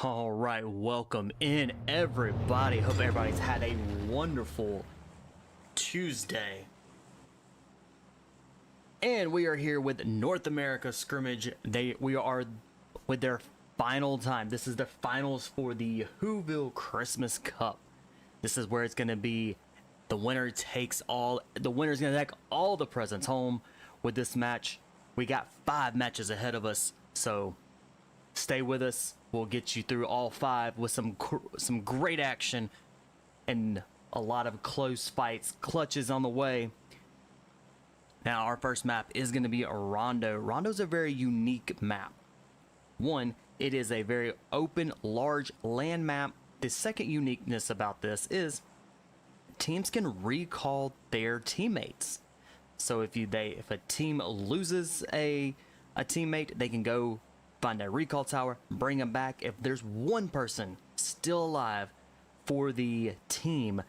All right, welcome in everybody. Hope everybody's had a wonderful Tuesday. And we are here with North America scrimmage. We are with their final time. This is the finals for the WHOVILLE Christmas Cup. This is where it's going to be the winner takes all. The winner's going to take all the presents home with this match. We got 5 matches ahead of us, so stay with us. We'll get you through all 5 with some great action and a lot of close fights, clutches on the way. Now, our first map is going to be a Rondo. Rondo's a very unique map. One, it is a very open, large land map. The second uniqueness about this is teams can recall their teammates. So if a team loses a teammate, they can go find a recall tower, bring them back. If there's one person still alive for the team,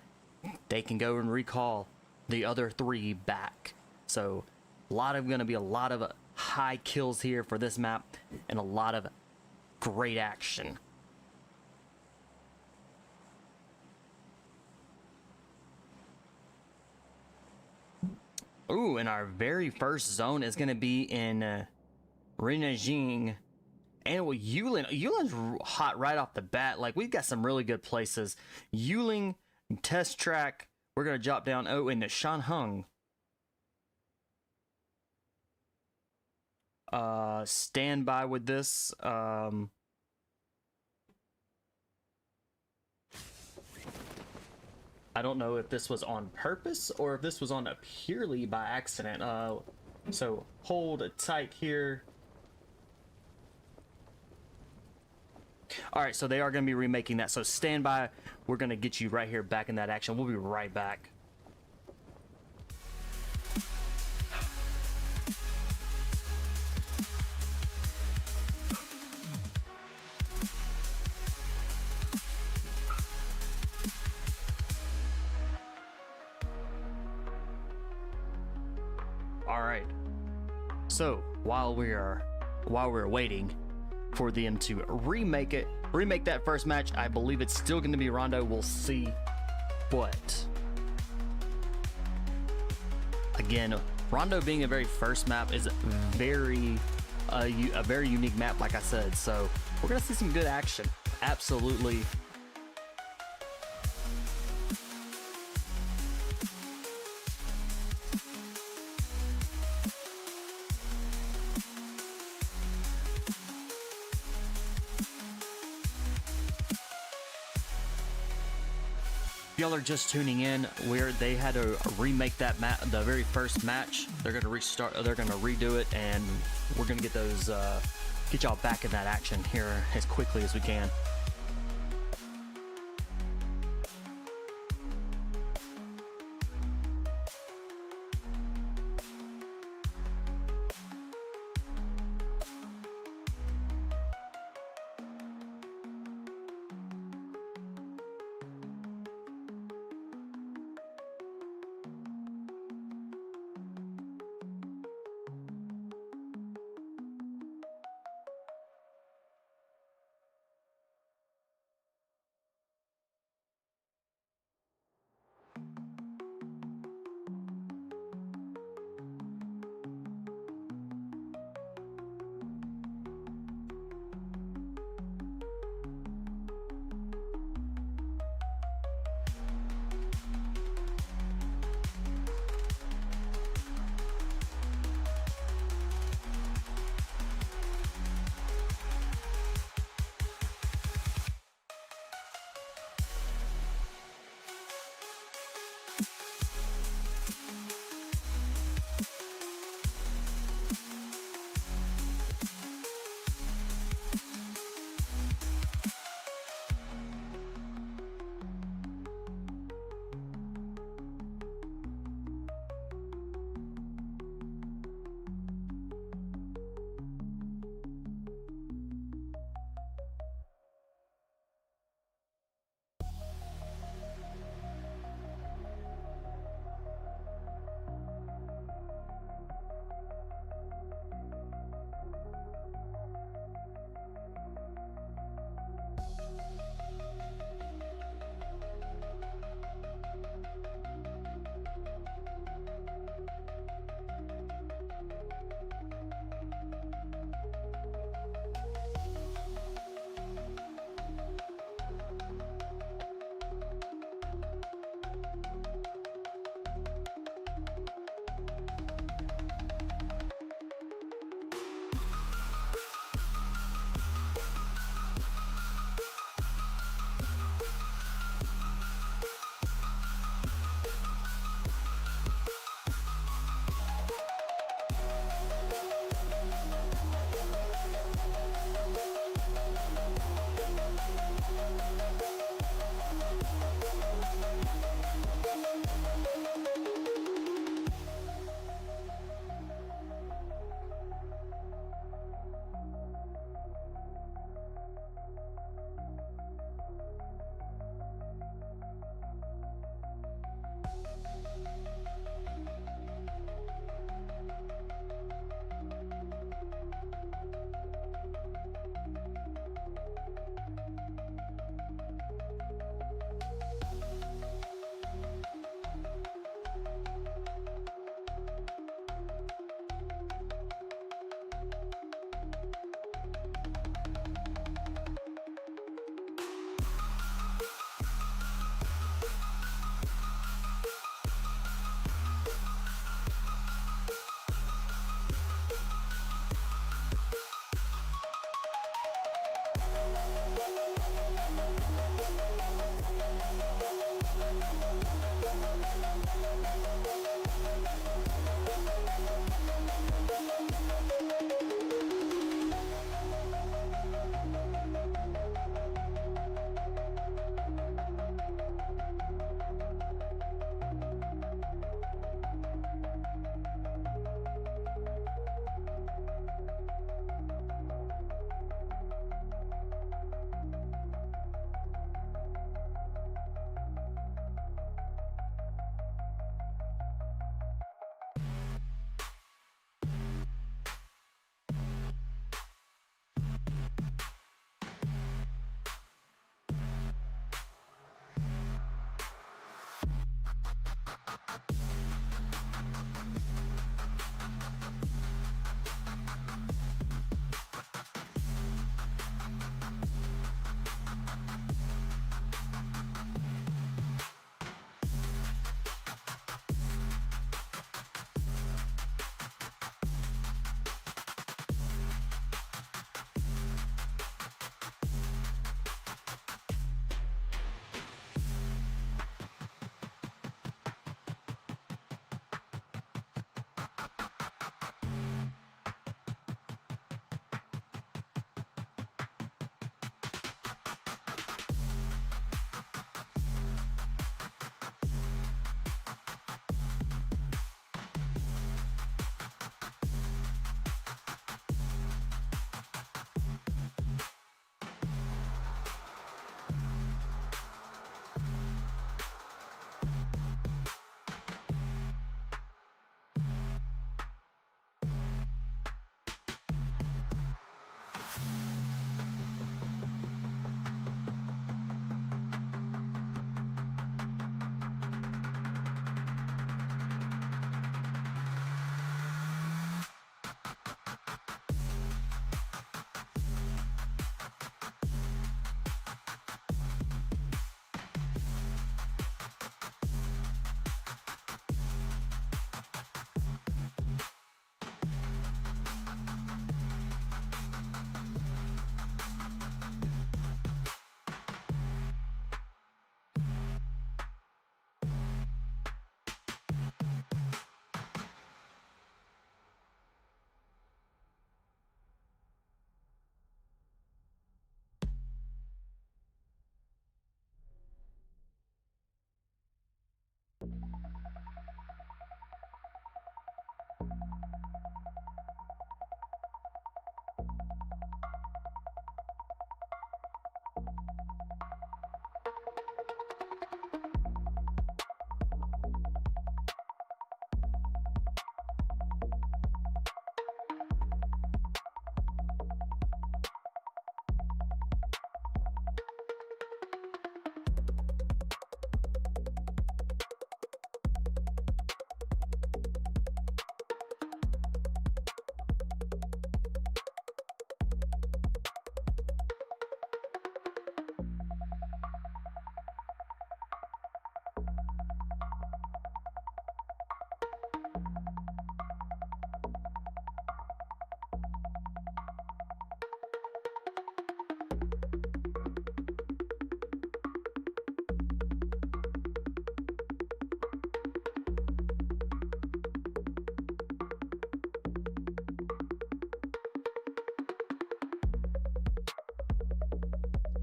they can go and recall the other 3 back. So going to be a lot of high kills here for this map and a lot of great action. Ooh, and our very first zone is going to be in Renajing. And with Yulin's hot right off the bat. Like, we've got some really good places. Yulin, test track. We're going to drop down. Oh, and the Shanhung. Stand by with this. I don't know if this was on purpose or if this was on a purely by accident. So hold tight here. All right, so they are going to be remaking that. So stand by. We're going to get you right here back in that action. We'll be right back. All right. So while we're waiting for them to remake that first match, I believe it's still going to be Rondo. We'll see. But again, Rondo being a very first map is a very unique map, like I said. So we're going to see some good action. Absolutely. y'all are just tuning in, they had to remake that the very first match. They're gonna restart. They're gonna redo it, and we're gonna get those get y'all back in that action here as quickly as we can.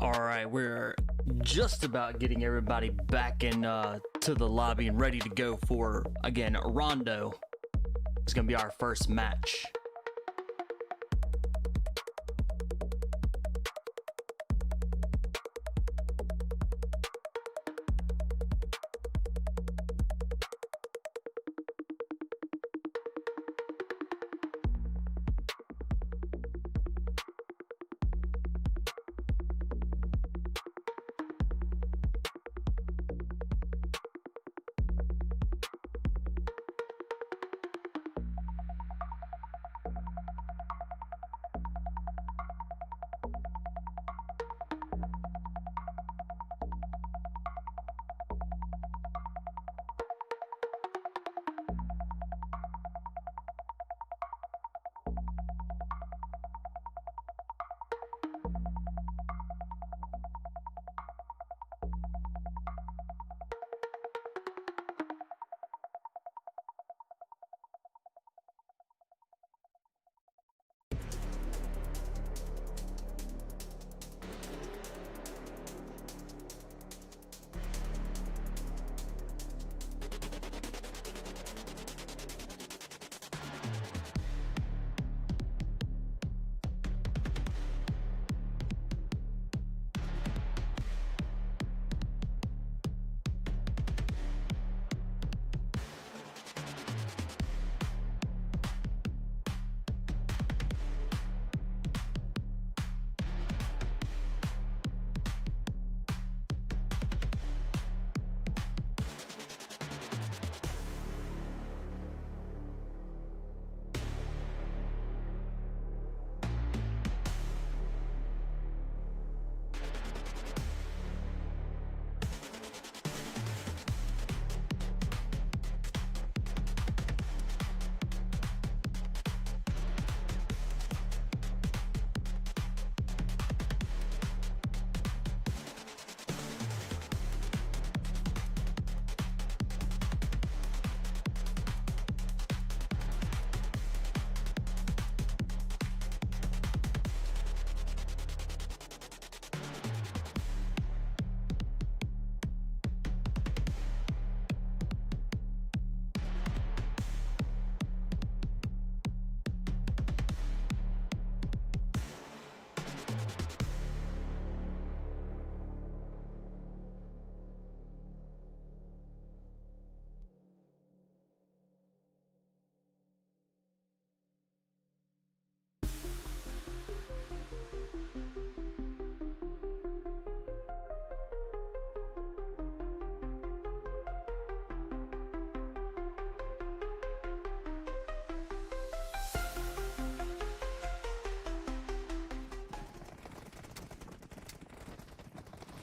Alright, we're just about getting everybody back in to the lobby and ready to go for, again, Rondo. It's gonna be our first match.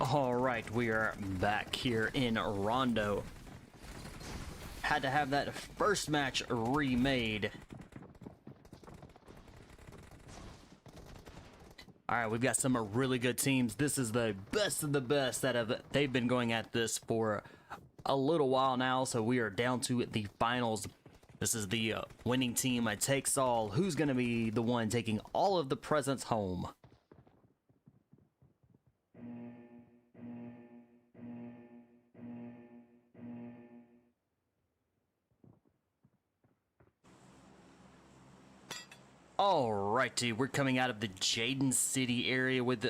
Alright, we are back here in Rondo. Had to have that first match remade. Alright, we've got some really good teams. This is the best of the best they've been going at this for a little while now, so we are down to the finals. This is the winning team. It takes all. Who's going to be the one taking all of the presents home? Alrighty, we're coming out of the Jaden City area with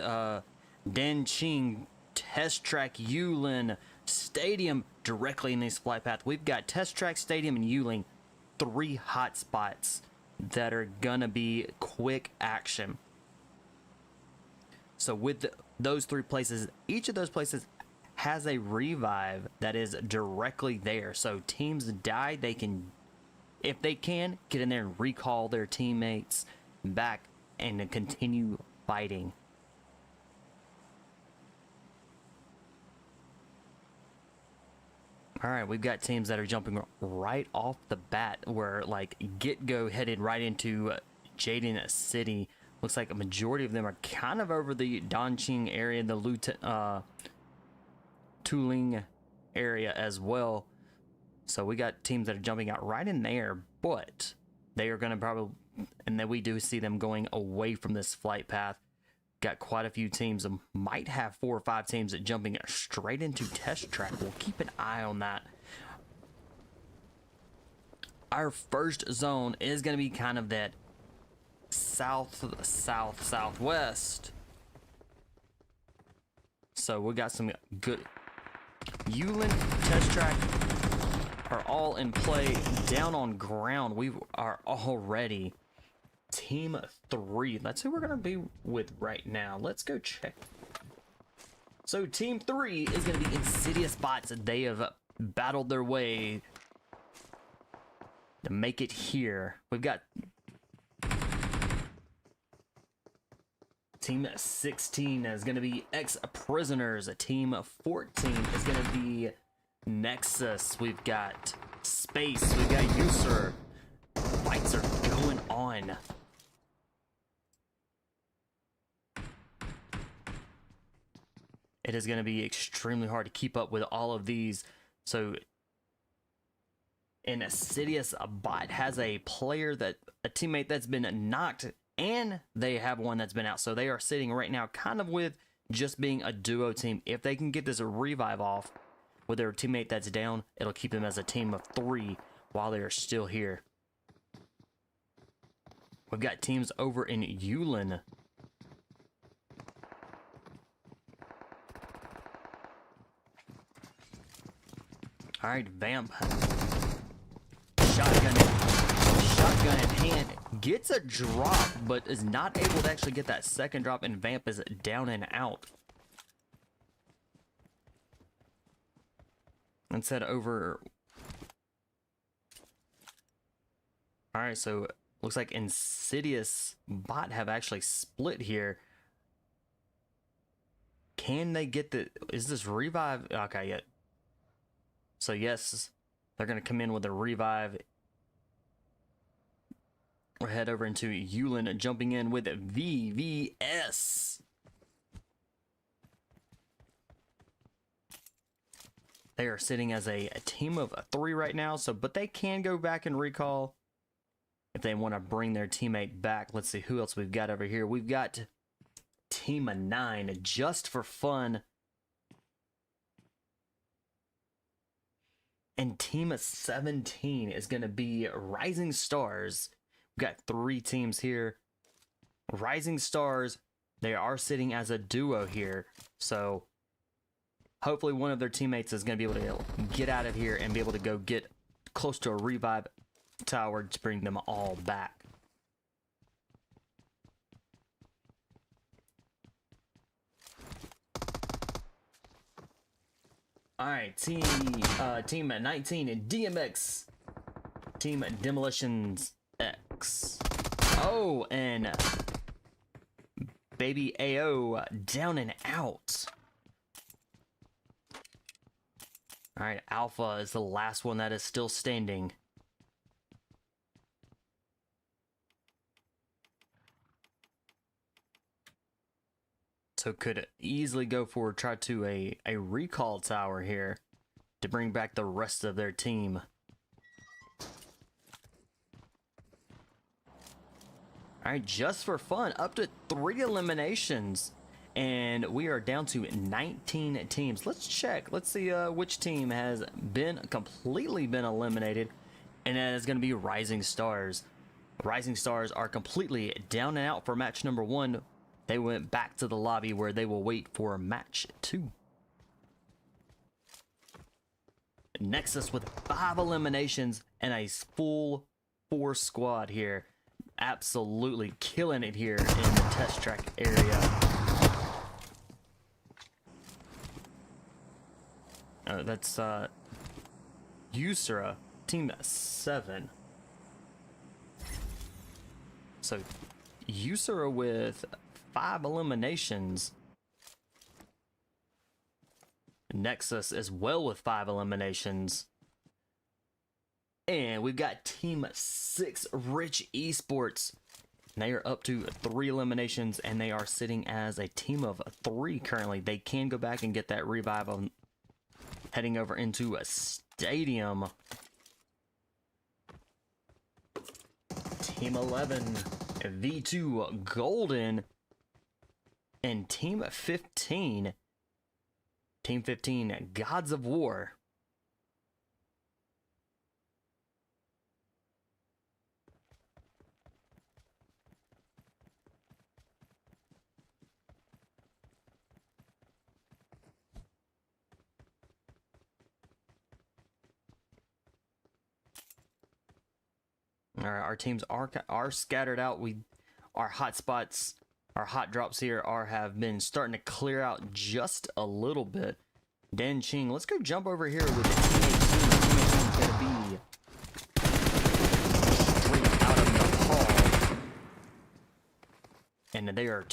Danqing, Test Track, Yulin, Stadium directly in this flight path. We've got Test Track, Stadium, and Yulin, 3 hot spots that are gonna be quick action. So with those 3 places, each of those places has a revive that is directly there. So teams die, they can, if they can, get in there and recall their teammates back and continue fighting. Alright, we've got teams that are jumping right off the bat. We're like get-go headed right into Jaden City. Looks like a majority of them are kind of over the Danqing area, the Tuling area as well. So we got teams that are jumping out right in there, but they are going to probably, and then we do see them going away from this flight path, got quite a few teams. Might have 4 or 5 teams that jumping straight into test track. We'll keep an eye on that. Our first zone is going to be kind of that southwest. So we got some good Yulin test track are all in play. Down on ground, we are already team 3. That's who we're gonna be with right now. Let's go check. So team 3 is gonna be Insidious bots. They have battled their way to make it here. We've got team 16 is gonna be ex-prisoners. Team 14 is gonna be Nexus. We've got Space. We've got User. Fights are going on. It is going to be extremely hard to keep up with all of these. So, Insidious bot has a player that a teammate that's been knocked, and they have one that's been out. So they are sitting right now kind of with just being a duo team. If they can get this revive off with their teammate that's down, it'll keep them as a team of 3 while they are still here. We've got teams over in Yulin. All right, Vamp. Shotgun in hand. Gets a drop, but is not able to actually get that second drop, and Vamp is down and out. Let's head over. All right, so looks like Insidious bot have actually split here. Can they get the... Is this revive? Okay, yeah. So yes, they're going to come in with a revive. We'll head over into Yulin, jumping in with VVS. They are sitting as a team of 3 right now, so but they can go back and recall if they want to bring their teammate back. Let's see who else we've got over here. We've got team 9, just for fun. And team 17 is going to be Rising Stars. We've got 3 teams here. Rising Stars, they are sitting as a duo here. So hopefully one of their teammates is going to be able to get out of here and be able to go get close to a revive tower to bring them all back. All right, team 19 in DMX, team Demolitions X. Oh, and baby AO down and out. All right, Alpha is the last one that is still standing. So could easily go for try to a recall tower here to bring back the rest of their team. All right, just for fun, up to 3 eliminations, and we are down to 19 teams. Let's check. Let's see which team has completely been eliminated, and that is going to be Rising Stars. Rising Stars are completely down and out for match number 1. They went back to the lobby where they will wait for match 2. Nexus with 5 eliminations and a full 4 squad here. Absolutely killing it here in the test track area. That's Urza, team 7. So Urza with 5 eliminations. Nexus as well with 5 eliminations. And we've got team 6, RICHx Esports. They are up to 3 eliminations, and they are sitting as a team of 3 currently. They can go back and get that revive on heading over into a stadium. Team 11, V2 Golden. And Team 15, Gods of War. All right, our teams are scattered out. Our hot spots, our hot drops here have been starting to clear out just a little bit. Dan Ching, let's go jump over here with the Team 18. Team 18 is gonna be straight out of Nepal, and they are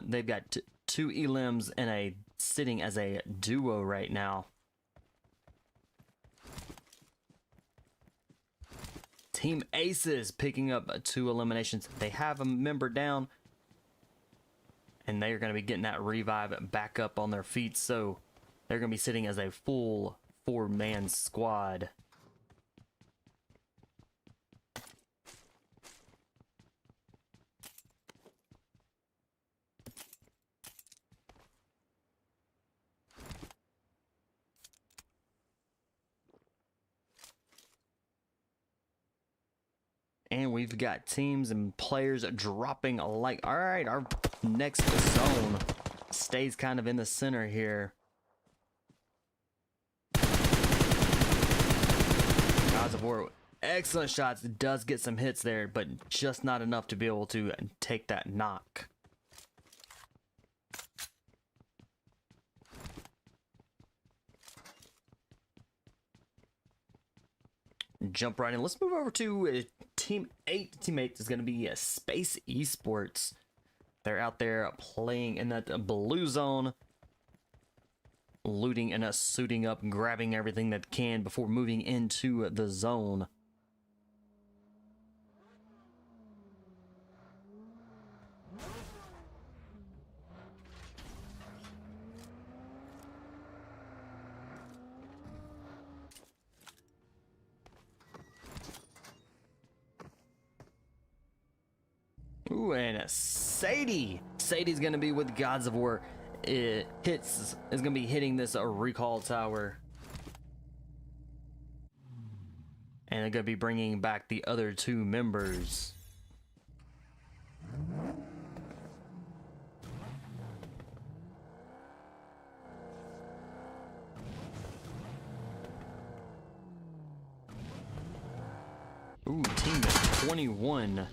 they've got two elims and sitting as a duo right now. Team Aces picking up 2 eliminations. They have a member down, and they are going to be getting that revive back up on their feet, so they're going to be sitting as a full 4-man squad. And we've got teams and players dropping alike. All right, our next zone stays kind of in the center here. Gods of War, excellent shots. Does get some hits there, but just not enough to be able to take that knock. Jump right in. Let's move over to Team 8. Team 8 is going to be Space Esports. They're out there playing in that blue zone, looting and suiting up, grabbing everything that can before moving into the zone. Ooh, and Sadie's gonna be with Gods of War. Is gonna be hitting this recall tower, and they're gonna be bringing back the other 2 members. Ooh, team 21.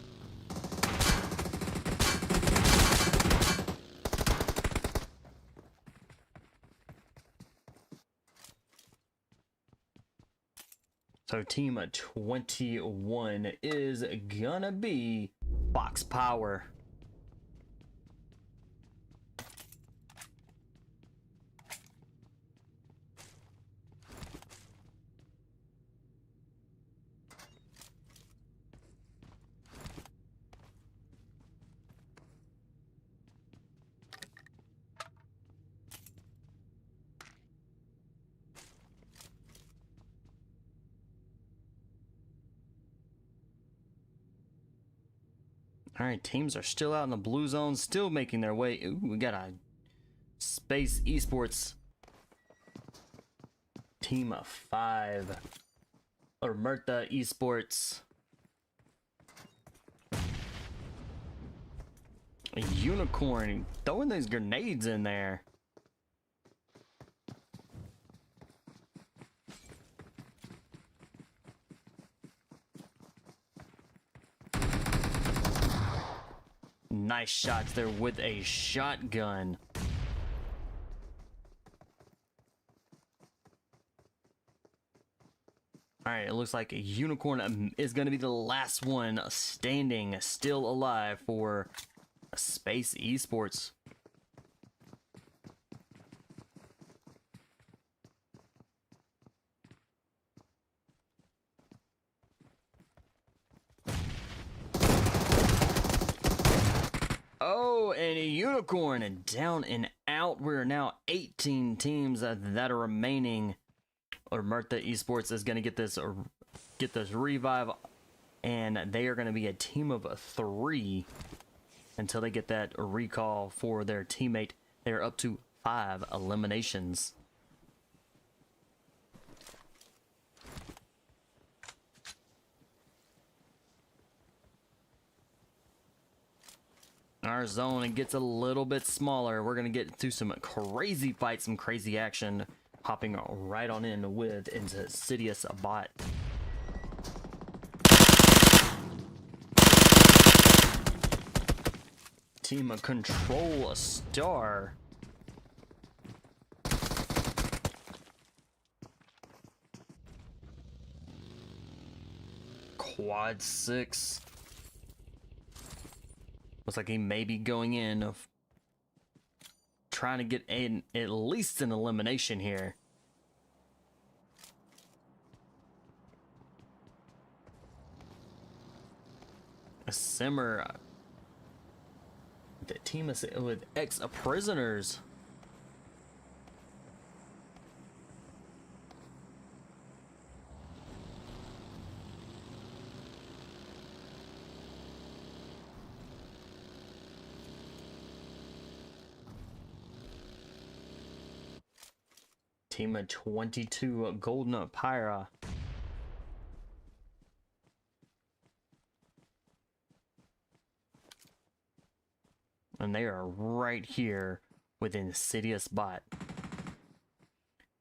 So team 21 is gonna be Box Power. All right, teams are still out in the blue zone, still making their way. Ooh, we got a Space Esports team 5, OMERTÀ Esports, a unicorn throwing those grenades in there. Nice shots there with a shotgun. All right, it looks like a unicorn is going to be the last one standing, still alive for Space Esports. Oh, and a unicorn, and down and out. We're now 18 teams that are remaining. OMERTÀ Esports is going to get this revive, and they are going to be a team of 3. until they get that recall for their teammate. They're up to 5 eliminations. Our zone, it gets a little bit smaller. We're going to get to some crazy fights, some crazy action. Hopping right on in with Insidious bot. Team of Control a star. Quad 6. Looks like he may be going in of trying to get at least an elimination here. A simmer. The team is with ex-prisoners. Team of 22 Golden Phyra. And they are right here with Insidious bot.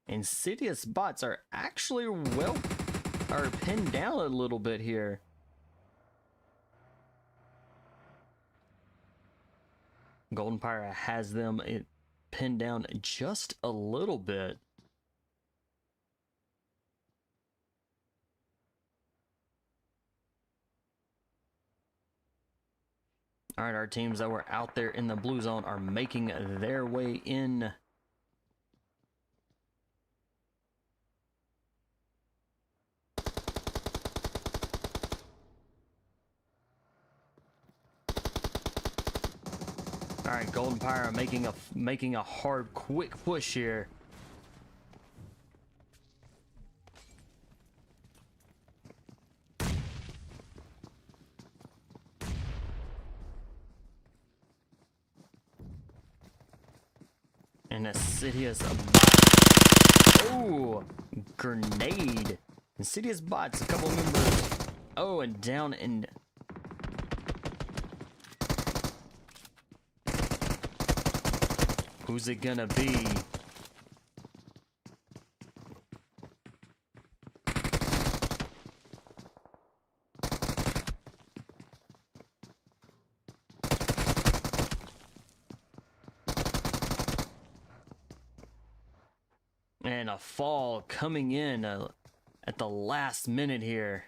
Insidious bots are actually are pinned down a little bit here. Golden Phyra has them pinned down just a little bit. All right, our teams that were out there in the blue zone are making their way in. All right, Golden Phyra making a hard, quick push here. And Insidious bot. Oh, grenade. Insidious bots, a couple members. Oh, and down and who's it gonna be? And a fall coming in at the last minute here.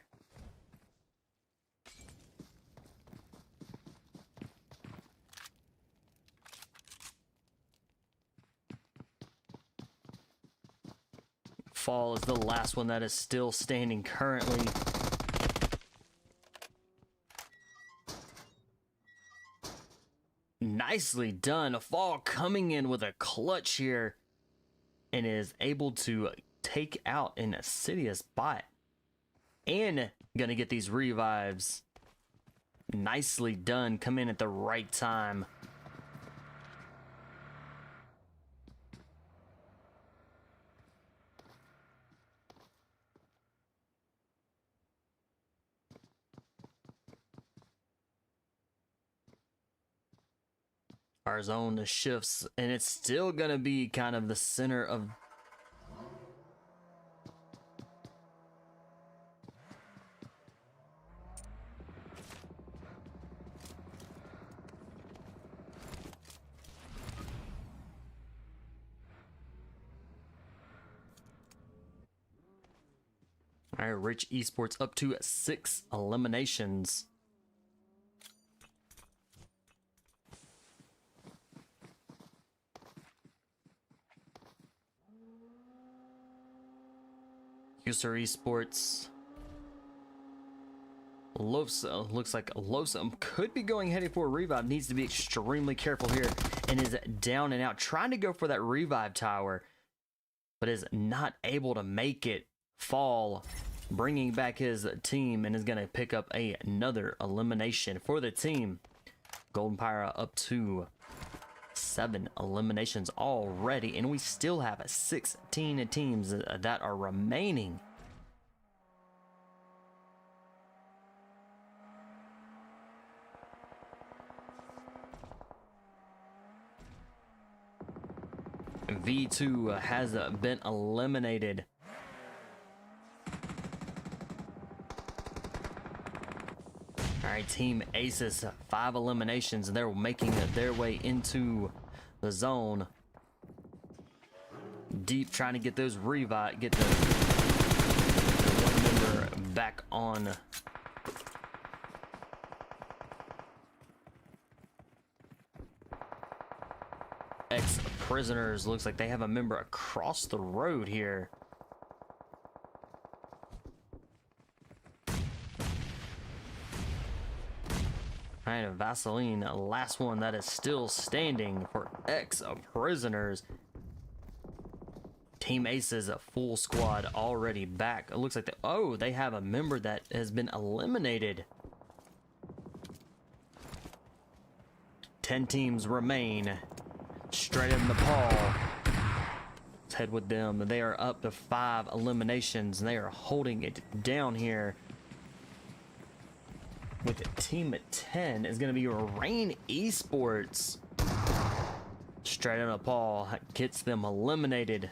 Fall is the last one that is still standing currently. Nicely done. A fall coming in with a clutch here. And is able to take out an Insidious bot. And gonna get these revives. Nicely done. Come in at the right time. Our zone shifts, and it's still gonna be kind of the center of all right, RICHx Esports up to 6 eliminations. Urza Esports. Losa looks like Losa could be going heading for a revive. Needs to be extremely careful here and is down and out, trying to go for that revive tower, but is not able to make it. Fall bringing back his team and is going to pick up another elimination for the team. Golden Phyra up to 7 eliminations already, and we still have 16 teams that are remaining. V2 has been eliminated. Alright, Team Aces, 5 eliminations, and they're making their way into the zone. Deep, trying to get those get the one member back on. Ex-prisoners, looks like they have a member across the road here. Alright, Vaseline, last one that is still standing for ex-prisoners. Team Aces, a full squad already back. It looks like they have a member that has been eliminated. 10 teams remain. Straight in Nepal. Let's head with them. They are up to 5 eliminations, and they are holding it down here. With team 10 is going to be Rain Esports. Straight in Nepal gets them eliminated.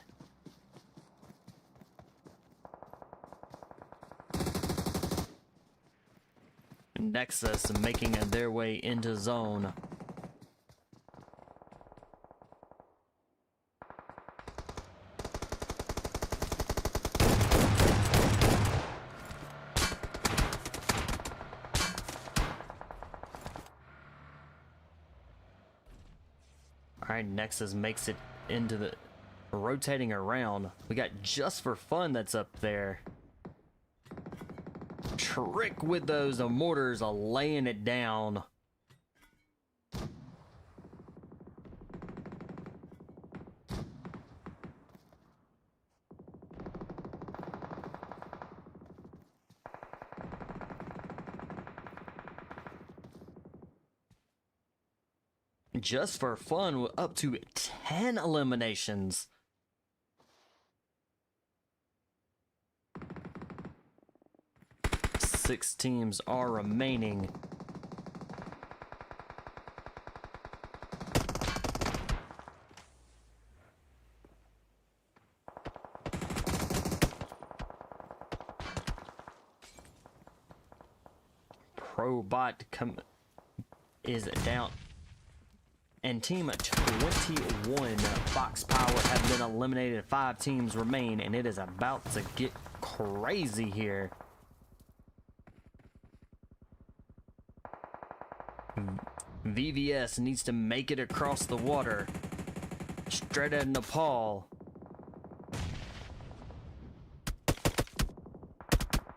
Nexus making their way into zone. Alright, Nexus makes it into the rotating around. We got Just for Fun that's up there. Trick with those mortars, laying it down. Just for Fun, up to 10 eliminations. Six teams are remaining. Probot is down. And Team 21, Fox Power, have been eliminated. 5 teams remain, and it is about to get crazy here. VVS needs to make it across the water. Straight at Nepal.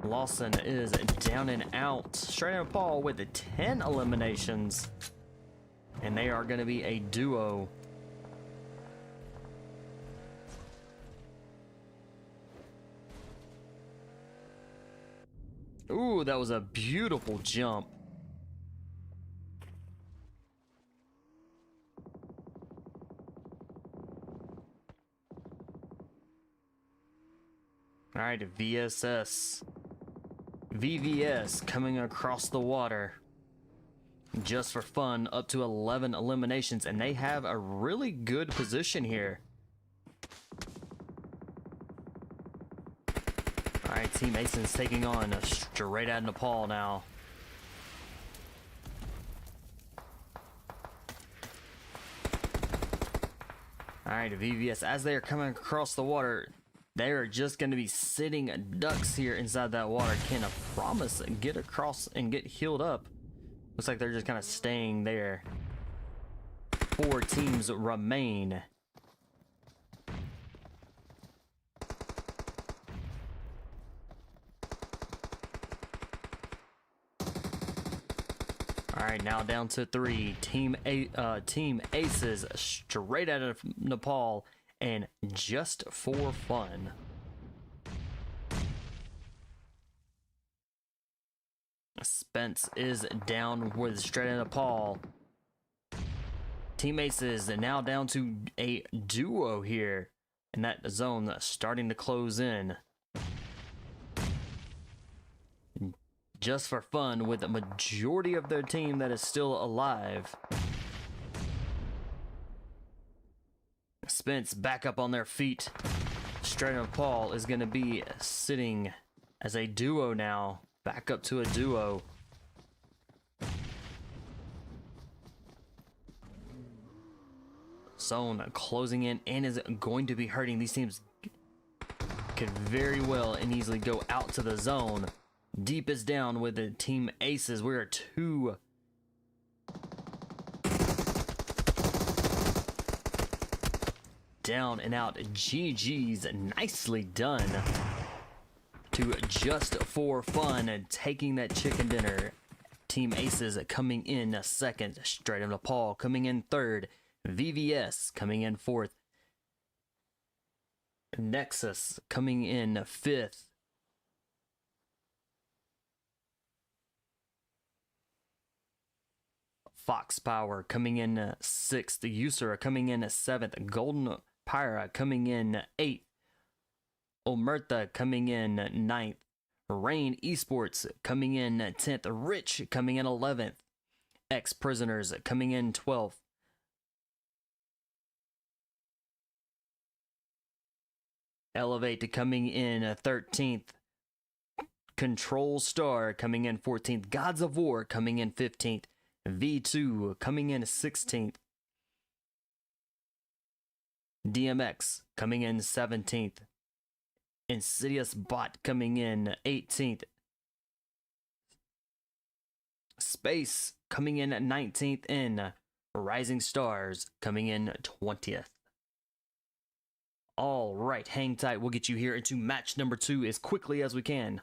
Lawson is down and out. Straight at Nepal with 10 eliminations. And they are going to be a duo. Ooh, that was a beautiful jump. All right, VVS coming across the water. Just for Fun, up to 11 eliminations, and they have a really good position here. Alright, Team Mason's taking on straight out of Nepal now. Alright, VVS, as they are coming across the water, they are just going to be sitting ducks here inside that water. Can I promise and get across and get healed up? Looks like they're just kind of staying there. 4 teams remain. All right, now down to 3. Team Aces straight out of Nepal and Just for Fun. Spence is down with straight out of Nepal. Team Aces now down to a duo here, and that zone starting to close in. Just for fun, with the majority of their team that is still alive. Spence back up on their feet. Straight up Paul is going to be sitting as a duo now. Back up to a duo. Zone closing in and is going to be hurting. These teams could very well and easily go out to the zone. Deep is down with the Team Aces. We are 2 down and out. GG's, nicely done. To just for fun and taking that chicken dinner. Team Aces coming in second. Straight into Paul coming in third. VVS coming in fourth. Nexus coming in fifth. Fox Power coming in sixth. Urza coming in seventh. Golden Phyra coming in eighth. OMERTÁ coming in ninth. Rain Esports coming in 10th. RICHx coming in 11th. Ex-Prisoners coming in 12th. Elevate coming in 13th. Control Star coming in 14th. Gods of War coming in 15th. V2 coming in 16th. DMX coming in 17th. Insidious Bot coming in 18th. Space coming in 19th. And Rising Stars coming in 20th. All right, hang tight. We'll get you here into match number 2 as quickly as we can.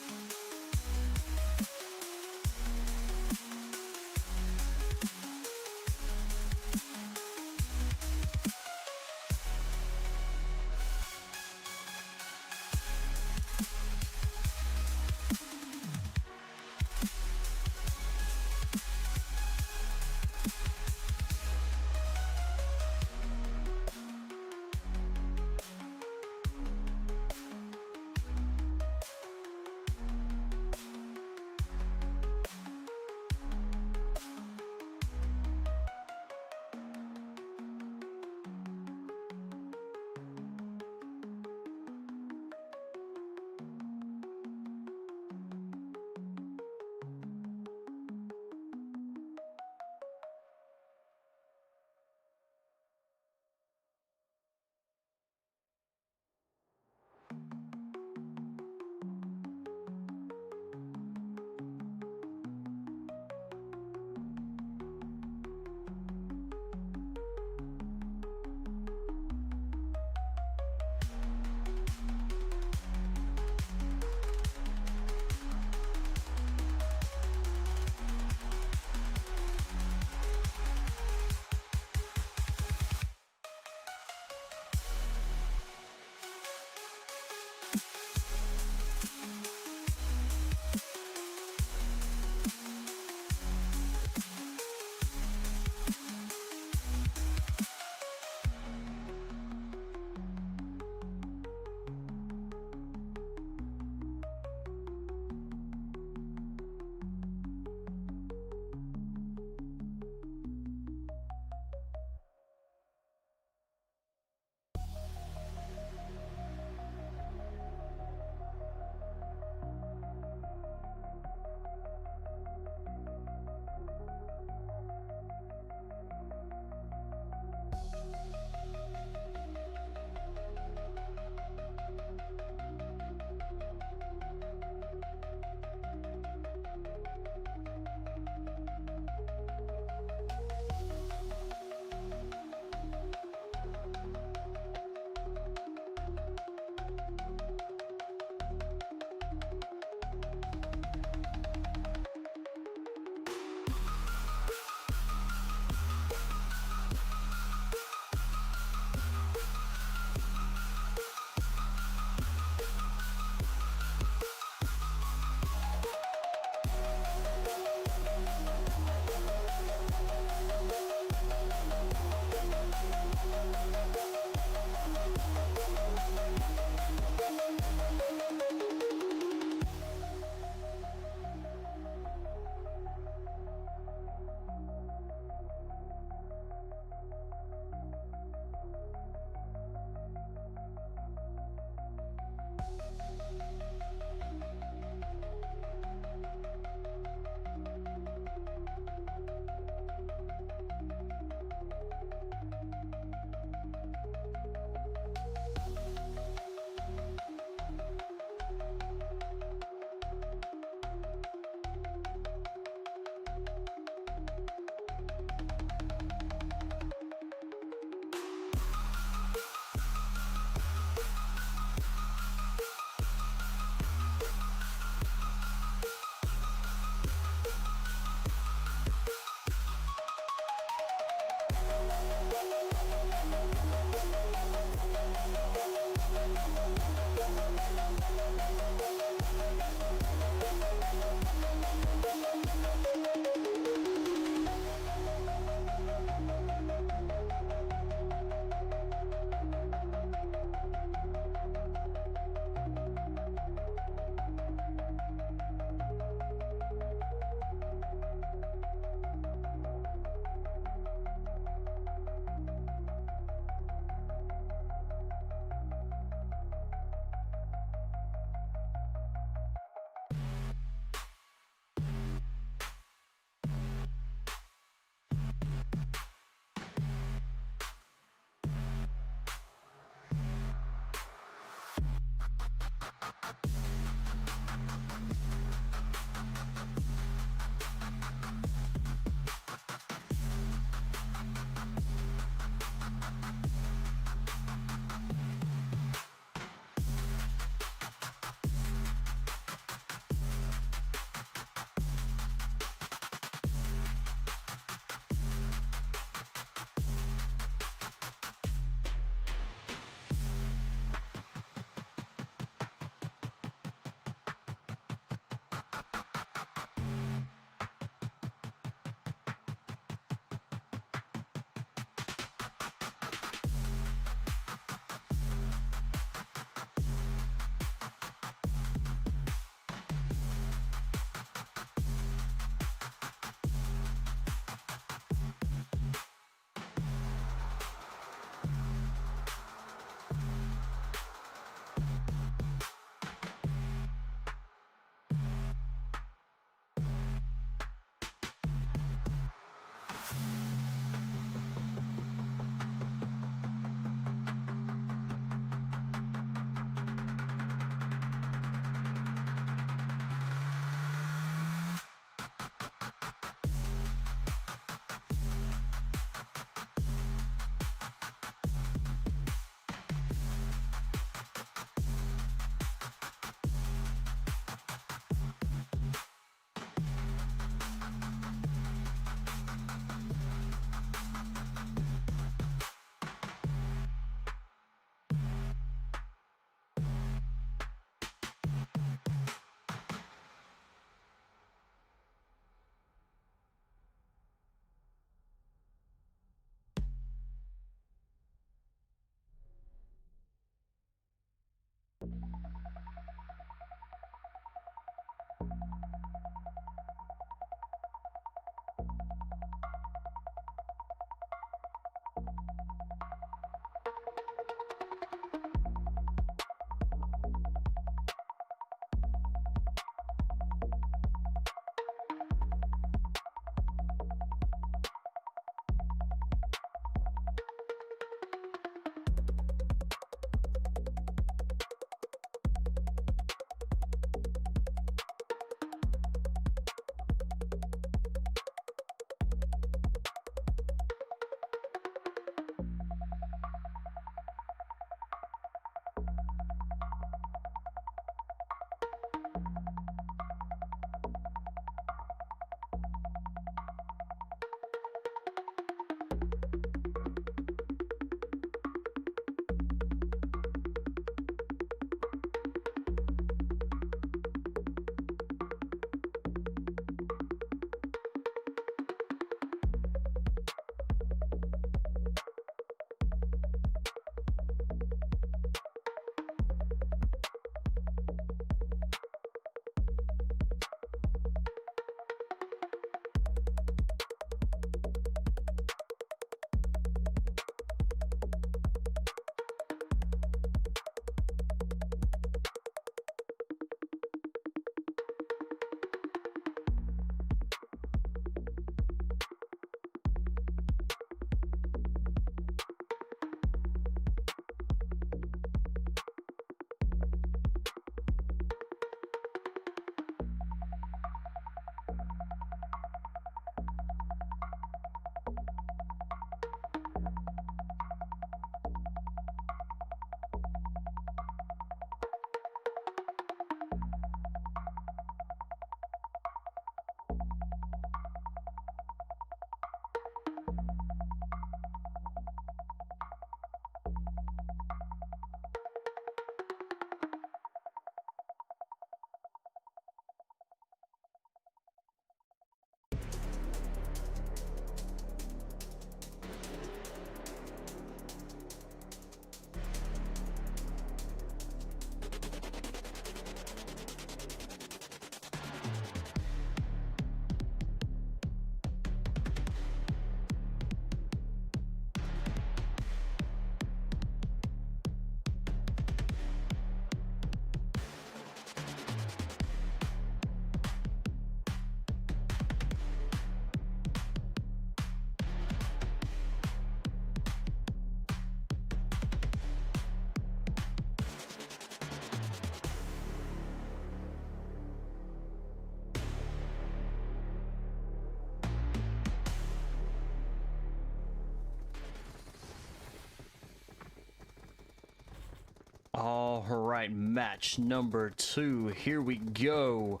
All right, match number 2. Here we go.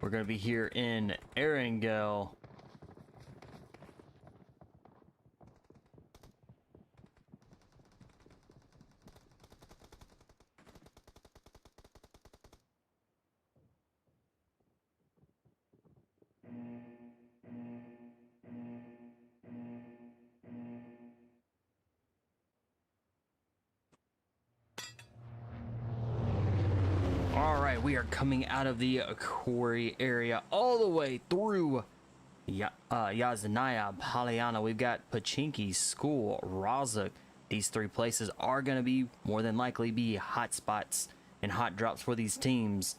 We're going to be here in Erangel. Alright, we are coming out of the quarry area all the way through Yaznaya, Polyana. We've got Pachinki, School, Razak. These 3 places are going to be, more than likely, be hot spots and hot drops for these teams.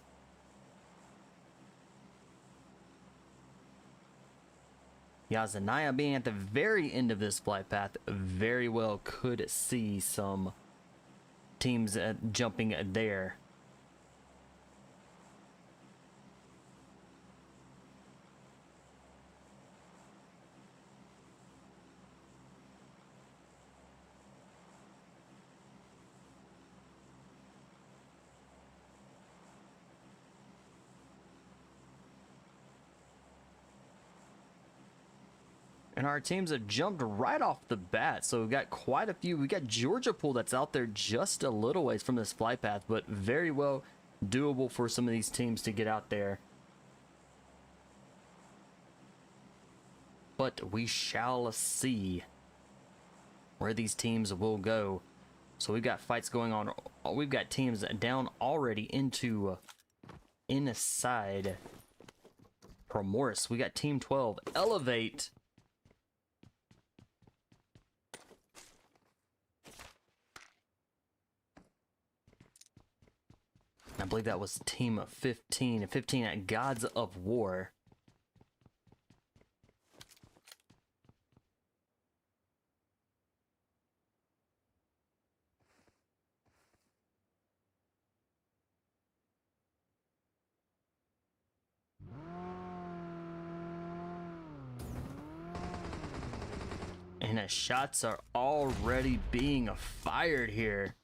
Yaznaya being at the very end of this flight path, very well could see some teams jumping there. And our teams have jumped right off the bat, so we've got quite a few. We got Georgia Pool that's out there just a little ways from this flight path, but very well doable for some of these teams to get out there. But we shall see where these teams will go. So we've got fights going on. We've got teams down already into inside Promorse. We got Team 12 Elevate. I believe that was Team 15 and 15 at Gods of War. And the shots are already being fired here.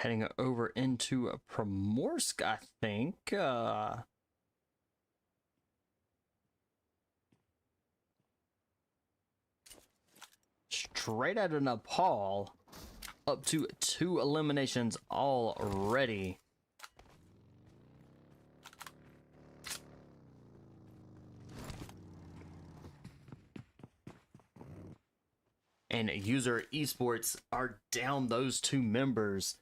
Heading over into Primorsk, I think. Straight out of Nepal. Up to 2 eliminations already. And Urza Esports are down those 2 members.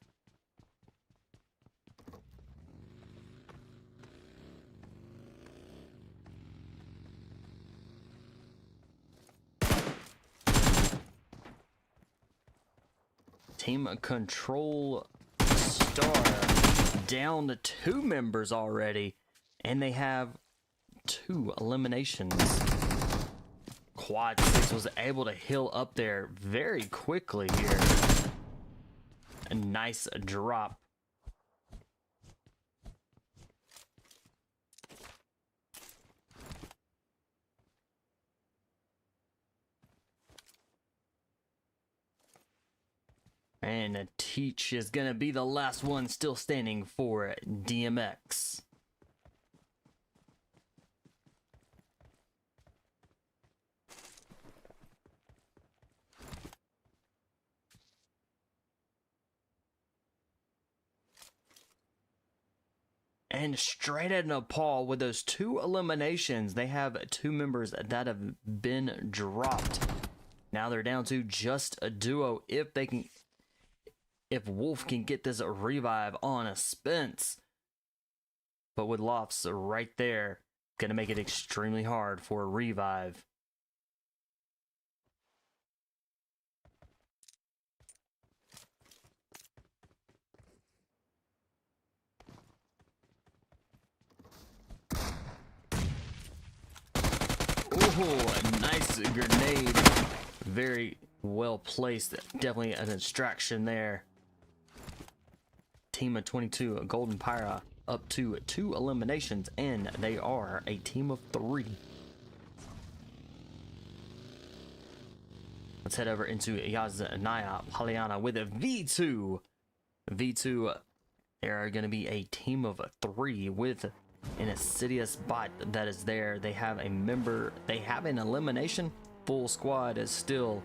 Team Control Star down to 2 members already, and they have 2 eliminations. Quad 6 was able to heal up there very quickly here. A nice drop. And Teach is going to be the last one still standing for DMX. And straight at Nepal with those 2 eliminations, they have 2 members that have been dropped. Now they're down to just a duo if they can. If Wolf can get this revive on a Spence. But with Lofts right there, gonna make it extremely hard for a revive. Ooh, nice grenade. Very well placed. Definitely a distraction there. Team of 22, Golden Phyra, up to 2 eliminations, and they are a team of 3. Let's head over into Yazanaya Polyana with a V2. V2, they are going to be a team of 3 with an insidious bot that is there. They have a member, they have an elimination. Full squad is still.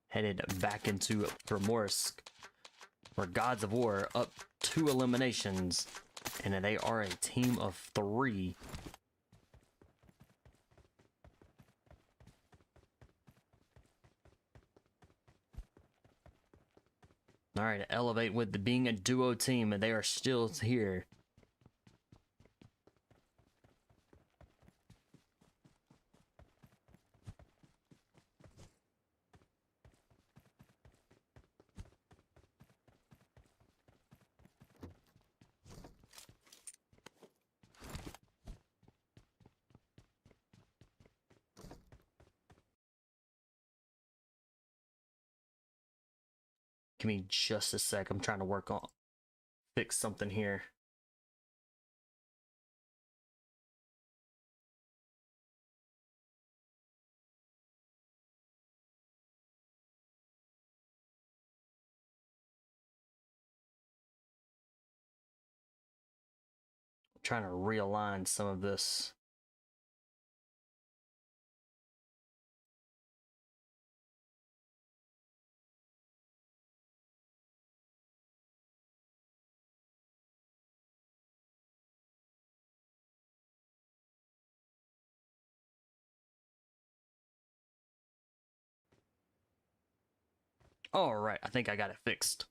Headed back into Primorsk, where Gods of War up 2 eliminations, and they are a team of 3. All right, elevate with the being a duo team, and they are still here. Give me just a sec. I'm trying to work on fix something here. I'm trying to realign some of this. All right, I think I got it fixed.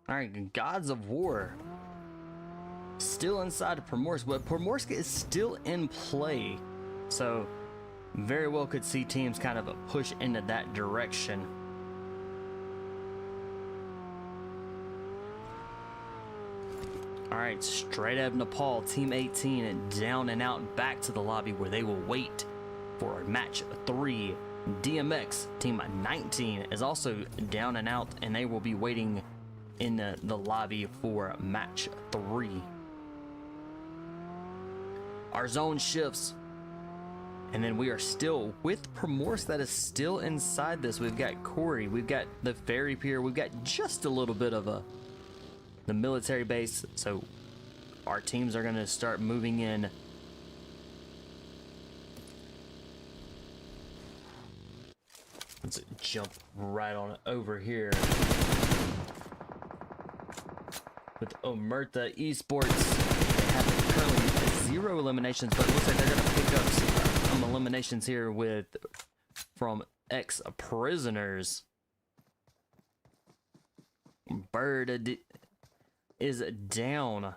All right, Gods of War still inside of Primorsk, but Primorsk is still in play, so very well could see teams kind of push into that direction. All right, straight out of Nepal, Team 18 and down and out back to the lobby where they will wait for match 3. DMX, Team 19, is also down and out, and they will be waiting in the lobby for match 3. Our zone shifts, and then we are still with Primorsk that is still inside this. We've got Corey, we've got the ferry pier, we've got just a little bit of the military base, so our teams are going to start moving in. Let's jump right on over here with OMERTÁ Esports. They have currently 0 eliminations, but it looks like they're going to pick up some eliminations here from ex-prisoners. Bird is down.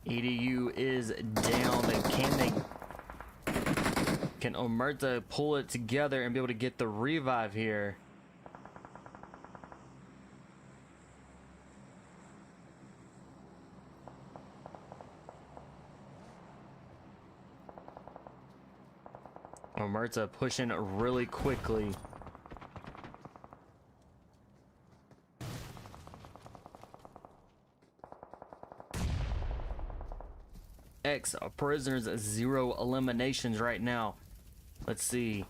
EDU is down. Can OMERTÁ pull it together and be able to get the revive here? OMERTÁ pushing really quickly. Ex-prisoners, 0 eliminations right now. Let's see.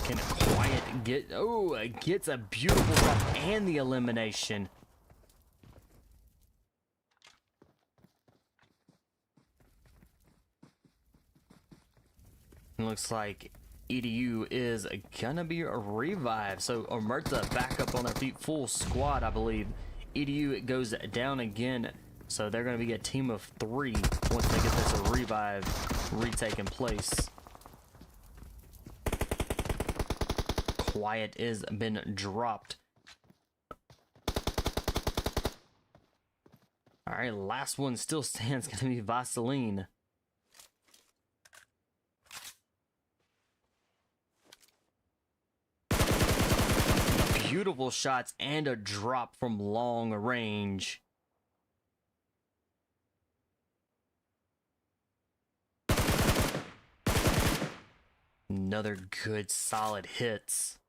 Can Quiet get... Oh, it gets a beautiful drop and the elimination. It looks like EDU is gonna be a revive. So OMERTÁ back up on their feet, full squad, I believe. EDU goes down again. So they're going to be a team of 3 once they get this revive retaken place. Quiet is been dropped. All right, last one still stands. Going to be Vaseline. Beautiful shots and a drop from long range. Another good solid hits.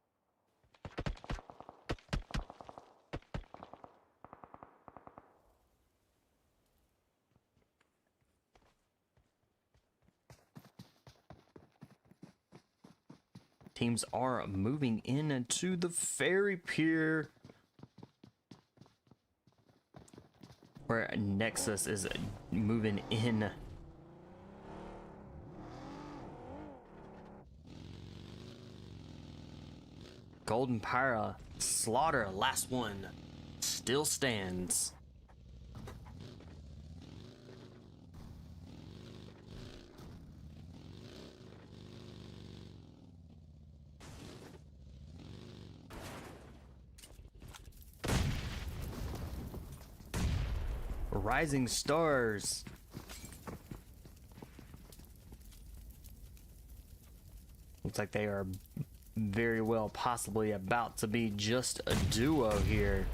Teams are moving into the ferry pier where Nexus is moving in. Golden Phyra slaughter, last one still stands. Rising Stars. Looks like they are very well possibly about to be just a duo here.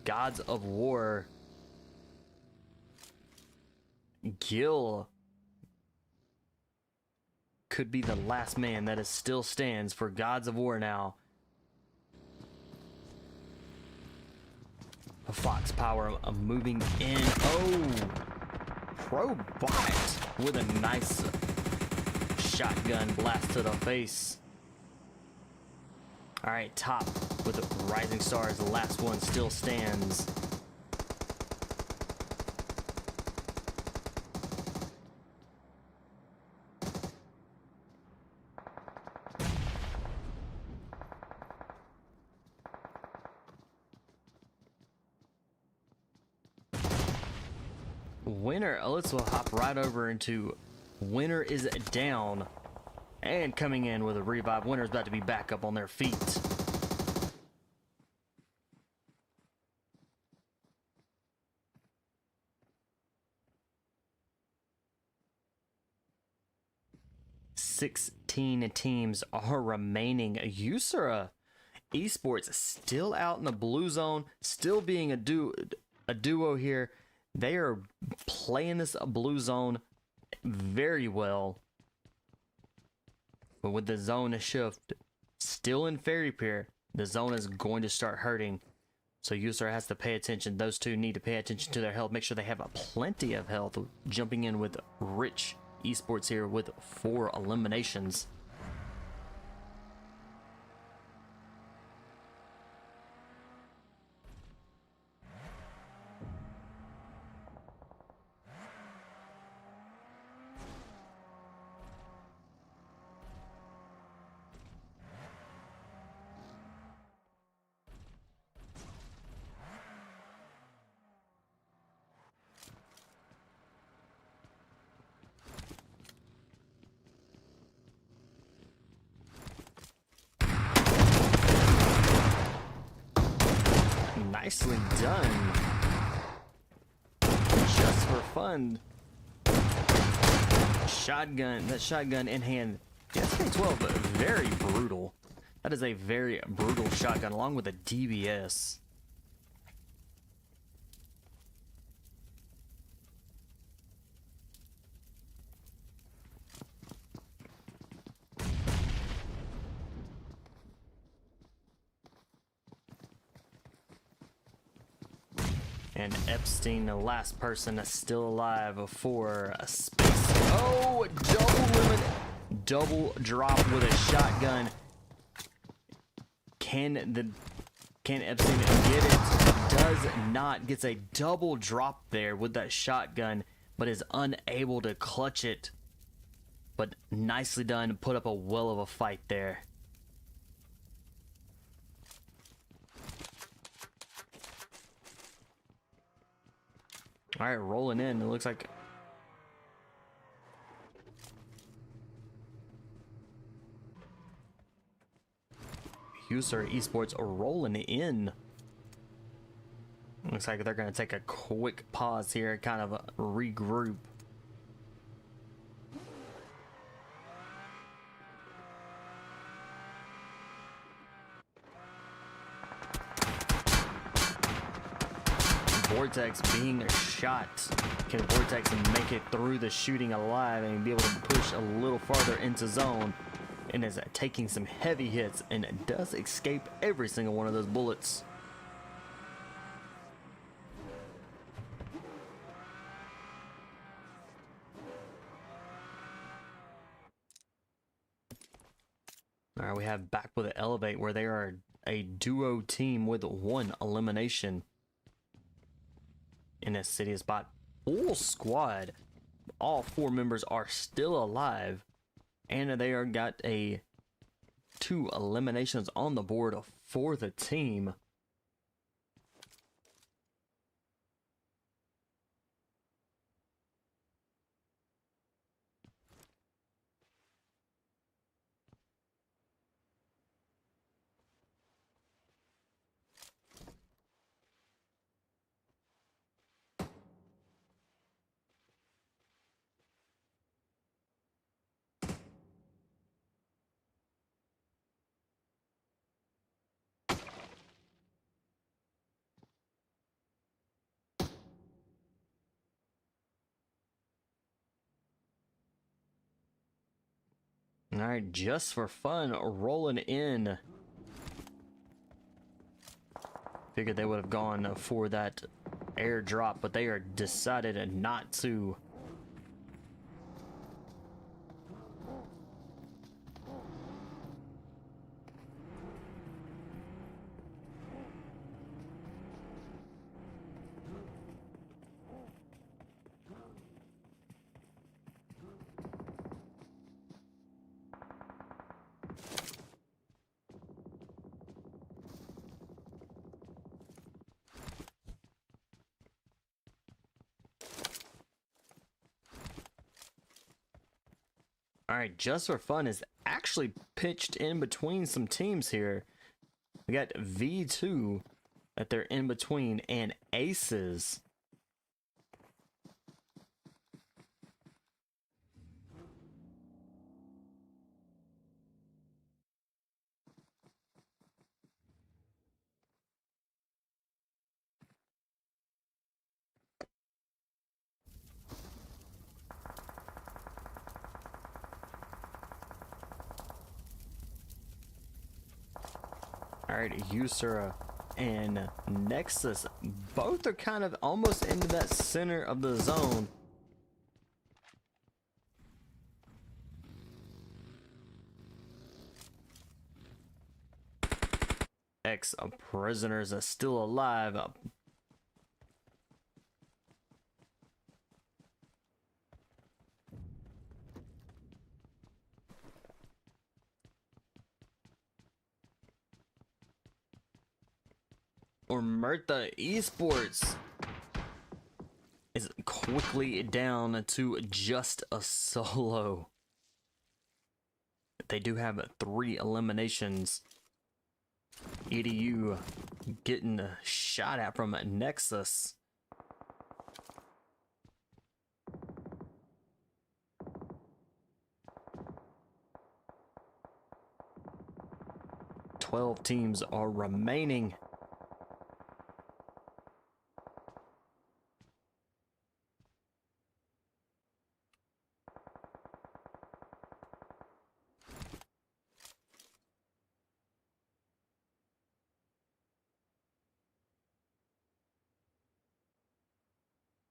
Gods of War. Gil could be the last man that is still stands for Gods of War now. Fox Power moving in. Oh, Probot with a nice shotgun blast to the face. All right, top with the Rising Stars. The last one still stands. Winner, let's hop right over into Winner is down. And coming in with a revive. Winner's about to be back up on their feet. $16 teams are remaining. Urza Esports still out in the blue zone, still being a duo here. They are playing this blue zone very well. But with the zone shift still in Ferry Pier, the zone is going to start hurting. So Urza has to pay attention. Those two need to pay attention to their health. Make sure they have plenty of health. Jumping in with RICHx Esports here with 4 eliminations. Nicely done. Just for fun. Shotgun, that shotgun in hand. Yeah, SK-12, but very brutal. That is a very brutal shotgun along with a DBS. And Epstein, the last person that's still alive for a space. Oh, double drop with a shotgun. Can Epstein get it? Does not. Gets a double drop there with that shotgun, but is unable to clutch it. But nicely done. Put up a well of a fight there. All right, rolling in. It looks like Urza Esports are rolling in. Looks like they're going to take a quick pause here, kind of regroup. Vortex being shot. Can Vortex make it through the shooting alive and be able to push a little farther into zone? And is taking some heavy hits and does escape every single one of those bullets. All right, we have back with the Elevate, where they are a duo team with 1 elimination in a city spot. Full squad. All 4 members are still alive, and they are got 2 eliminations on the board for the team. All right, just for fun, rolling in. Figured they would have gone for that airdrop, but they are decided not to. All right, just for fun is actually pitched in between some teams here. We got V2 that they're in between and Aces. All right, Urza and Nexus, both are kind of almost into that center of the zone. Prisoners are still alive. OMERTÀ Esports is quickly down to just a solo. They do have 3 eliminations. EDU getting shot at from Nexus. Twelve teams are remaining.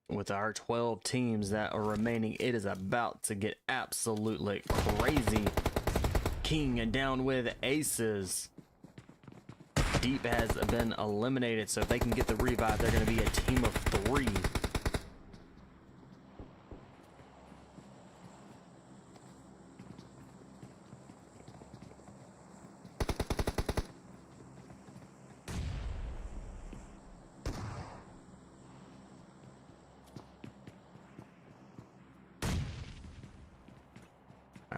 With our 12 teams that are remaining, it is about to get absolutely crazy. King down with Aces. Deep has been eliminated, so if they can get the revive, they're going to be a team of 3.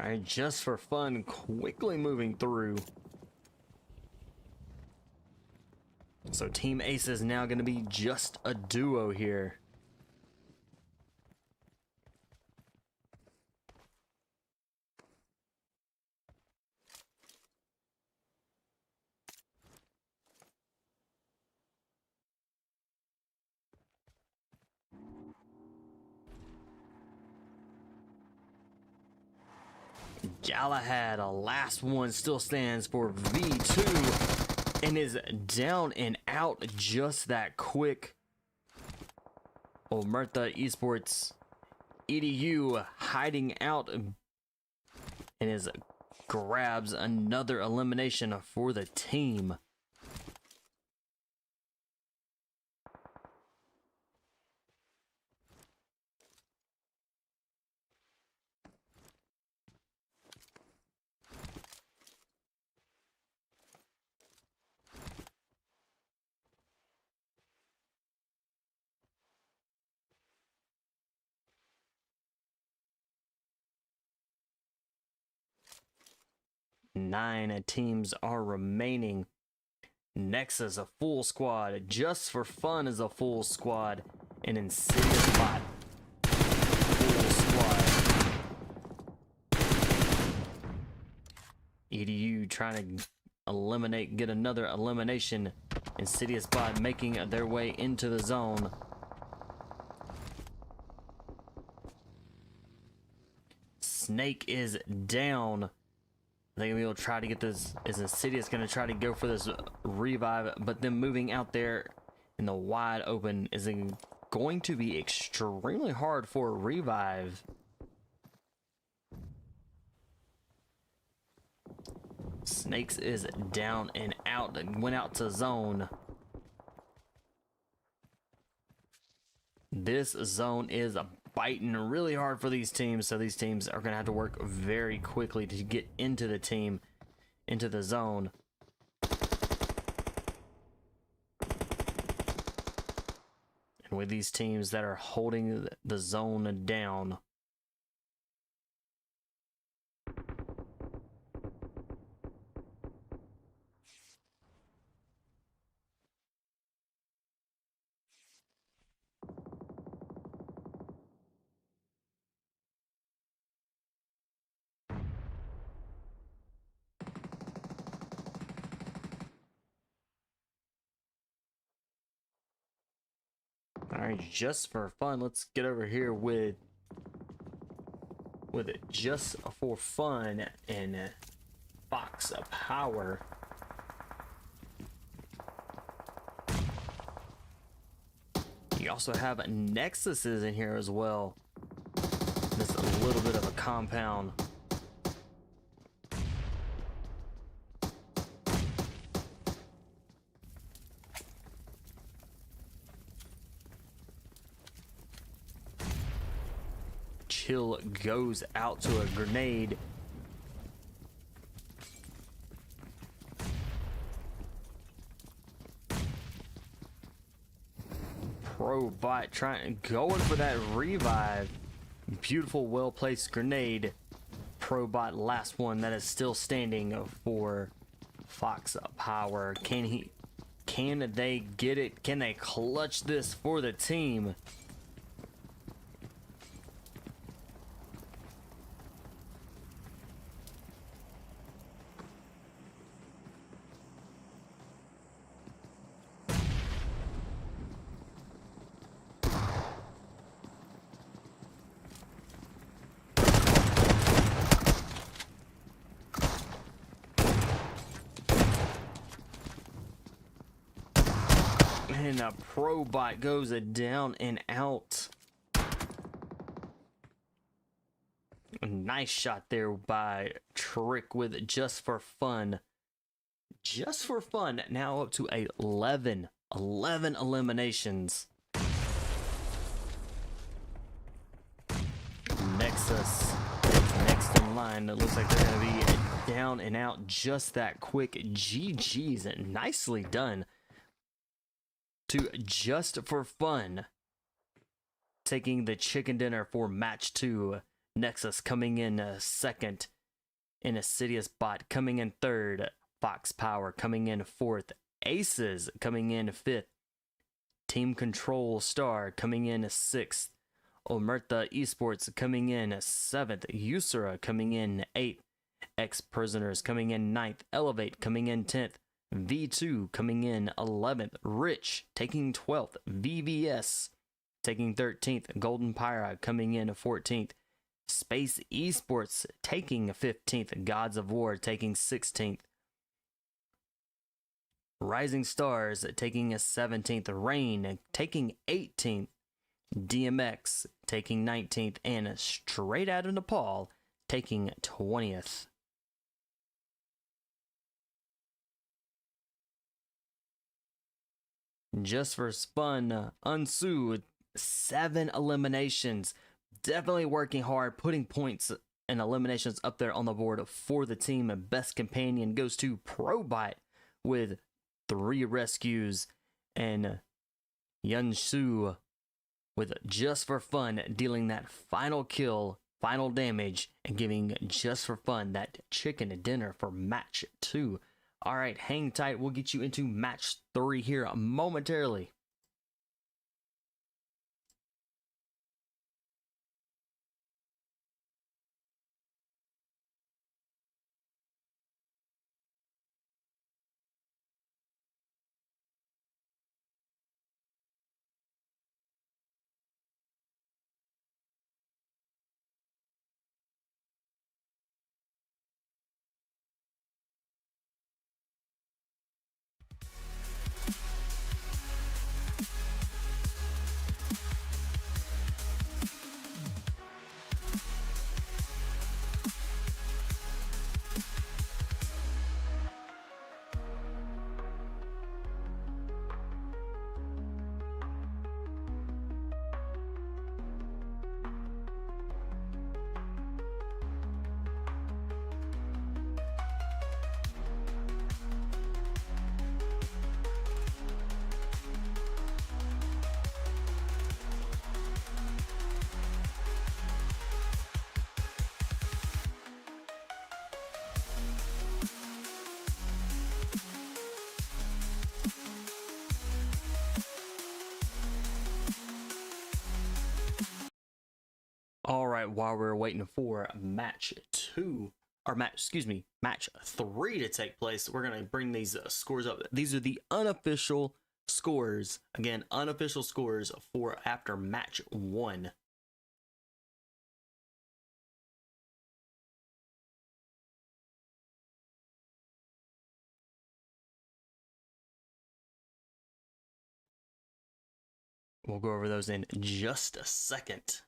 All right, just for fun, quickly moving through. So Team Ace is now going to be just a duo here. Galahad, a last one, still stands for V2 and is down and out just that quick. OMERTÁ Esports EDU hiding out and grabs another elimination for the team. Nine teams are remaining. Nexus, a full squad. Just for fun is a full squad. An insidious bot. Full squad. EDU trying to get another elimination. Insidious bot making their way into the zone. Snake is down. I think we'll try to get this. Is Insidious going to try to go for this revive, but then moving out there in the wide open is going to be extremely hard for a revive. Snakes is down and out. Went out to zone. This zone is biting really hard for these teams, so these teams are going to have to work very quickly to get into the zone. And with these teams that are holding the zone down, Alright, just for fun, let's get over here with it just for fun and PHYR. You also have Nexuses in here as well. Just a little bit of a compound. Chill goes out to a grenade. Probot going for that revive. Beautiful, well-placed grenade. Probot, last one that is still standing for PHYR. Can they get it? Can they clutch this for the team? And a Probot goes down and out. A nice shot there by Trick with just for fun. Just for fun, now up to 11 eliminations. Nexus next in line. It looks like they're going to be down and out just that quick. GG's, nicely done. To just for fun, taking the chicken dinner for match 2. Nexus coming in second. Insidious bot coming in third. Fox Power coming in fourth. Aces coming in fifth. Team Control Star coming in sixth. OMERTÀ Esports coming in seventh. Urza coming in eighth. X Prisoners coming in ninth. Elevate coming in 10th. V2 coming in 11th. RICHx taking 12th. VVS taking 13th. Golden Phyra coming in 14th. Space Esports taking 15th. Gods of War taking 16th. Rising Stars taking 17th. Rain taking 18th. DMX taking 19th. And Straight Outta Nepal taking 20th. Just for fun, Unsu, 7 eliminations. Definitely working hard, putting points and eliminations up there on the board for the team. And best companion goes to Probot with 3 rescues. And Yunsu with Just for Fun dealing that final kill, final damage, and giving Just for Fun that chicken dinner for match 2. All right, hang tight. We'll get you into match 3 here momentarily. All right, while we're waiting for match 3 to take place, we're going to bring these scores up. These are the unofficial scores. Again, unofficial scores for after match 1. We'll go over those in just a second.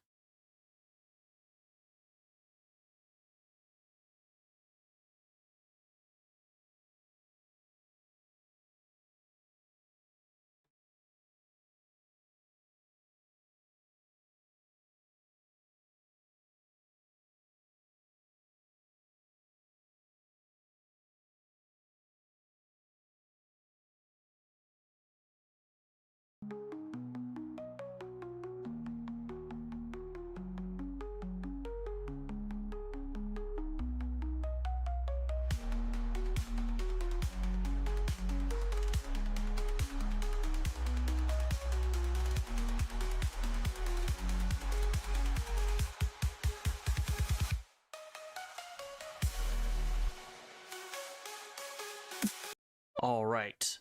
All right,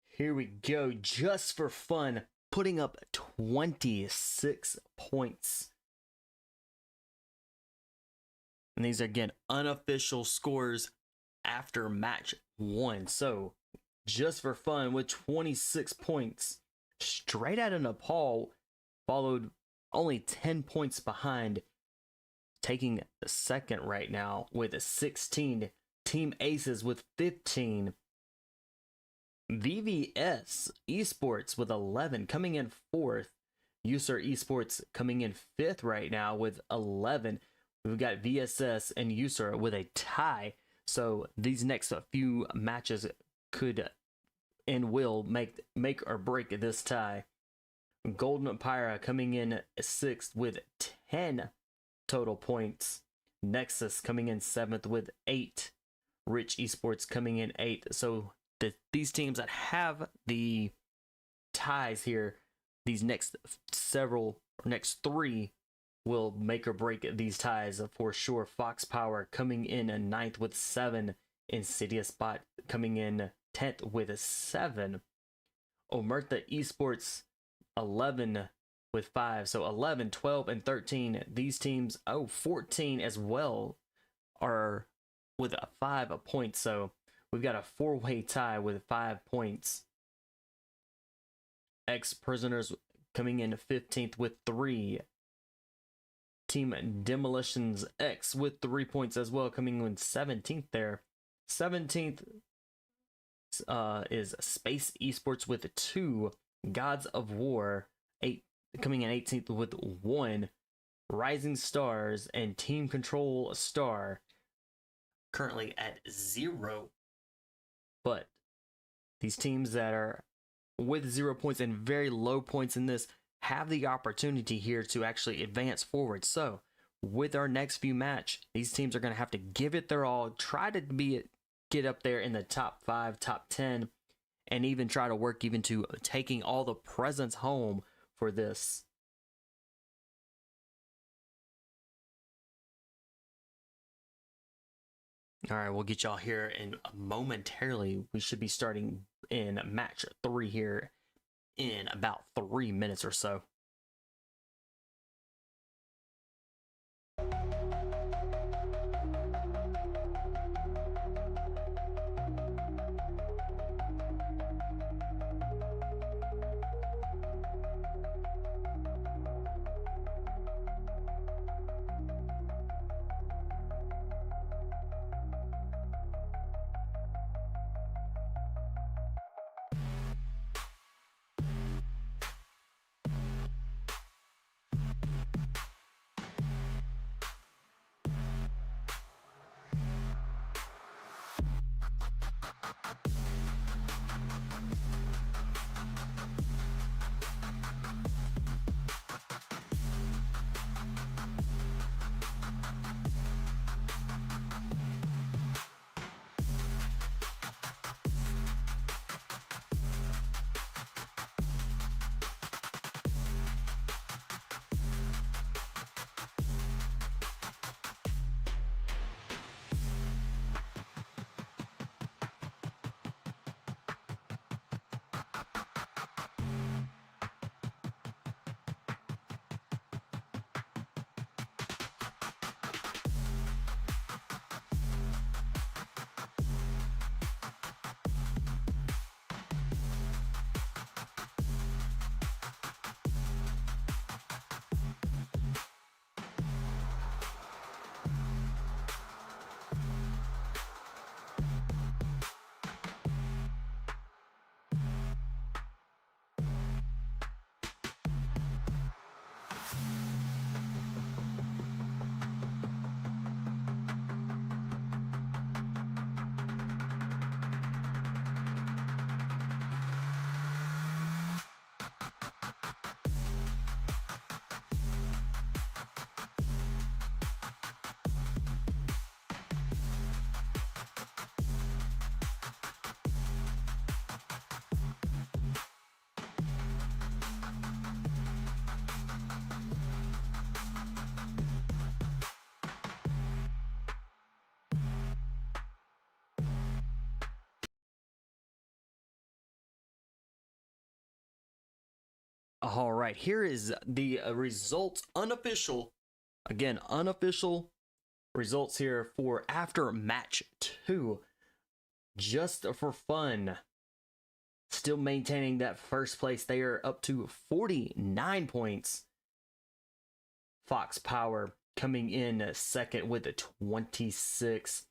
here we go. Just for Fun, putting up 26 points. And these are, again, unofficial scores after match 1. So, Just for Fun with 26 points. Straight Outta Nepal followed only 10 points behind, taking the second right now with 16. Team Aces with 15. VVS Esports with 11, coming in 4th. Urza Esports coming in 5th right now with 11. We've got VSS and Urza with a tie. So these next few matches could and will make or break this tie. Golden Phyra coming in 6th with 10 total points. Nexus coming in 7th with 8. RICHx Esports coming in 8th. So these teams that have the ties here, these next 3 will make or break these ties for sure. PHYR coming in 9th with 7. Insidious coming in 10th with 7. OMERTÀ Esports 11 with 5. So 11, 12, and 13. These teams, 14 as well, are with a 5 points. So we've got a 4-way tie with 5 points. Ex-Prisoners coming in 15th with 3. Team Demolitions X with 3 points as well, coming in 17th there. 17th is Space Esports with 2. Gods of War coming in 18th with 1. Rising Stars and Team Control Star currently at 0. But these teams that are with 0 points and very low points in this have the opportunity here to actually advance forward. So with our next few match, these teams are going to have to give it their all, try to get up there in the top 5, top 10, and even try to work even to taking all the presents home for this. All right, we'll get y'all here in momentarily. We should be starting in match 3 here in about 3 minutes or so. All right, here is the results, unofficial results here for after match 2. Just for fun, still maintaining that first place. They are up to 49 points. PHYR coming in second with 26.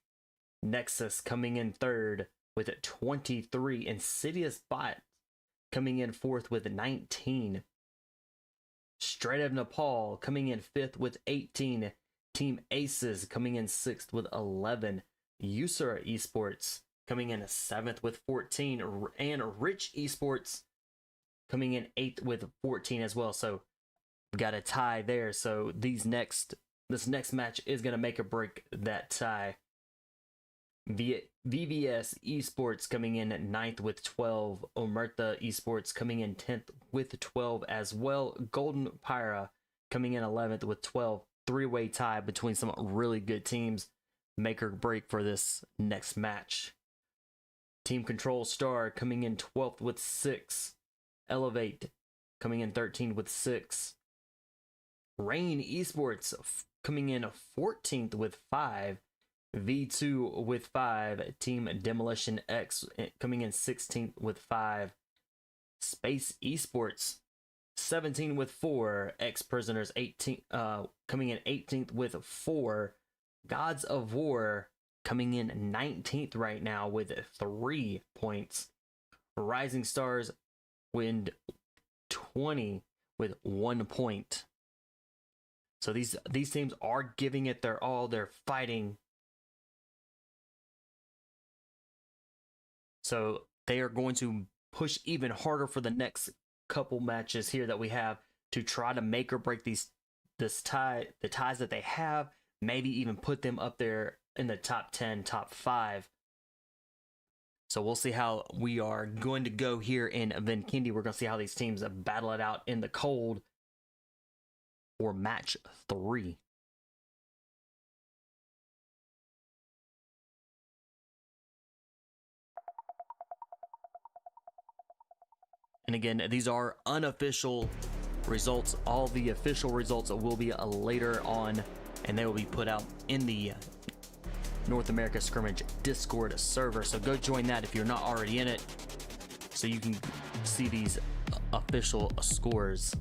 Nexus coming in third with 23. Insidious coming in 4th with 19. Straight of Nepal coming in 5th with 18. Team Aces coming in 6th with 11. Urza Esports coming in 7th with 14. And RICHx Esports coming in 8th with 14 as well. So we got a tie there. So these next This next match is going to make or break that tie. VBS Esports coming in at 9th with 12. OMERTÁ Esports coming in 10th with 12 as well. Golden Phyra coming in 11th with 12. Three-way tie between some really good teams. Make or break for this next match. Team Control Star coming in 12th with 6. Elevate coming in 13th with 6. Rain Esports coming in 14th with 5. V2 with 5. Team Demolitions X coming in 16th with 5. Space Esports 17 with 4. X Prisoners 18 coming in 18th with 4. Gods of War coming in 19th right now with 3 points. Rising Stars win 20 with 1 point. So these teams are giving it their all. They're fighting. So they are going to push even harder for the next couple matches here that we have to try to make or break the ties that they have, maybe even put them up there in the top 10, top 5. So we'll see how we are going to go here in Vinkindi. We're going to see how these teams battle it out in the cold for match 3. And again, these are unofficial results. All the official results will be later on, and they will be put out in the North America Scrimmage Discord server. So go join that if you're not already in it, so you can see these official scores.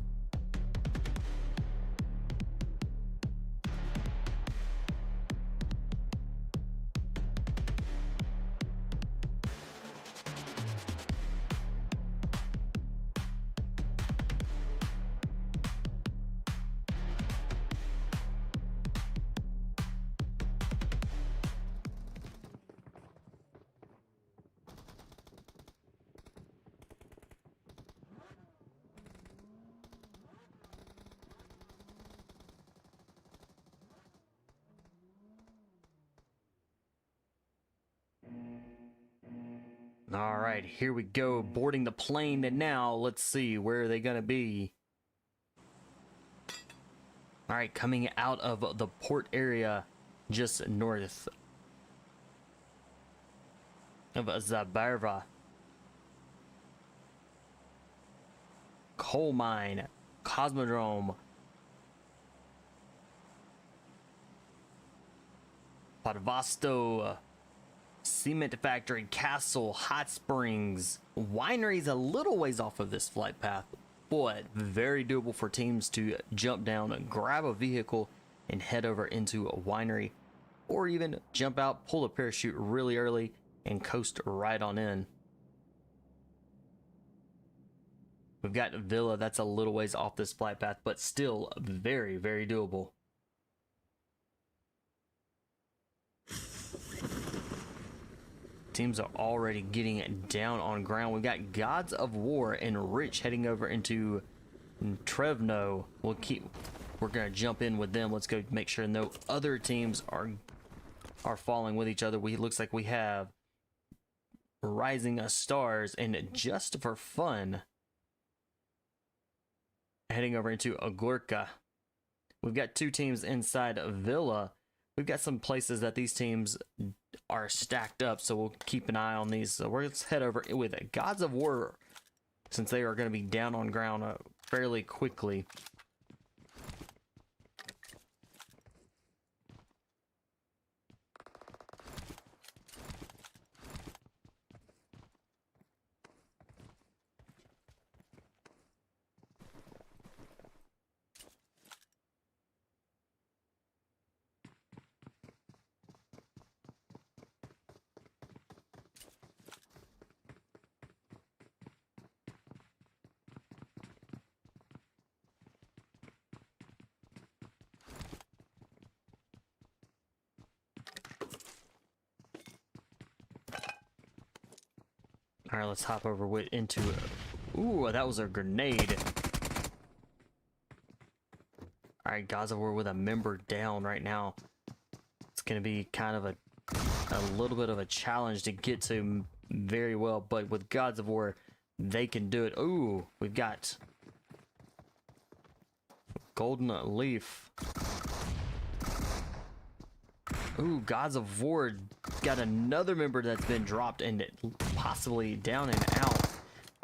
All right, here we go, boarding the plane, and now let's see, where are they gonna be? All right, coming out of the port area just north of Zabarva. Coal mine, Cosmodrome, Podvasto, cement factory, castle, hot springs. Winery's a little ways off of this flight path, but very doable for teams to jump down and grab a vehicle and head over into a winery, or even jump out, pull a parachute really early, and coast right on in. We've got Villa, that's a little ways off this flight path, but still very, very doable. Teams are already getting down on ground. We've got Gods of War and Rich heading over into Trevno. We're gonna jump in with them. Let's go make sure no other teams are falling with each other. Looks like we have Rising Stars and Just for Fun heading over into Agurka. We've got 2 teams inside of Villa. We've got some places that these teams are stacked up, so we'll keep an eye on these. So let's head over with Gods of War, since they are going to be down on ground fairly quickly. All right, let's hop over into it. Ooh, that was a grenade. All Alright, Gaza, we're with a member down right now. It's going to be kind of a little bit of a challenge to get to very well, but with Gods of War, they can do it. Ooh, we've got Golden Leaf. Ooh, Gods of War got another member that's been dropped and possibly down and out.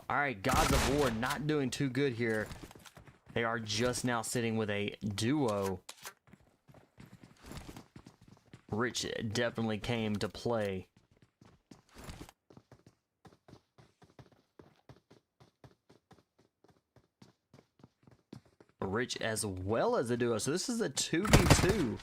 Alright, Gods of War not doing too good here. They are just now sitting with a duo. RICHx definitely came to play. RICHx as well as a duo. So this is a 2v2.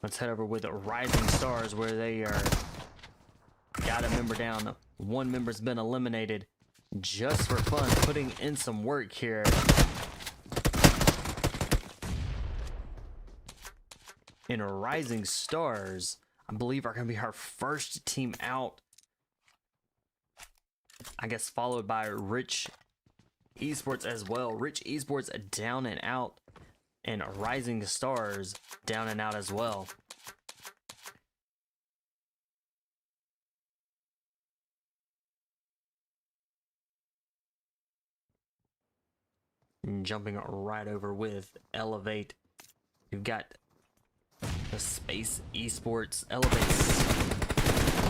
Let's head over with Rising Stars, where they are got a member down. One member's been eliminated just for fun, putting in some work here. In Rising Stars, I believe are going to be our first team out. I guess followed by RICHx Esports as well. RICHx Esports down and out. And Rising Stars down and out as well. And jumping right over with Elevate. You've got the Space Esports. Elevate's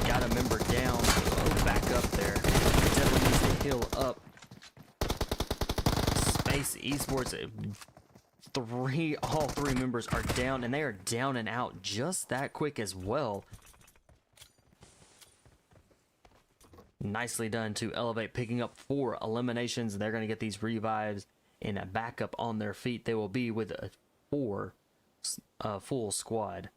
got a member down. Oh, back up there. Definitely needs to heal up. Space Esports. All three members are down, and they are down and out just that quick as well. Nicely done to Elevate, picking up 4 eliminations. They're going to get these revives and a backup on their feet. They will be with a 4 full squad.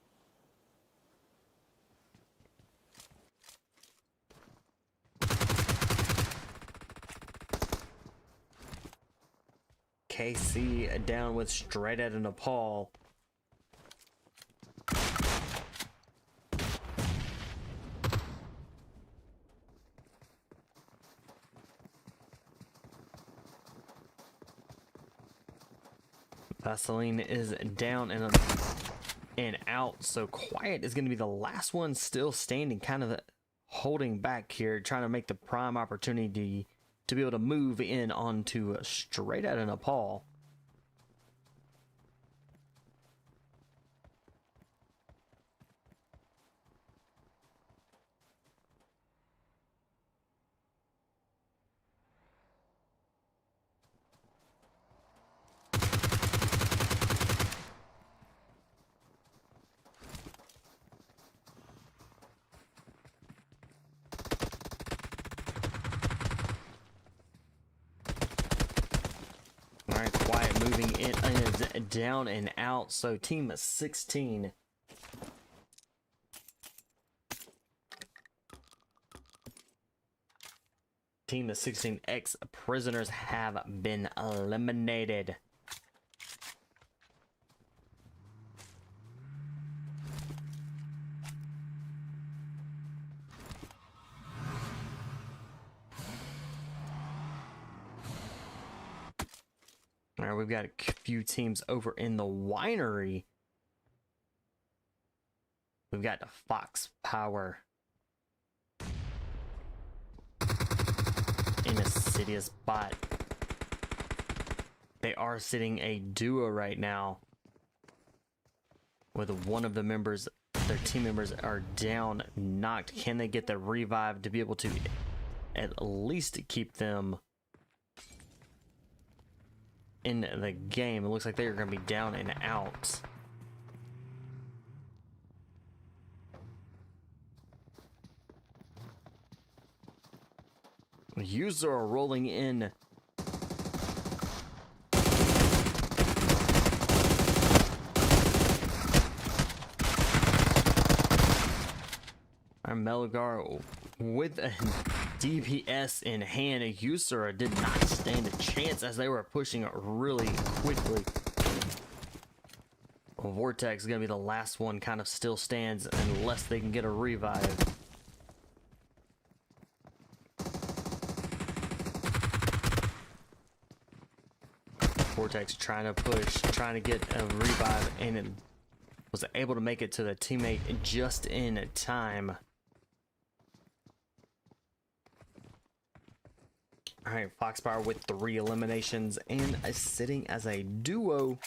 KC down with Straight Outta Nepal. Vaseline is down and out, so Quiet is going to be the last one still standing, kind of holding back here, trying to make the prime opportunity to be able to move in onto Straight Outta Nepal. Alright, Quiet moving in down and out, so team 16. Team 16X prisoners have been eliminated. All right, we've got a few teams over in the winery. We've got the Fox Power. Insidious bot. They are sitting a duo right now. With one of the members, their team members are down, knocked. Can they get the revive to be able to at least keep them in the game? It looks like they're going to be down and out. User are rolling in. Our Melgar with a DPS in hand, Urza did not stand a chance as they were pushing really quickly. Vortex is going to be the last one, kind of still stands unless they can get a revive. Vortex trying to push, trying to get a revive, and it was able to make it to the teammate just in time. Alright, PHYR with 3 eliminations and sitting as a duo.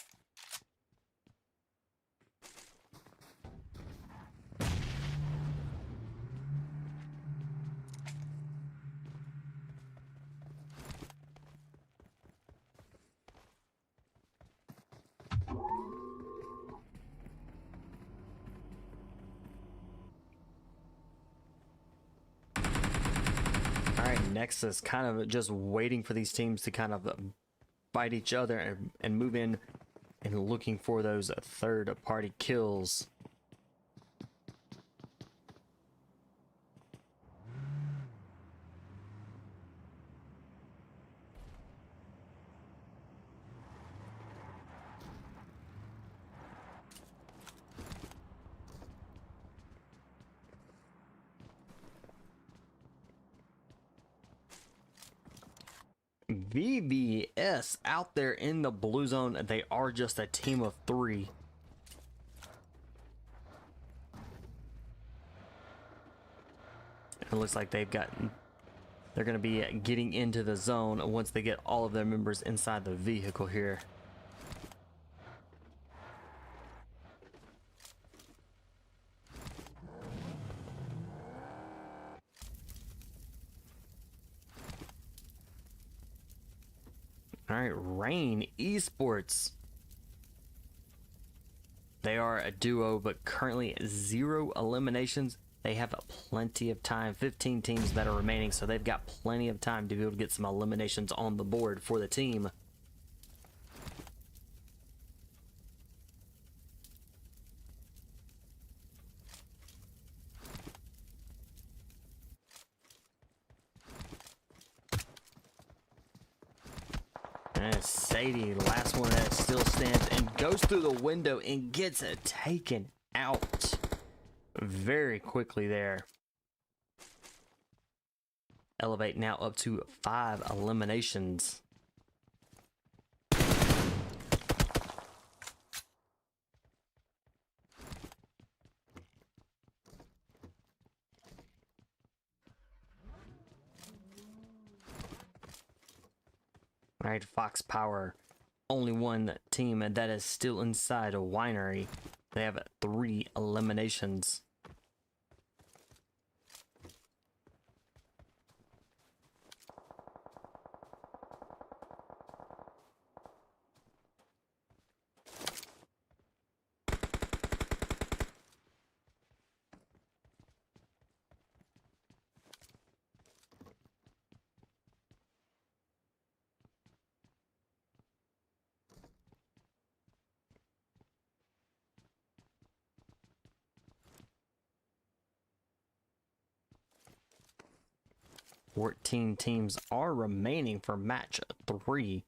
Nexus kind of just waiting for these teams to kind of fight each other and move in and looking for those third-party kills. VBS out there in the blue zone. They are just a team of 3. It looks like they're going to be getting into the zone once they get all of their members inside the vehicle here. All right, Rain Esports. They are a duo, but currently 0 eliminations. They have plenty of time, 15 teams that are remaining, so they've got plenty of time to be able to get some eliminations on the board for the team. And Sadie, last one that still stands and goes through the window and gets it taken out very quickly there. Elevate now up to 5 eliminations. All right, PHYR, only one team that is still inside a winery. They have 3 eliminations. Fourteen teams are remaining for match 3.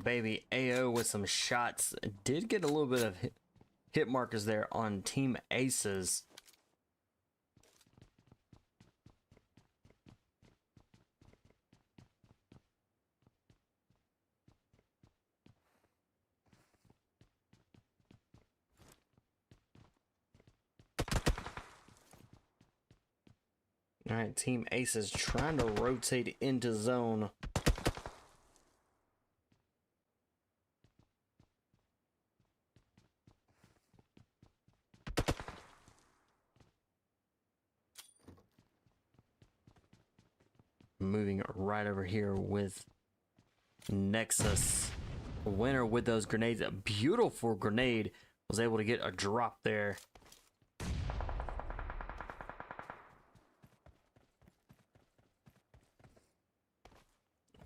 Baby AO with some shots. Did get a little bit of hit markers there on Team Aces. All right, Team Aces trying to rotate into zone. moving right over here with Nexus. Winner with those grenades. A beautiful grenade. Was able to get a drop there.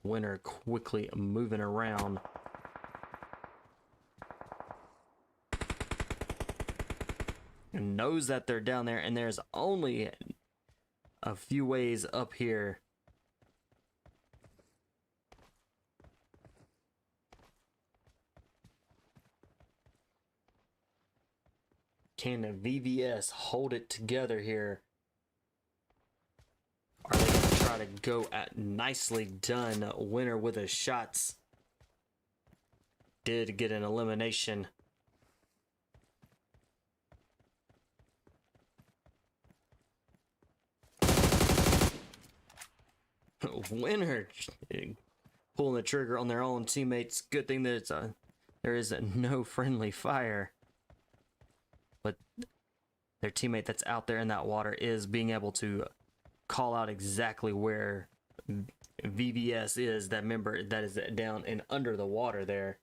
Winner quickly moving around. And knows that they're down there, and there's only a few ways up here. Can the VVS hold it together here? Are they going to try to go at nicely done? Winner with his shots. Did get an elimination. Winner pulling the trigger on their own teammates. Good thing that it's there is no friendly fire. But their teammate that's out there in that water is being able to call out exactly where VVS is, that member that is down and under the water there.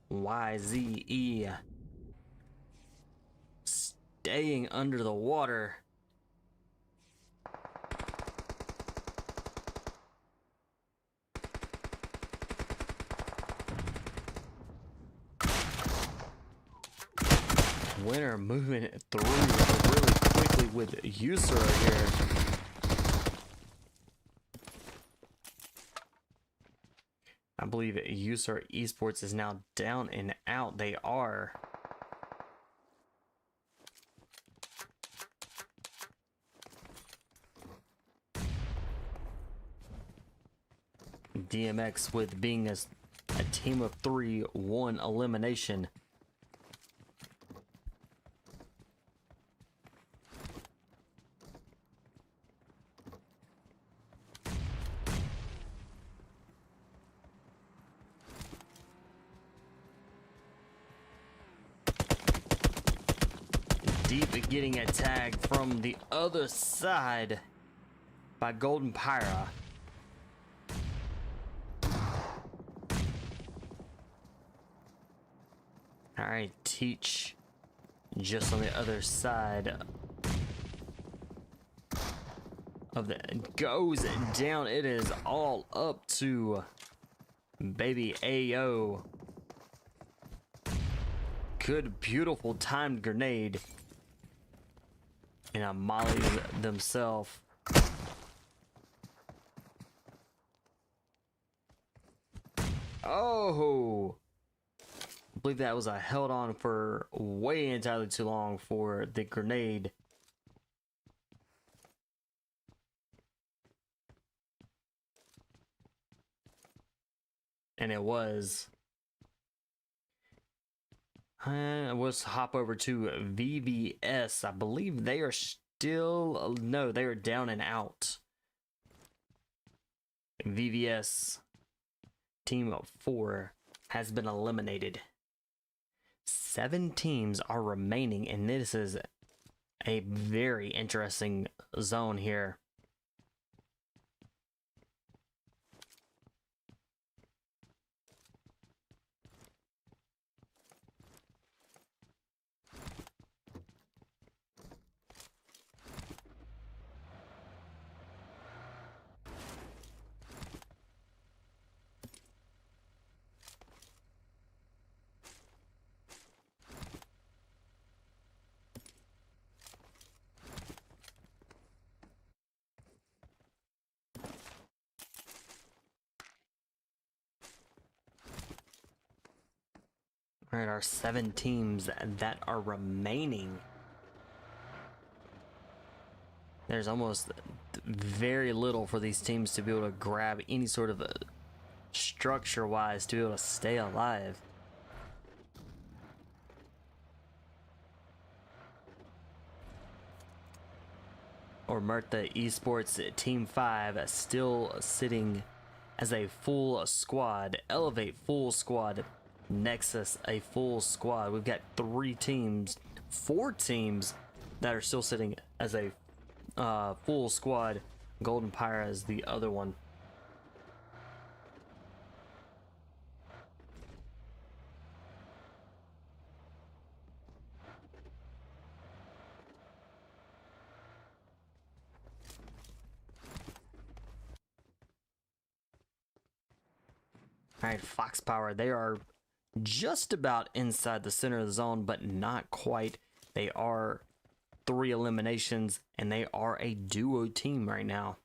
YZE staying under the water. Winner moving it through really quickly with Urza here. I believe Urza Esports is now down and out. They are. DMX with being a team of 3, 1 elimination. Deep getting a tag from the other side by Golden Phyra. Alright, Teach just on the other side of the goes down. It is all up to baby AO. Good, beautiful timed grenade. And a molly themselves. Oh, I believe that was held on for way entirely too long for the grenade. And it was. Let's hop over to VVS. I believe they are still, no, they are down and out. VVS team of 4 has been eliminated. 7 teams are remaining, and this is a very interesting zone here. Alright, our 7 teams that are remaining. There's almost very little for these teams to be able to grab any sort of structure-wise to be able to stay alive. OMERTÁ Esports Team 5 still sitting as a full squad. Elevate full squad. Nexus a full squad. We've got 4 teams that are still sitting as a full squad. Golden Phyra is the other one. All right, Fox Power, they are just about inside the center of the zone, but not quite. They are 3 eliminations, and they are a duo team right now.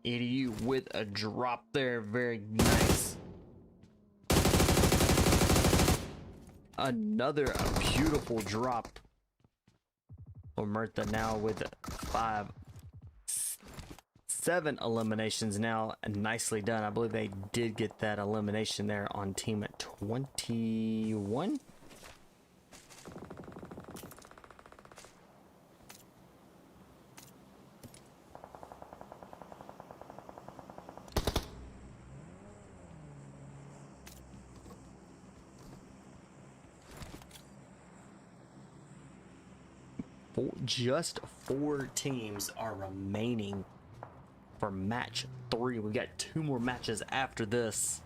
EDU with a drop there, very nice. Another beautiful drop. OMERTÁ now with 7 eliminations now, nicely done. I believe they did get that elimination there on team 21. Just 4 teams are remaining for match 3. We've got 2 more matches after this.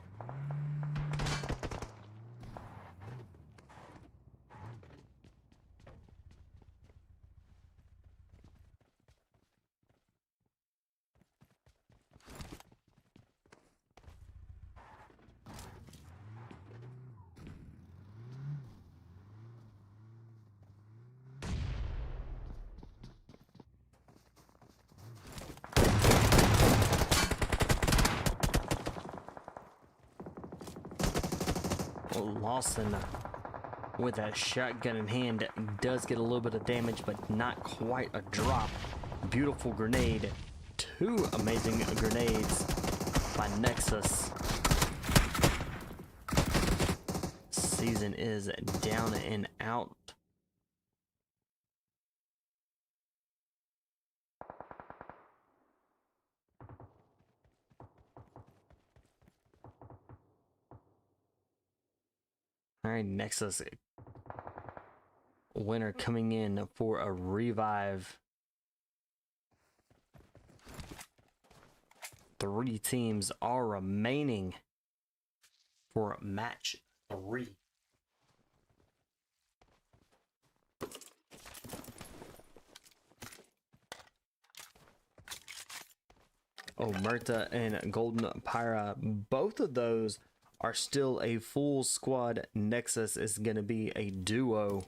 Lawson with that shotgun in hand does get a little bit of damage, but not quite a drop. Beautiful grenade. 2 amazing grenades by Nexus. Season is down and out. All right, Nexus winner coming in for a revive. 3 teams are remaining for match 3. OMERTÁ and Golden Phyra, both of those are still a full squad. Nexus is going to be a duo.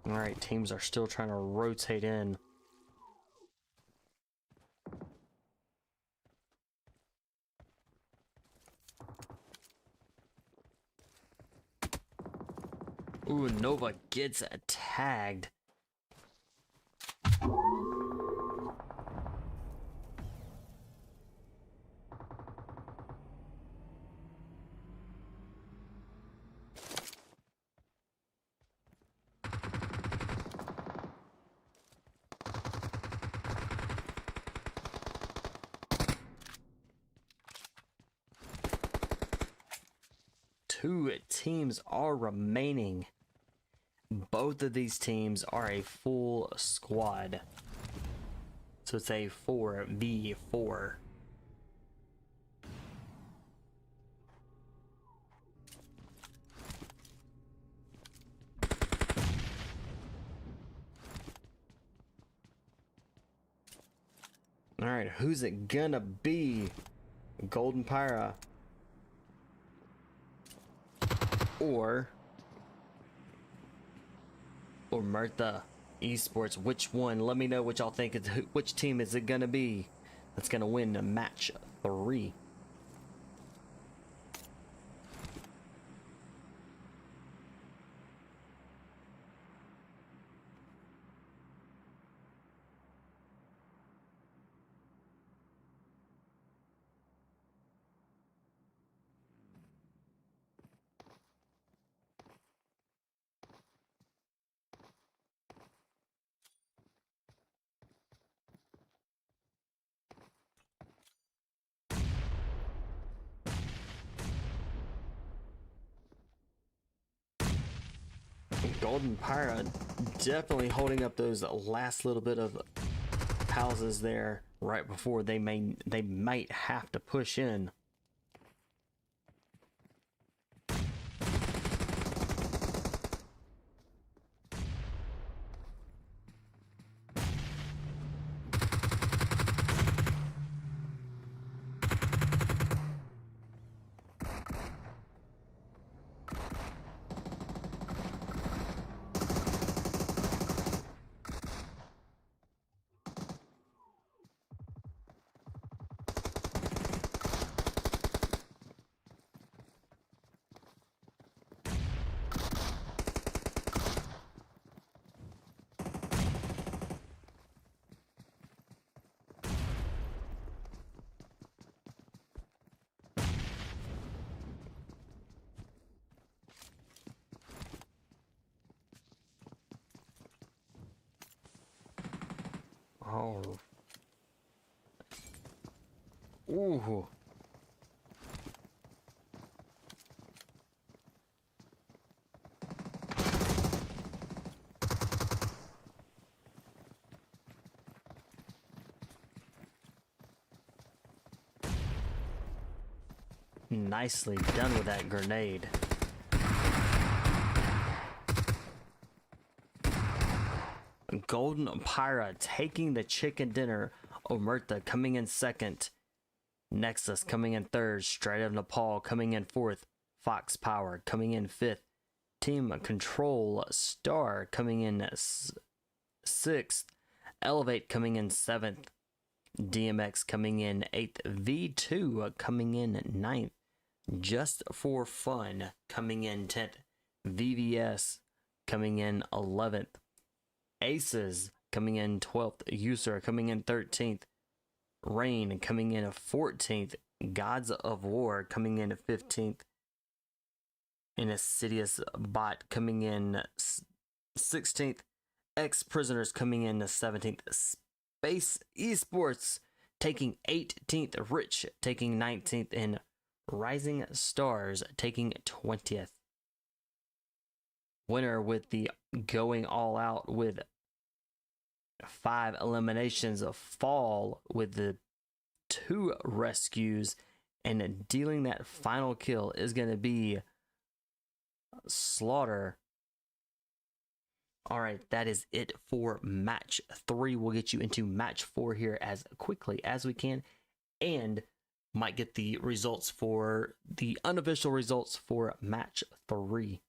All right, teams are still trying to rotate in. Ooh, Nova gets tagged. 2 teams are remaining. Both of these teams are a full squad. So it's a 4v4. Alright, who's it gonna be? Golden Phyra or OMERTÁ Esports? Which one? Let me know what y'all think. Which team is it gonna be that's gonna win match 3? Golden Phyra definitely holding up those last little bit of houses there right before they might have to push in. Oh. Ooh. Nicely done with that grenade. Golden Phyra taking the chicken dinner. OMERTÁ coming in second. Nexus coming in third. Straight of Nepal coming in fourth. Fox Power coming in fifth. Team Control Star coming in sixth. Elevate coming in seventh. DMX coming in eighth. V2 coming in ninth. Just for Fun coming in 10th. VVS coming in 11th. Aces coming in 12th. User coming in 13th. Rain coming in 14th. Gods of War coming in 15th. And Insidious Bot coming in 16th. Ex Prisoners coming in 17th. Space Esports taking 18th. RICHx taking 19th. And Rising Stars taking 20th. Winner with the going all out with 5 eliminations of Fall with the 2 rescues, and dealing that final kill is going to be Slaughter. All right, that is it for match 3. We'll get you into match 4 here as quickly as we can, and might get the results for the unofficial results for match 3.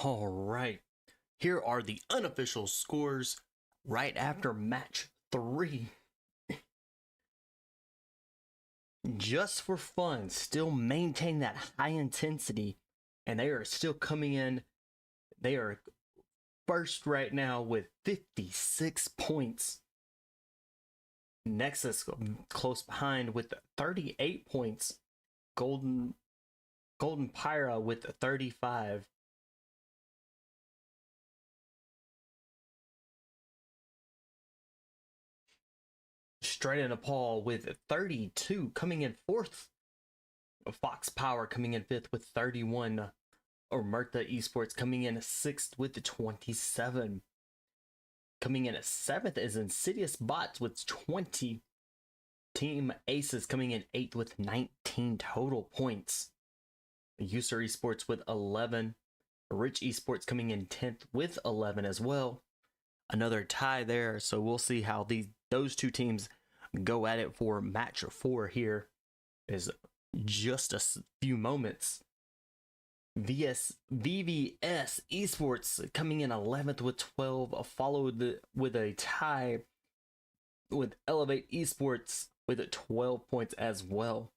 All right, here are the unofficial scores right after match 3. Just for fun, still maintain that high intensity, and they are still coming in. They are first right now with 56 points. Nexus close behind with 38 points. Golden Phyra with 35. Straight in Nepal with 32, coming in 4th. Fox Power coming in 5th with 31. OMERTÁ Esports coming in 6th with 27. Coming in at 7th is Insidious Bots with 20. Team Aces coming in 8th with 19 total points. Urza Esports with 11. RICHx Esports coming in 10th with 11 as well. Another tie there, so we'll see how those two teams go at it for match 4 here. Is just a few moments. VVS Esports coming in 11th with 12, followed with a tie with Elevate Esports with 12 points as well.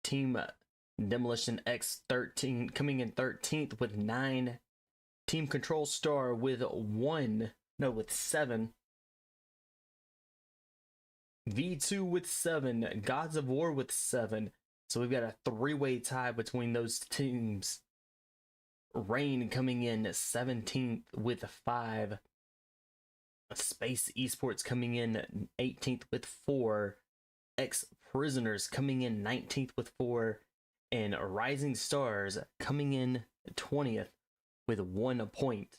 Team Demolitions X 13 coming in 13th with 9. Team Control Star with 1. No, with 7. V2 with 7. Gods of War with 7. So we've got a 3-way tie between those teams. Rain coming in 17th with 5. Space Esports coming in 18th with 4. X Prisoners coming in 19th with 4. And Rising Stars coming in 20th with 1 point.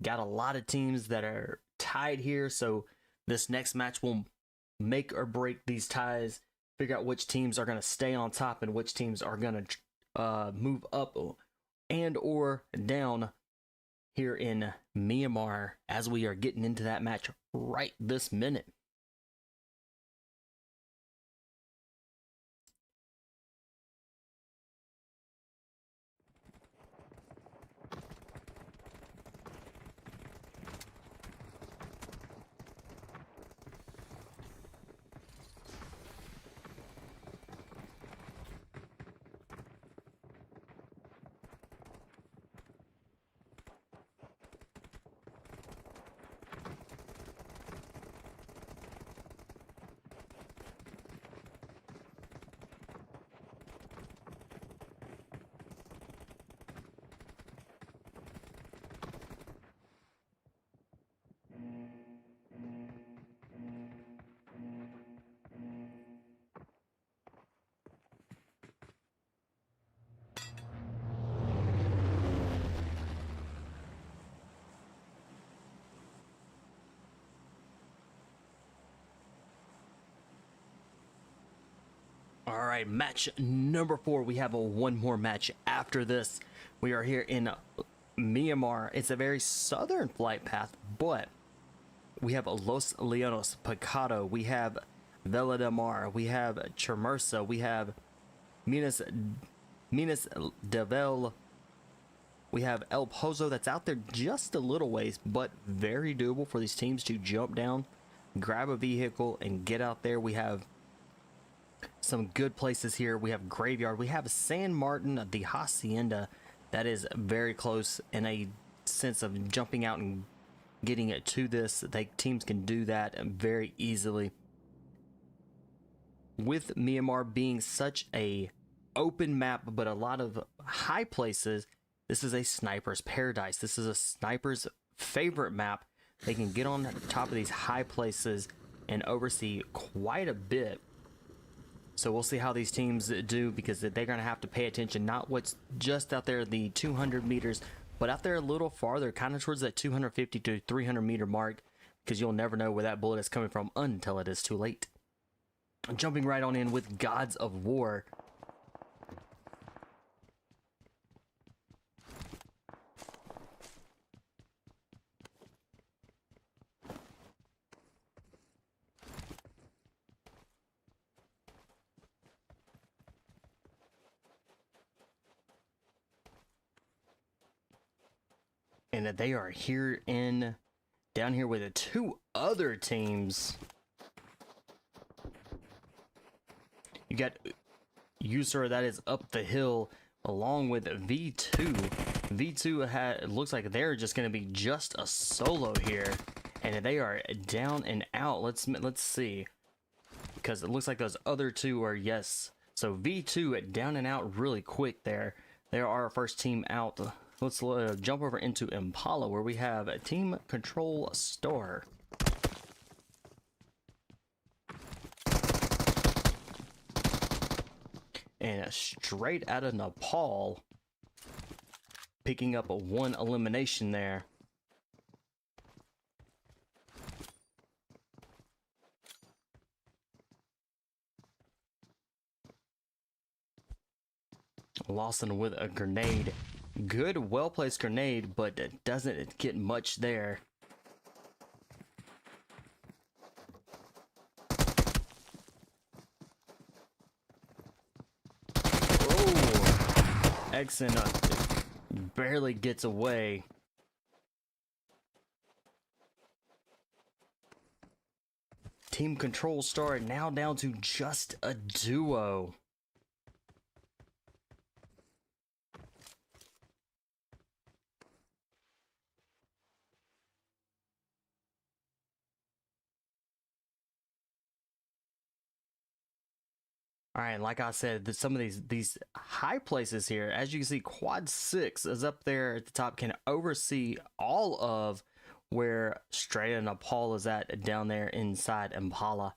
Got a lot of teams that are tied here, so this next match will make or break these ties, figure out which teams are going to stay on top and which teams are going to move up and or down here in Myanmar as we are getting into that match right this minute. All right, match number 4. We have one more match after this. We are here in Myanmar. It's a very southern flight path, but we have Los Leonos, Picado, we have Vela de Mar, we have Chermersa, we have Minas Devel, we have El Pozo that's out there just a little ways, but very doable for these teams to jump down, grab a vehicle, and get out there. We have some good places here. We have Graveyard, we have San Martin, the Hacienda, that is very close in a sense of jumping out and getting it to this. Teams can do that very easily. With Myanmar being such a open map, but a lot of high places, this is a sniper's paradise. This is a sniper's favorite map. They can get on top of these high places and oversee quite a bit. So we'll see how these teams do, because they're going to have to pay attention, not what's just out there, the 200 meters, but out there a little farther, kind of towards that 250 to 300 meter mark, because you'll never know where that bullet is coming from until it is too late. Jumping right on in with Gods of War. And they are here down here with the 2 other teams. You got Urza, that is up the hill, along with V2. V2 looks like they're just going to be just a solo here, and they are down and out. Let's see, because it looks like those other 2 are yes. So V2 down and out really quick there. They are our first team out. Let's jump over into Impala, where we have a Team Control Star. And straight out of Nepal, picking up a 1 elimination there. Lawson with a grenade. Good, well-placed grenade, but it doesn't get much there. Oh, Exon barely gets away. Team Control Star now down to just a duo. All right, like I said, some of these high places here, as you can see, Quad 6 is up there at the top, can oversee all of where Straya Nepal is at down there inside Impala.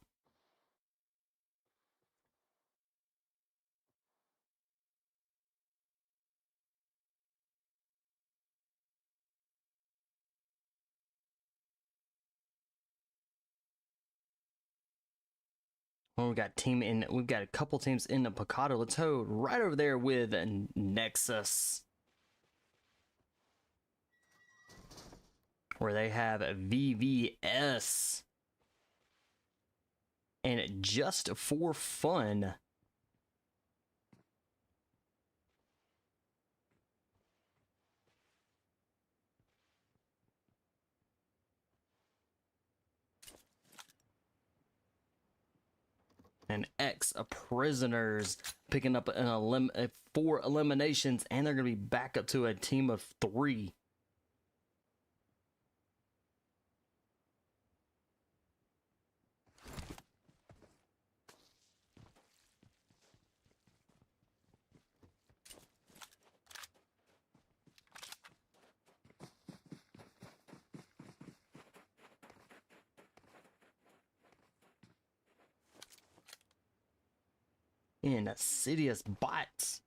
Well, we've got a couple teams in the Picado. Let's hold right over there with Nexus, where they have VVS. And just for fun, and X prisoners picking up an 4 eliminations, and they're going to be back up to a team of 3. Insidious bots.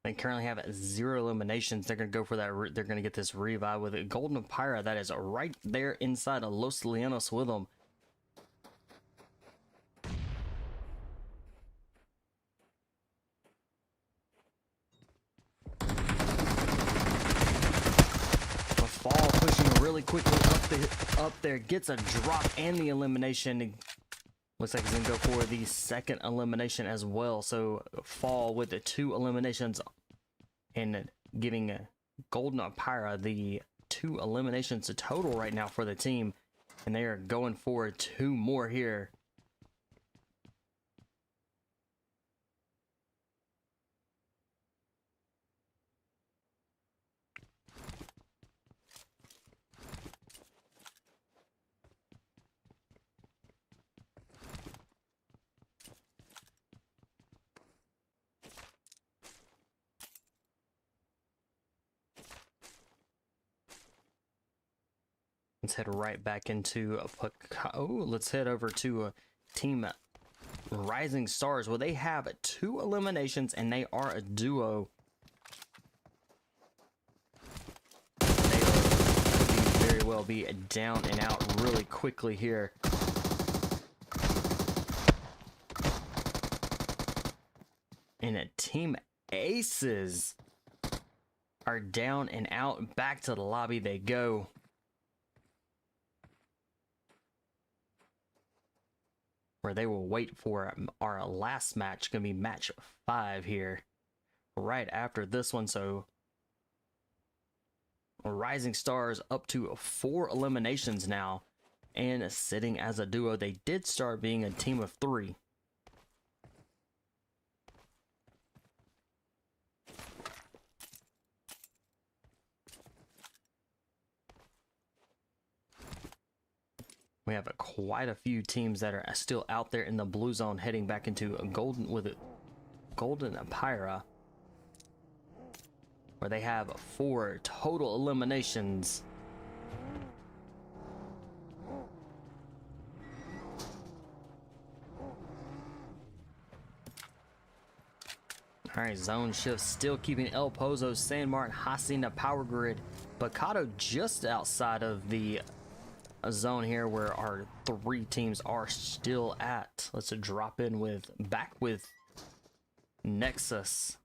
They currently have 0 eliminations. They're going to go for that. They're going to get this revive with a golden Phyra that is right there inside of Los Llanos with them. Fall pushing really quickly up there, gets a drop and the elimination. Looks like he's gonna go for the second elimination as well. So Fall with the 2 eliminations and giving Golden Phyra the 2 eliminations total right now for the team, and they are going for 2 more here. Let's head right back into let's head over to Team Rising Stars. Well, they have 2 eliminations and they are a duo. They could very well be down and out really quickly here. And a Team Aces are down and out. Back to the lobby they go. Where they will wait for our last match, gonna be match 5 here, right after this one. So Rising Stars up to 4 eliminations now, and sitting as a duo. They did start being a team of 3. We have quite a few teams that are still out there in the blue zone, heading back into a golden Phyra, where they have 4 total eliminations. All right, zone shift still keeping El Pozo, San Martin, Hacienda, Power Grid, Picado just outside of the zone here where our 3 teams are still at. Let's drop in back with Nexus.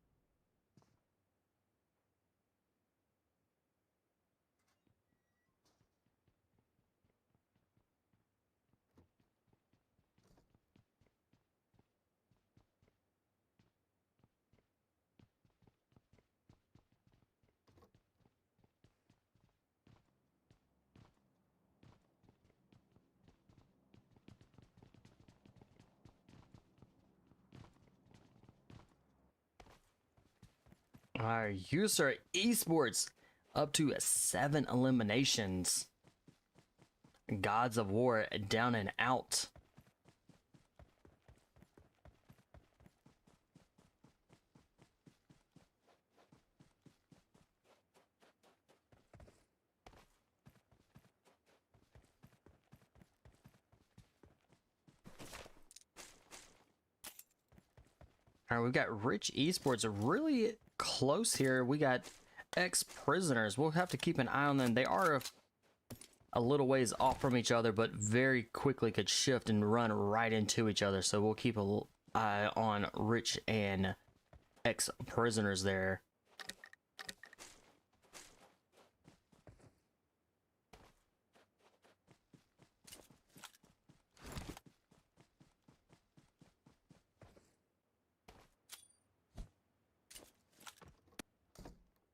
Our Urza Esports up to 7 eliminations. Gods of War down and out. All right, we've got RICHx Esports really close here. We got ex-prisoners. We'll have to keep an eye on them. They are a little ways off from each other, but very quickly could shift and run right into each other. So we'll keep an eye on RICH and ex-prisoners there.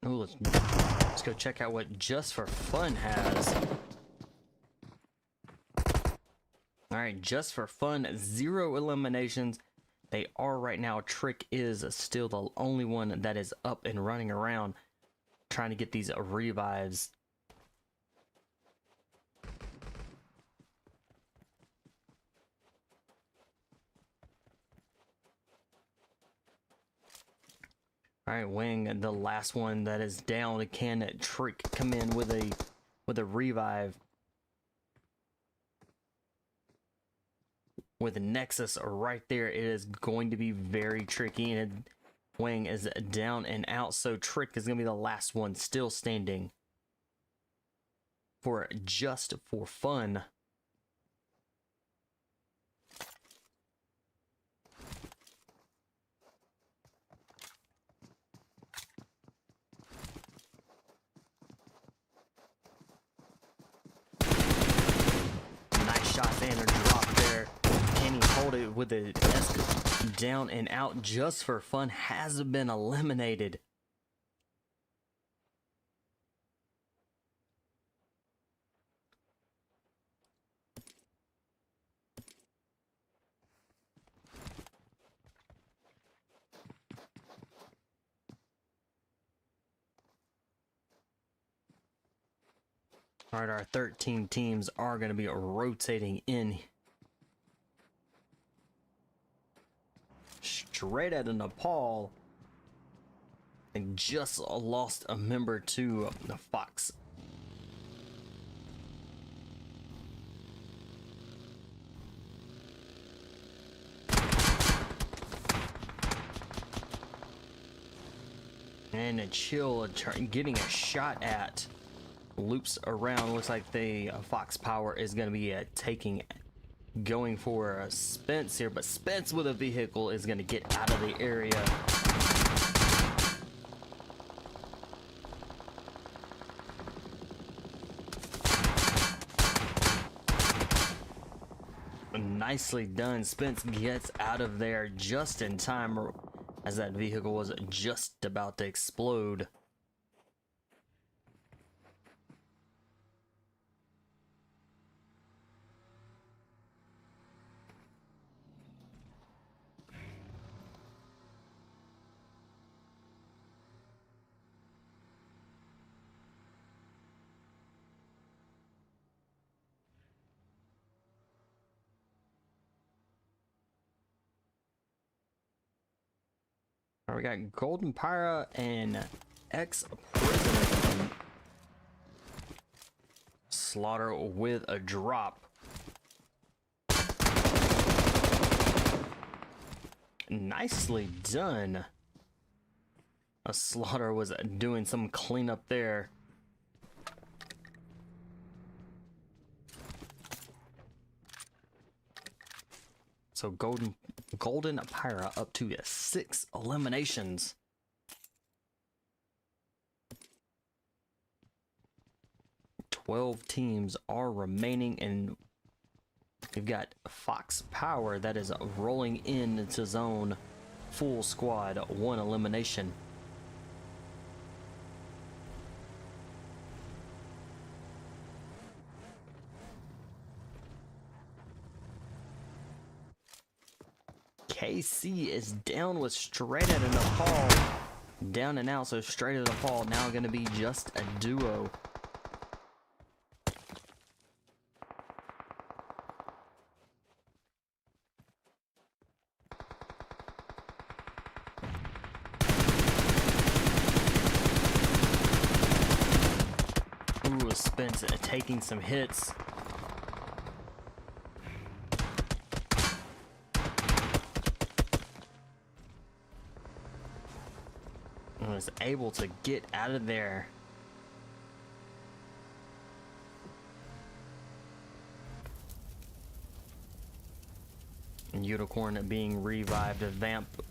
Ooh, let's go check out what Just for Fun has. Alright, Just for Fun, 0 eliminations. They are right now. Trick is still the only one that is up and running around trying to get these revives. Alright, Wing, the last one that is down. Can Trick come in with a revive? With Nexus right there, it is going to be very tricky, and Wing is down and out, so Trick is going to be the last one still standing for Just for Fun. Shots and a drop there. Can he hold it with a down and out? Just for Fun has been eliminated. All right, our 13 teams are going to be rotating in straight out of Nepal. And just lost a member to the Fox. And a chill getting a shot at. Loops around. Looks like the Fox Power is going to be going for Spence here, but Spence with a vehicle is going to get out of the area. Nicely done. Spence gets out of there just in time as that vehicle was just about to explode. We got Golden Phyra and ex-prisoner Slaughter with a drop. Nicely done. A Slaughter was doing some cleanup there. So Golden Phyra up to 6 eliminations. Twelve teams are remaining, and we've got Fox Power that is rolling into zone. Full squad, 1 elimination. KC is down with straight out of Nepal. Down and out, so straight out of Nepal. Now going to be just a duo. Spence taking some hits. And was able to get out of there. And Unicorn being revived. Vamp.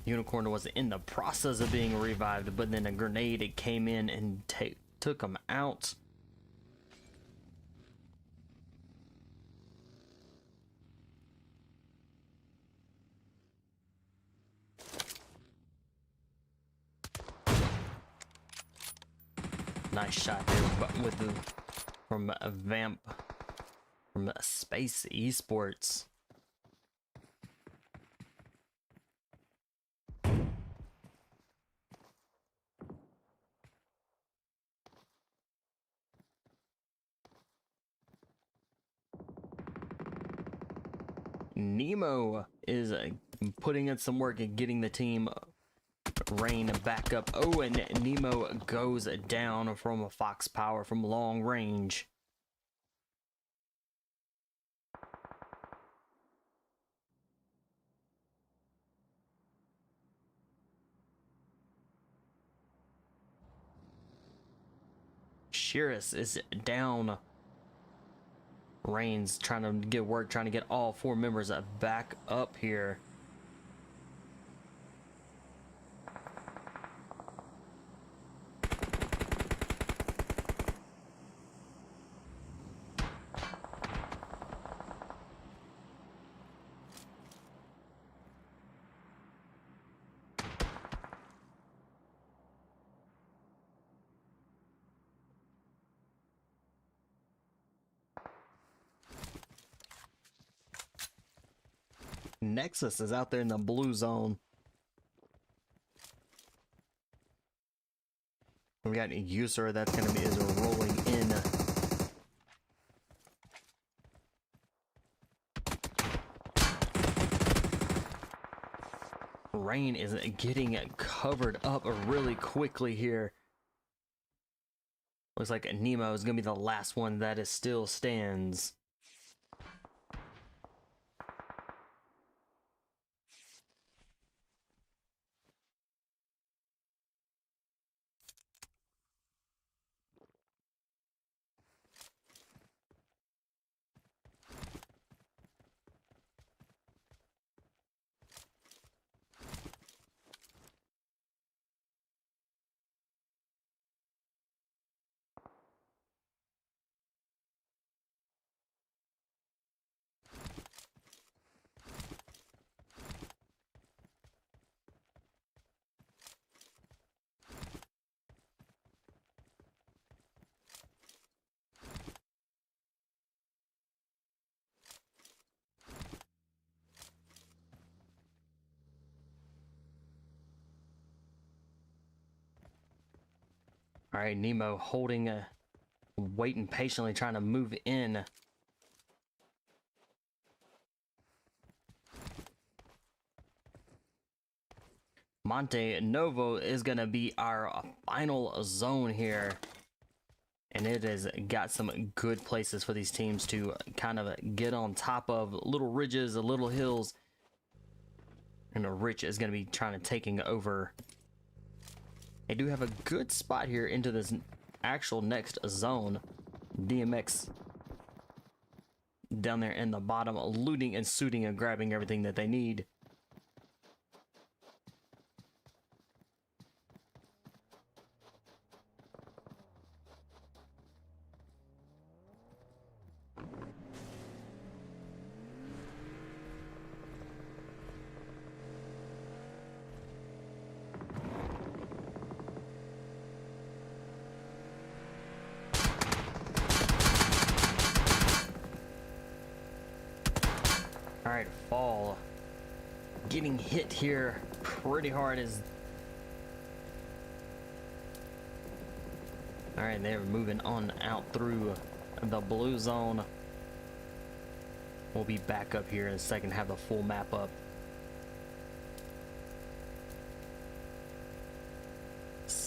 Unicorn was in the process of being revived, but then a grenade came in and took him out. Nice shot there, but with the from a Vamp from Space Esports. Nemo is putting in some work and getting the team Rain back up. Oh, and Nemo goes down from a Fox Power from long range. Shiris is down. Rain's trying to get work, trying to get all four members back up here. Nexus is out there in the blue zone. We got a user that's gonna be rolling in. Rain is getting covered up really quickly here. Looks like Nemo is gonna be the last one that is still stands. All right, Nemo holding waiting patiently, trying to move in. Monte Novo is gonna be our final zone here, and it has got some good places for these teams to kind of get on top of. Little ridges, little hills, and Rich is gonna be trying to taking over. They do have a good spot here into this actual next zone. DMX down there in the bottom, looting and suiting and grabbing everything that they need. All right, Fall getting hit here pretty hard is. All right, they're moving on out through the blue zone. We'll be back up here in a second, have the full map up.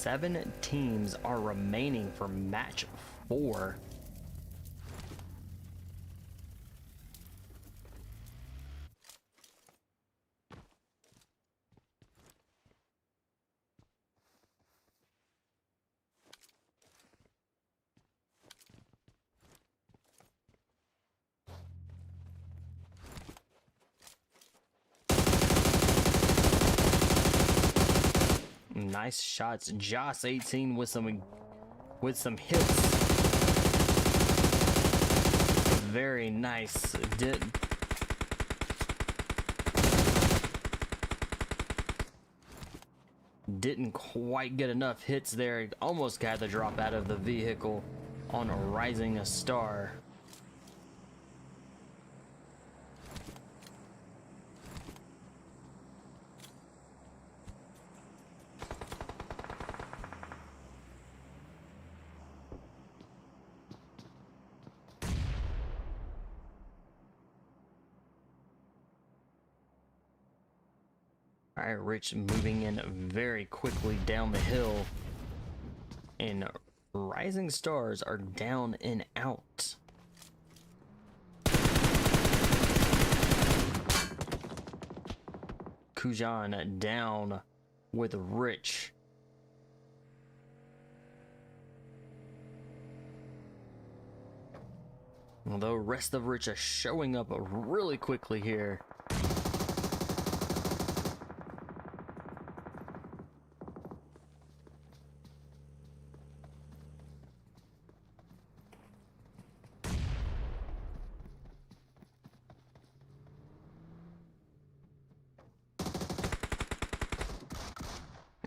7 teams are remaining for match 4. Nice shots. Joss 18 with some hits. Very nice. Didn't quite get enough hits there. Almost got the drop out of the vehicle on a Rising Star. All right, Rich moving in very quickly down the hill, and Rising Stars are down and out. Kujan down with Rich. Although rest of Rich are showing up really quickly here.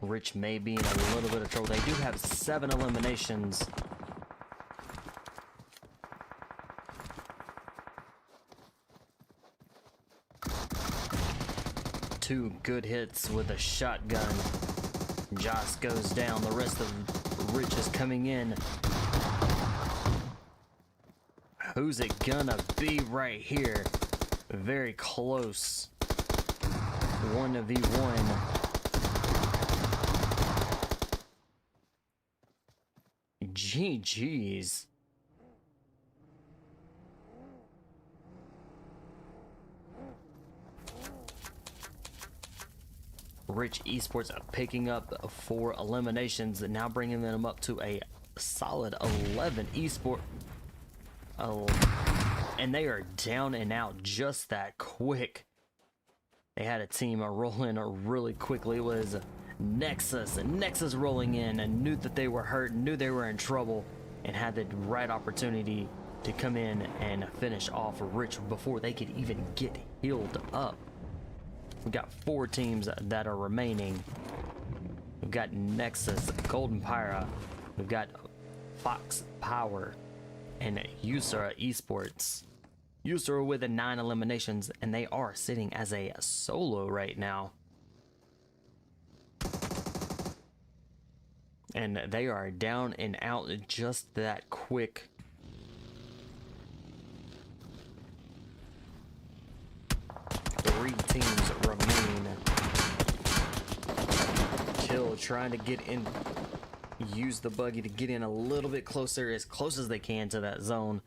Rich may be in a little bit of trouble. They do have 7 eliminations. Two good hits with a shotgun. Joss goes down. The rest of Rich is coming in. Who's it gonna be right here? Very close. 1v1. GG's. Rich Esports picking up 4 eliminations and now bringing them up to a solid 11 esports. Oh, and they are down and out just that quick. They had a team roll in really quickly. It was Nexus rolling in and knew that they were hurt, knew they were in trouble, and had the right opportunity to come in and finish off Rich before they could even get healed up. We've got 4 teams that are remaining. We've got Nexus, Golden Phyra, we've got PHYR, and Urza Esports. Urza with 9 eliminations, and they are sitting as a solo right now. And they are down and out just that quick. Three teams remain. Kill trying to get in, use the buggy to get in a little bit closer, as close as they can to that zone.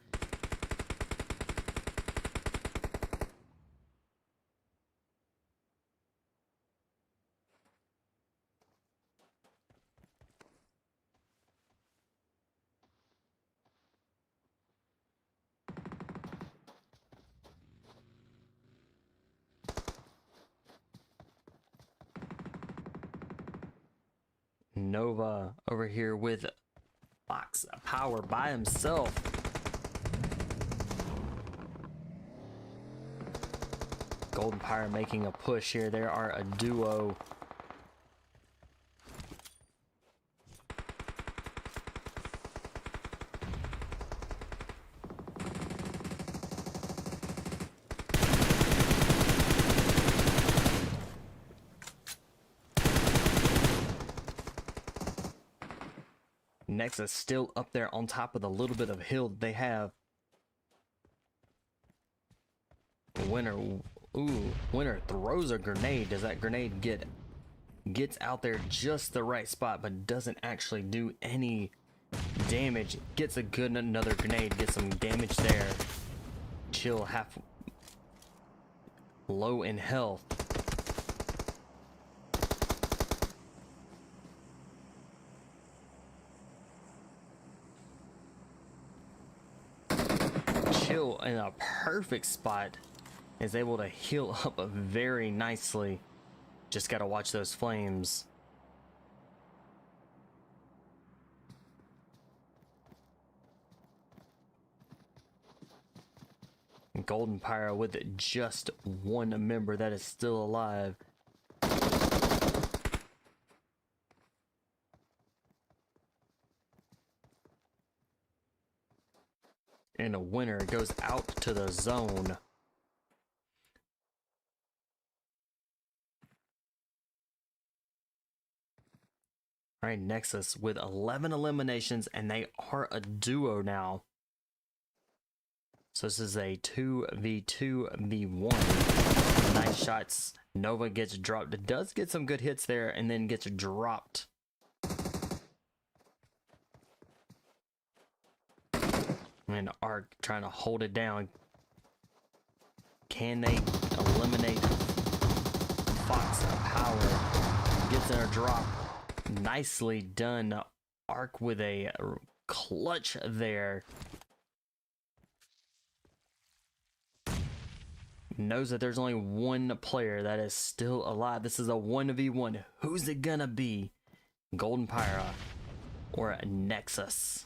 Nova over here with PHYR by himself. Golden Phyra making a push here. There are a duo. Nexus still up there on top of the little bit of hill they have. Winner throws a grenade. Does that grenade get gets out there just the right spot, but doesn't actually do any damage. Gets a good another grenade, gets some damage there. Chill half low in health. Chill in a perfect spot is able to heal up very nicely. Just gotta watch those flames. Golden Phyra with just one member that is still alive. And a winner goes out to the zone. All right, Nexus with 11 eliminations, and they are a duo now. So this is a 2v2v1. Nice shots. Nova gets dropped. It does get some good hits there, and then gets dropped. And Arc trying to hold it down. Can they eliminate Fox Power? Gets in a drop. Nicely done. Arc with a clutch there. Knows that there's only one player that is still alive. This is a 1v1. Who's it gonna be? Golden Phyra or Nexus?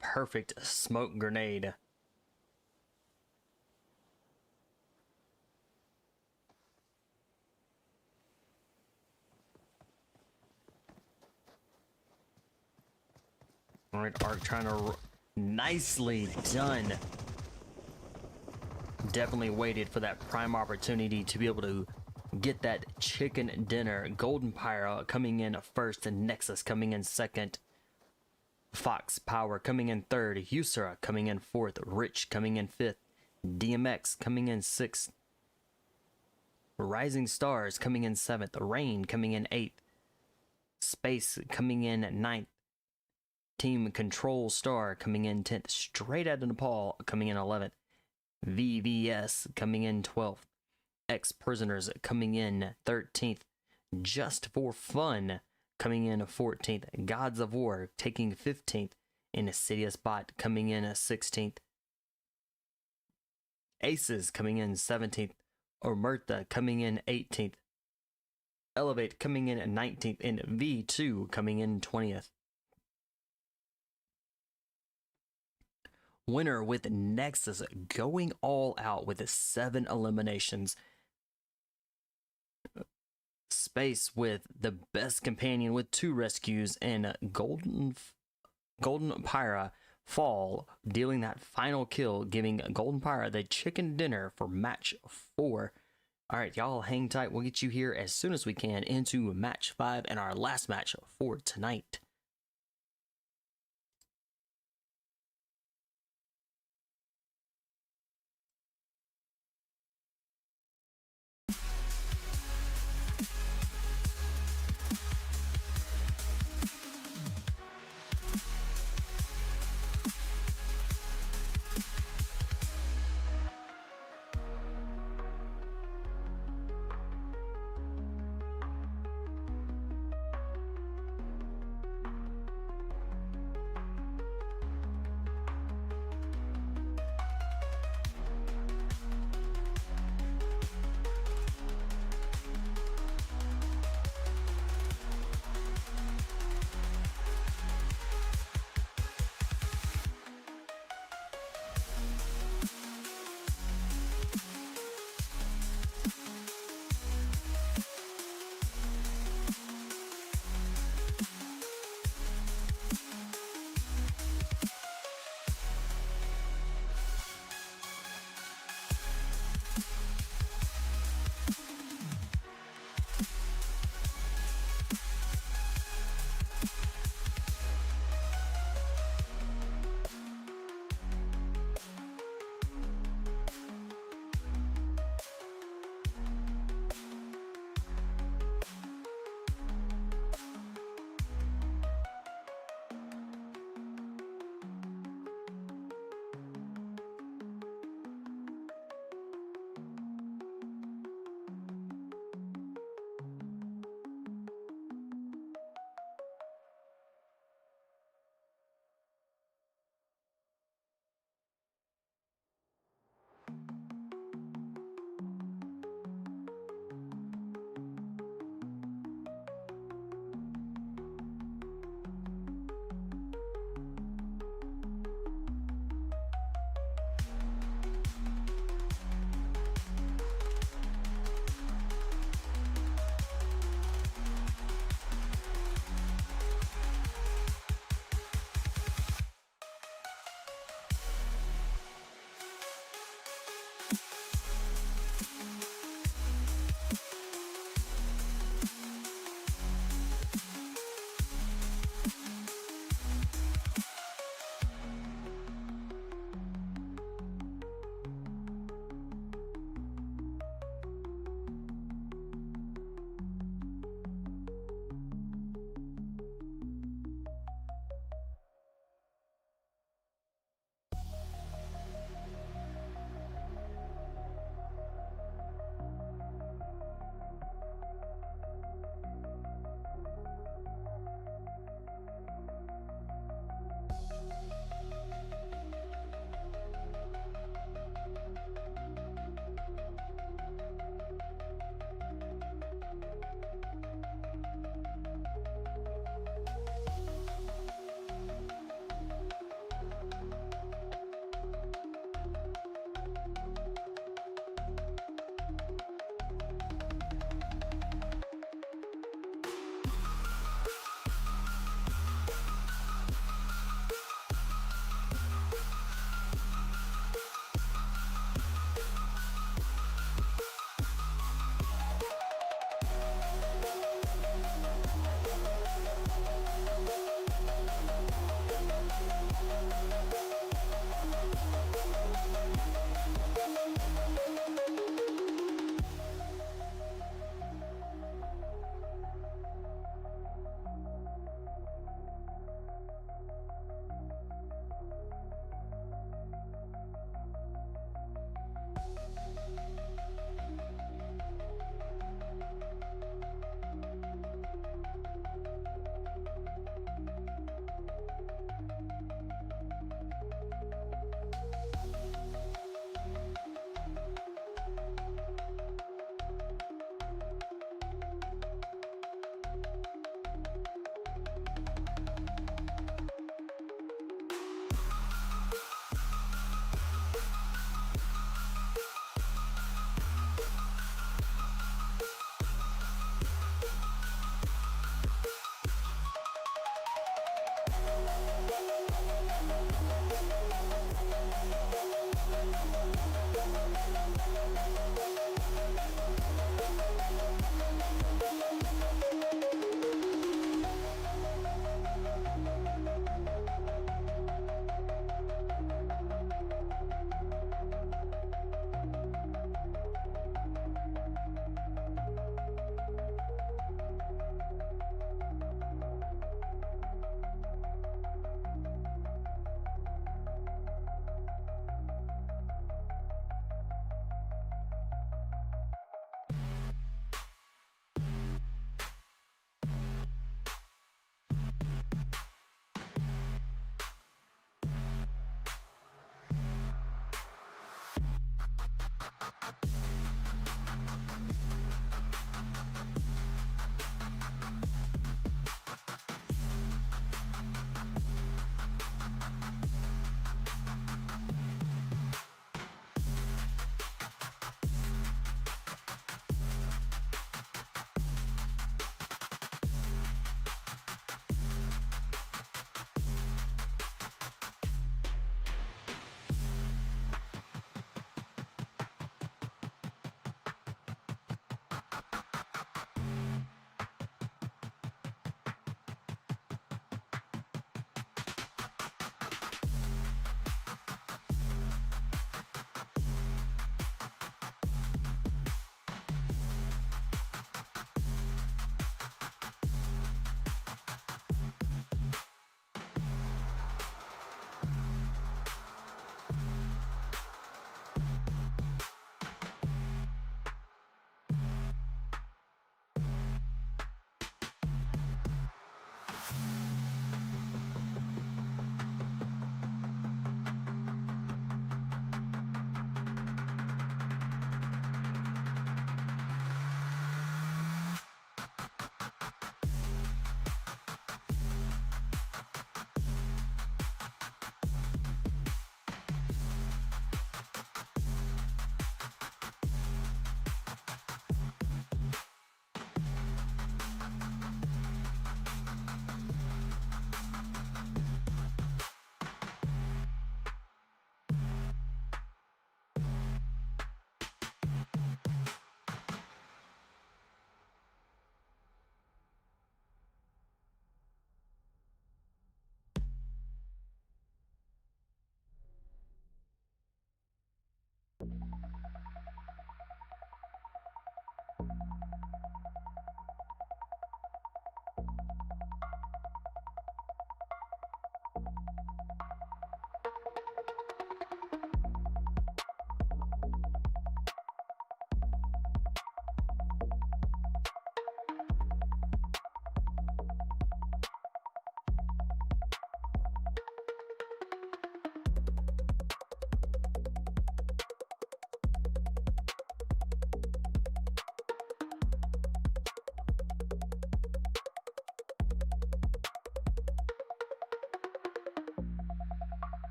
Perfect smoke grenade. All right, Arc trying to nicely done. Definitely waited for that prime opportunity to be able to get that chicken dinner. Golden Phyra coming in first, and Nexus coming in second. Fox Power coming in third, Urza coming in fourth, RICHx coming in fifth, DMX coming in sixth, Rising Stars coming in seventh, Rain coming in eighth, Space coming in ninth, Team Control Star coming in 10th, Straight Outta Nepal coming in 11th, VVS coming in 12th, X Prisoners coming in 13th, Just for Fun coming in 14th, Gods of War taking 15th, Insidious Bot coming in 16th, Aces coming in 17th, OMERTÀ coming in 18th, Elevate coming in 19th, and V2 coming in 20th. Winner with Nexus going all out with 7 eliminations. Space with the best companion with 2 rescues, and Golden Phyra fall, dealing that final kill, giving Golden Phyra the chicken dinner for match 4. All right, y'all hang tight. We'll get you here as soon as we can into match 5 and our last match for tonight.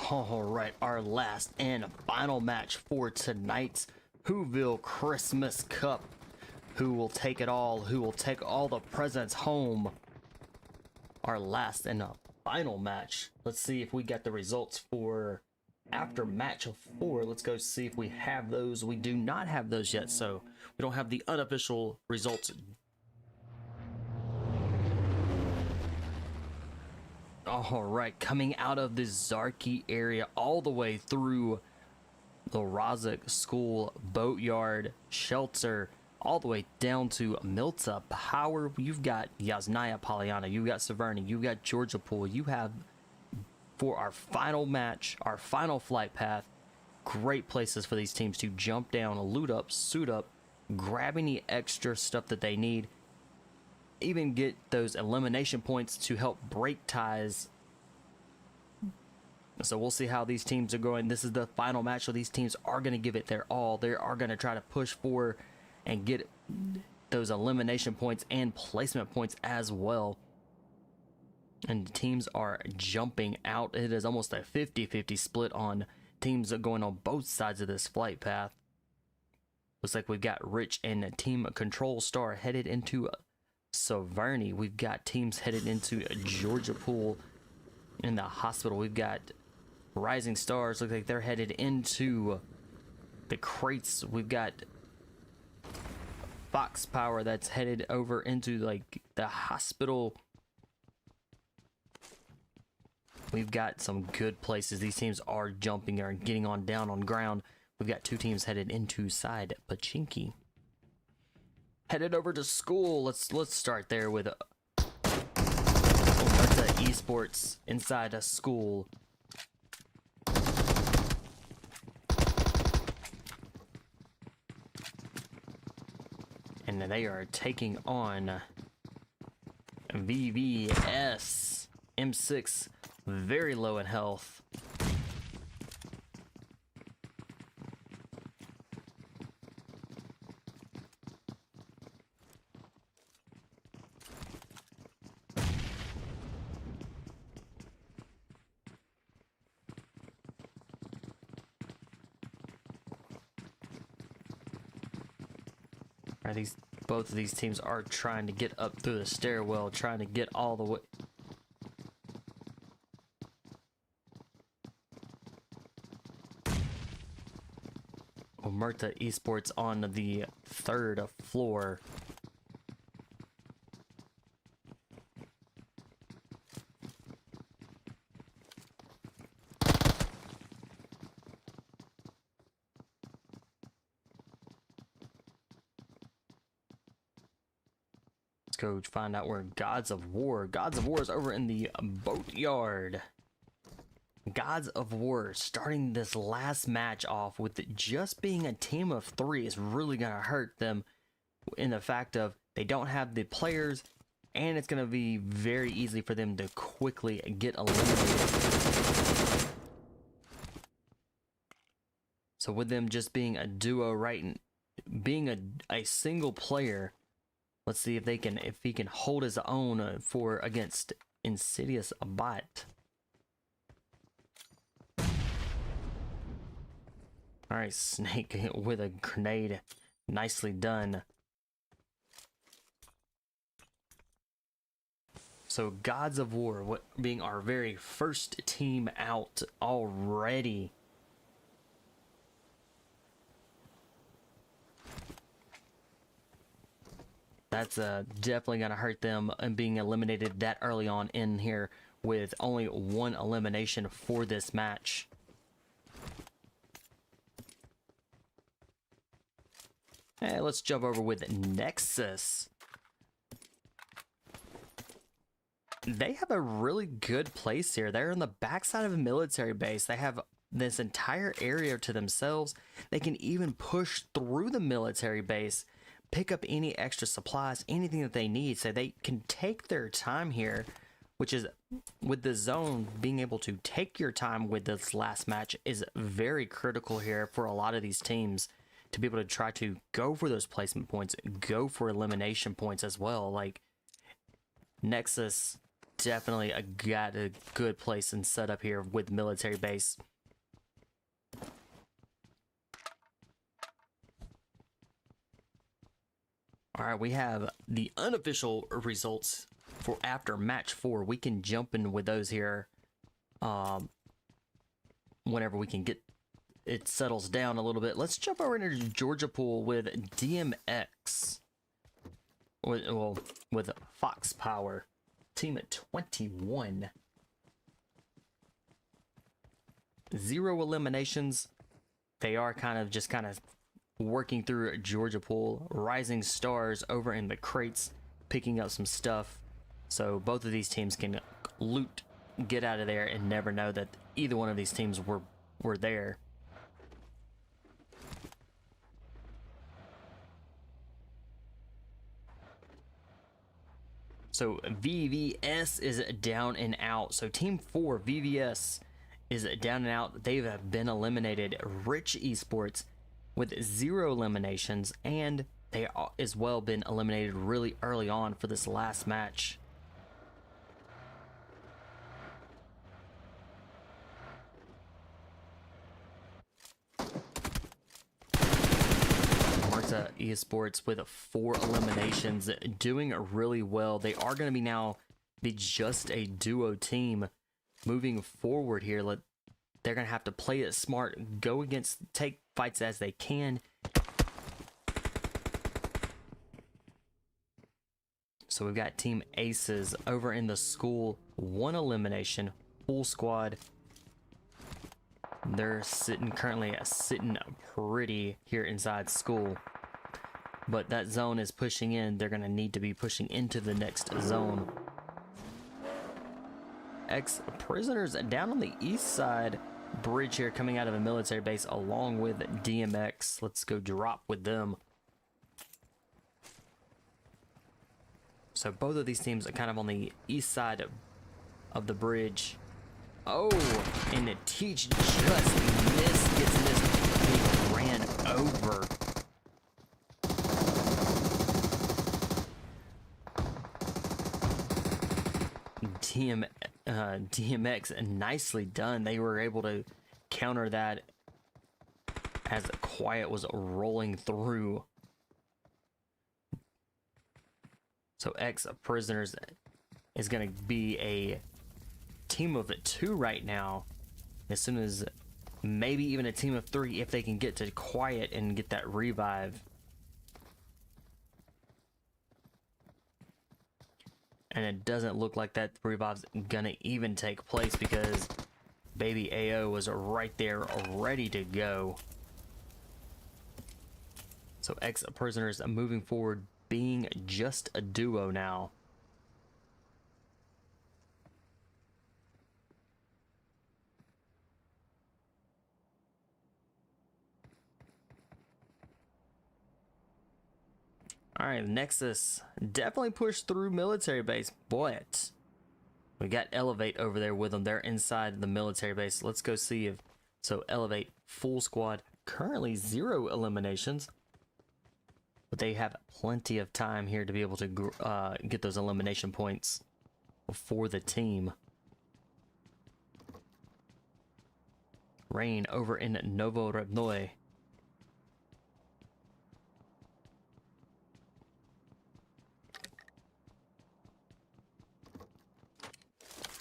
All right, our last and final match for tonight's WHOVILLE Christmas Cup. Who will take it all? Who will take all the presents home? Our last and final match. Let's see if we got the results for after match of 4. Let's go see if we have those. We do not have those yet, so we don't have the unofficial results. All right, coming out of the Zarki area all the way through the Urza School, Boatyard, Shelter, all the way down to Milta Power. You've got Yasnaya Polyana, you've got Severny, you've got Georgia Pool. You have, for our final match, our final flight path, great places for these teams to jump down, loot up, suit up, grab any extra stuff that they need, even get those elimination points to help break ties. So we'll see how these teams are going. This is the final match, so these teams are going to give it their all. They are going to try to push for and get those elimination points and placement points as well. And the teams are jumping out. It is almost a 50-50 split on teams going on both sides of this flight path. Looks like we've got RICHx and Team Control Star headed into Severny. We've got teams headed into Georgia Pool. In the hospital, we've got Rising Stars. Look like they're headed into the crates. We've got Fox Power that's headed over into like the hospital. We've got some good places. These teams are jumping or getting on down on ground. We've got 2 teams headed into side Pachinki. Headed over to school. Let's start there with OMERTÁ Esports inside a school. And they are taking on VVS M6, very low in health. Both of these teams are trying to get up through the stairwell, trying to get all the way. OMERTÁ Esports on the 3rd floor. Let's go find out where Gods of War is over in the Boatyard. Gods of War starting this last match off with it just being a team of 3 is really gonna hurt them in the fact of they don't have the players, and it's gonna be very easy for them to quickly get eliminated. So with them just being a duo, right, and being a single player, let's see if he can hold his own for against Insidious bot. All right, Snake with a grenade, nicely done. So Gods of War being our very first team out already. That's definitely going to hurt them and being eliminated that early on in here with only 1 elimination for this match. Hey, let's jump over with Nexus. They have a really good place here. They're in the backside of a military base. They have this entire area to themselves. They can even push through the military base, pick up any extra supplies, anything that they need, so they can take their time here, which is, with the zone, being able to take your time with this last match is very critical here for a lot of these teams to be able to try to go for those placement points, go for elimination points as well. Like Nexus definitely got a good place and set up here with military base. All right, we have the unofficial results for after match 4. We can jump in with those here whenever we can get it settles down a little bit. Let's jump over into Georgia pool with DMX. With Fox Power. Team at 21. 0 eliminations. They are kind of working through Georgia pool. Rising Stars over in the crates, picking up some stuff. So both of these teams can loot, get out of there, and never know that either one of these teams were there. So VVS is down and out. So Team 4, VVS, is down and out. They have been eliminated. RICHx Esports with 0 eliminations, and they as well been eliminated really early on for this last match. OMERTÀ Esports with 4 eliminations, doing really well. They are going to be just a duo team moving forward here. They're going to have to play it smart, take fights as they can. So we've got Team Aces over in the school, 1 elimination, full squad. They're currently sitting pretty here inside school. But that zone is pushing in. They're going to need to be pushing into the next zone. Ex-prisoners down on the east side bridge here, coming out of a military base along with DMX. Let's go drop with them. So both of these teams are kind of on the east side of the bridge. Oh, and the Teach just gets missed. He ran over. DMX, nicely done. They were able to counter that as Quiet was rolling through. So ex-prisoners is going to be a team of 2 right now. As soon as maybe even a team of 3 if they can get to Quiet and get that revive. And it doesn't look like that revive's gonna even take place because baby AO was right there ready to go. So ex-prisoners moving forward, being just a duo now. All right, Nexus definitely pushed through military base, but we got Elevate over there with them. They're inside the military base. Let's go see if... So Elevate, full squad, currently 0 eliminations. But they have plenty of time here to be able to get those elimination points for the team. Rain over in Novo Revnoy.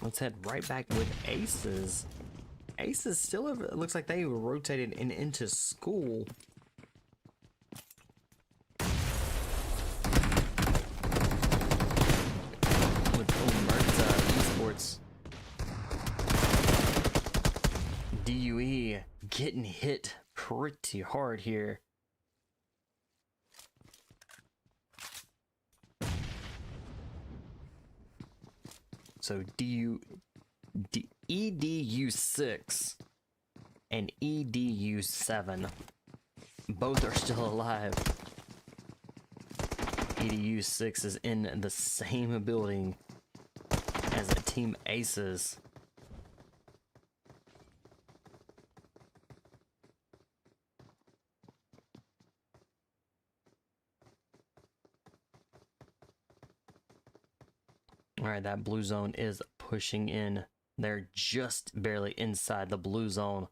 Let's head right back with Aces. Aces still have, it looks like they were rotated into school. With OMERTÀ Esports. DUE getting hit pretty hard here. So EDU6 and EDU7 both are still alive. EDU6 is in the same building as a Team Aces. All right, that blue zone is pushing in. They're just barely inside the blue zone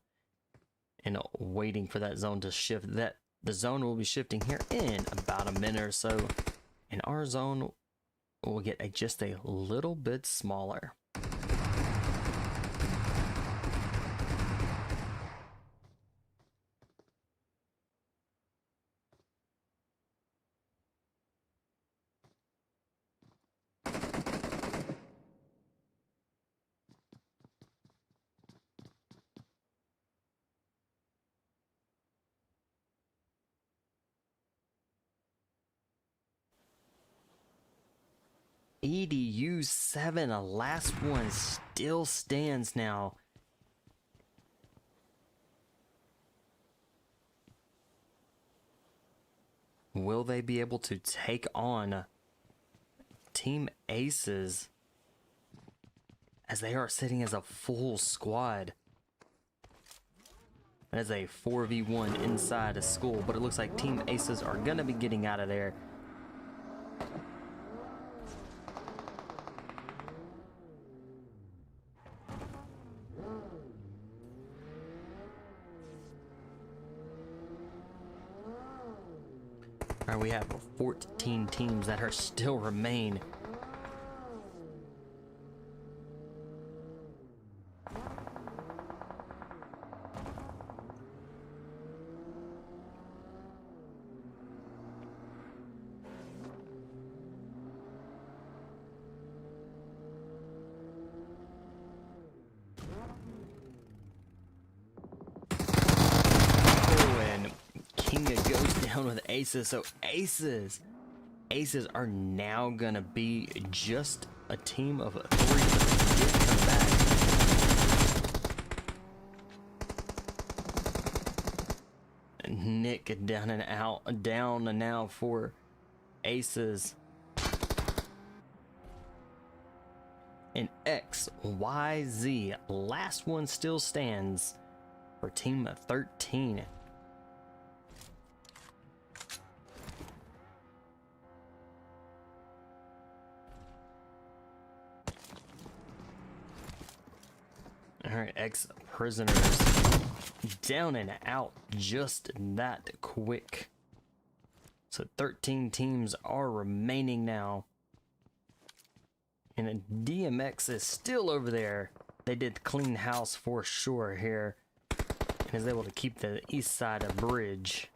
and waiting for that zone to shift. That the zone will be shifting here in about a minute or so, and our zone will get just a little bit smaller. EDU 7, a last one, still stands now. Will they be able to take on Team Aces as they are sitting as a full squad? That is a 4v1 inside a school, but it looks like Team Aces are gonna be getting out of there. All right, we have 14 teams that are still remain. Goes down with Aces. So Aces are now gonna be just a team of 3 to come back. Nick down and out, down and now for Aces. And XYZ, last one still stands for team 13. All right, ex-prisoners down and out just that quick. So 13 teams are remaining now. And DMX is still over there. They did clean house for sure here. And is able to keep the east side of bridge.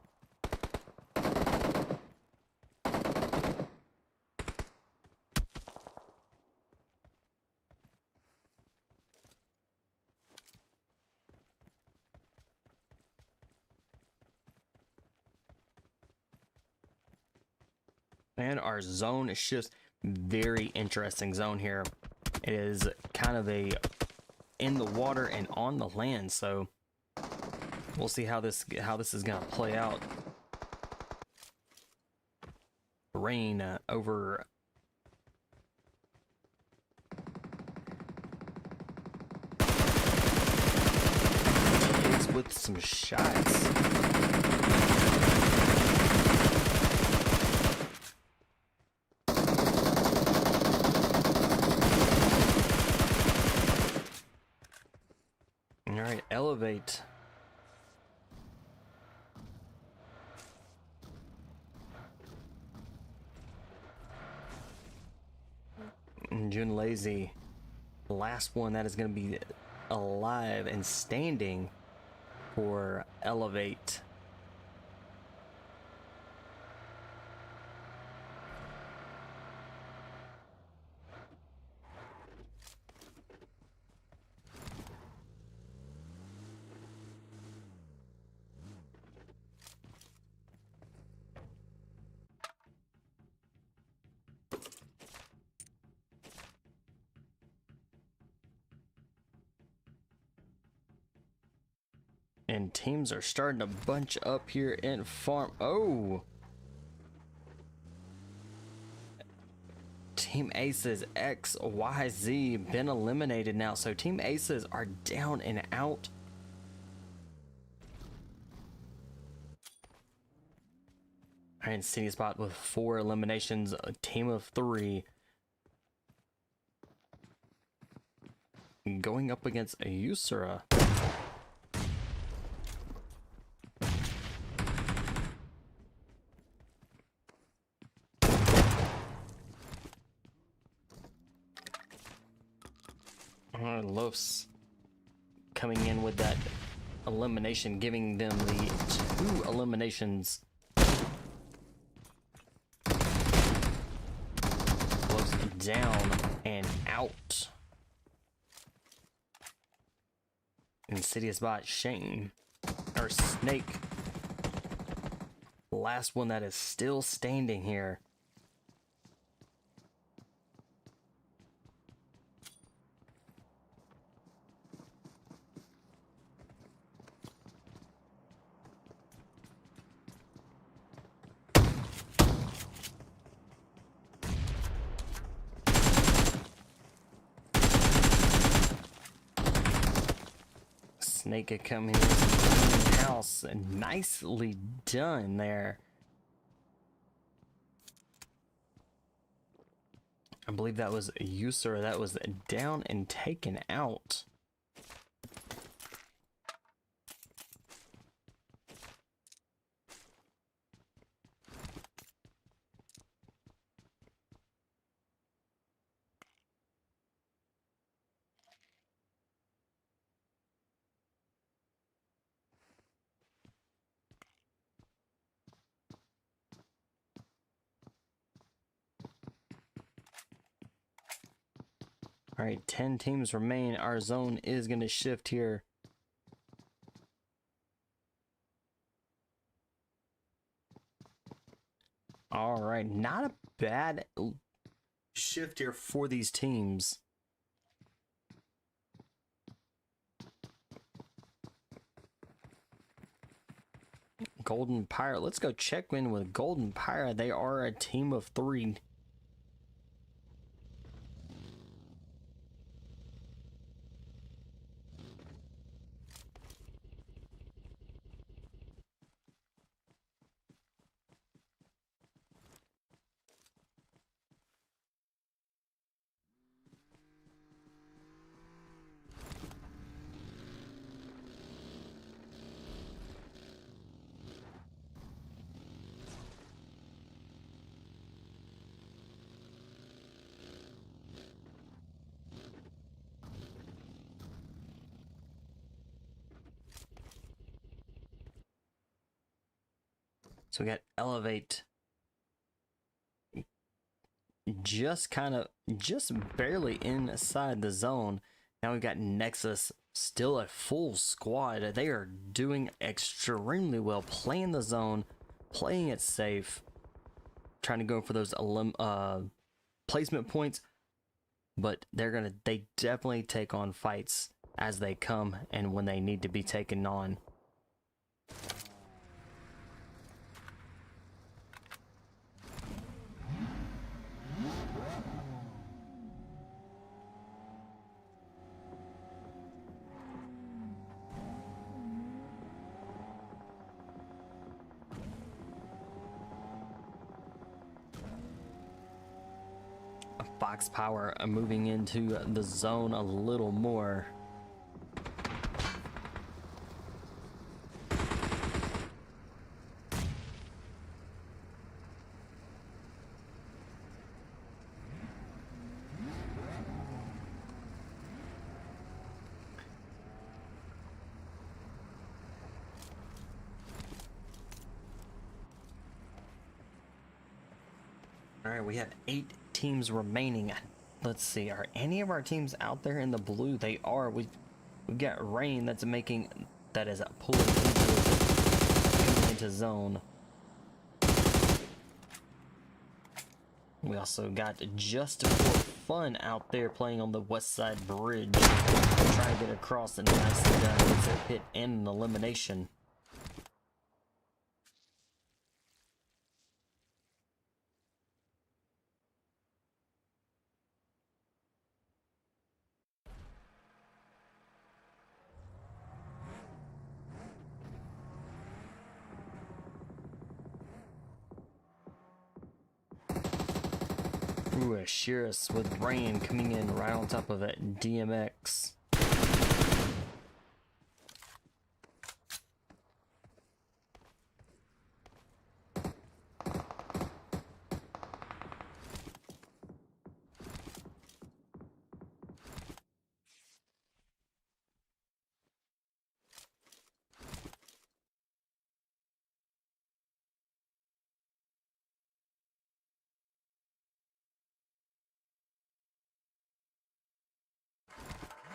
And our zone is just very interesting zone here. It is kind of a in the water and on the land, so we'll see how this is gonna play out. Rain over with some shots. All right, elevate. June Lazy, last one that is going to be alive and standing for elevate. And teams are starting to bunch up here in farm. Oh! Team Aces XYZ been eliminated now. So Team Aces are down and out. All right, City Spot with 4 eliminations, a team of 3. going up against a Urza. Los coming in with that elimination, giving them the 2 eliminations. Los down and out. Insidious bot Shane or Snake, last one that is still standing here. Snake could come in the house and nicely done there. I believe that was a Urza that was down and taken out. All right, 10 teams remain. Our zone is going to shift here. All right, not a bad shift here for these teams. Golden Phyra. Let's go check in with Golden Phyra. They are a team of 3. So we got Elevate just barely inside the zone. Now we've got Nexus, still a full squad. They are doing extremely well, playing the zone, playing it safe, trying to go for those placement points. But they definitely take on fights as they come and when they need to be taken on. Fox Power moving into the zone a little more. All right, we have 8 teams remaining. Let's see, are any of our teams out there in the blue? They are. We've got Rain that is pulling into zone. We also got Just for Fun out there playing on the west side bridge, trying to get across and nicely done. It's a hit and an elimination. Ooh, Ooh, Shearus with Rain coming in right on top of it. DMX.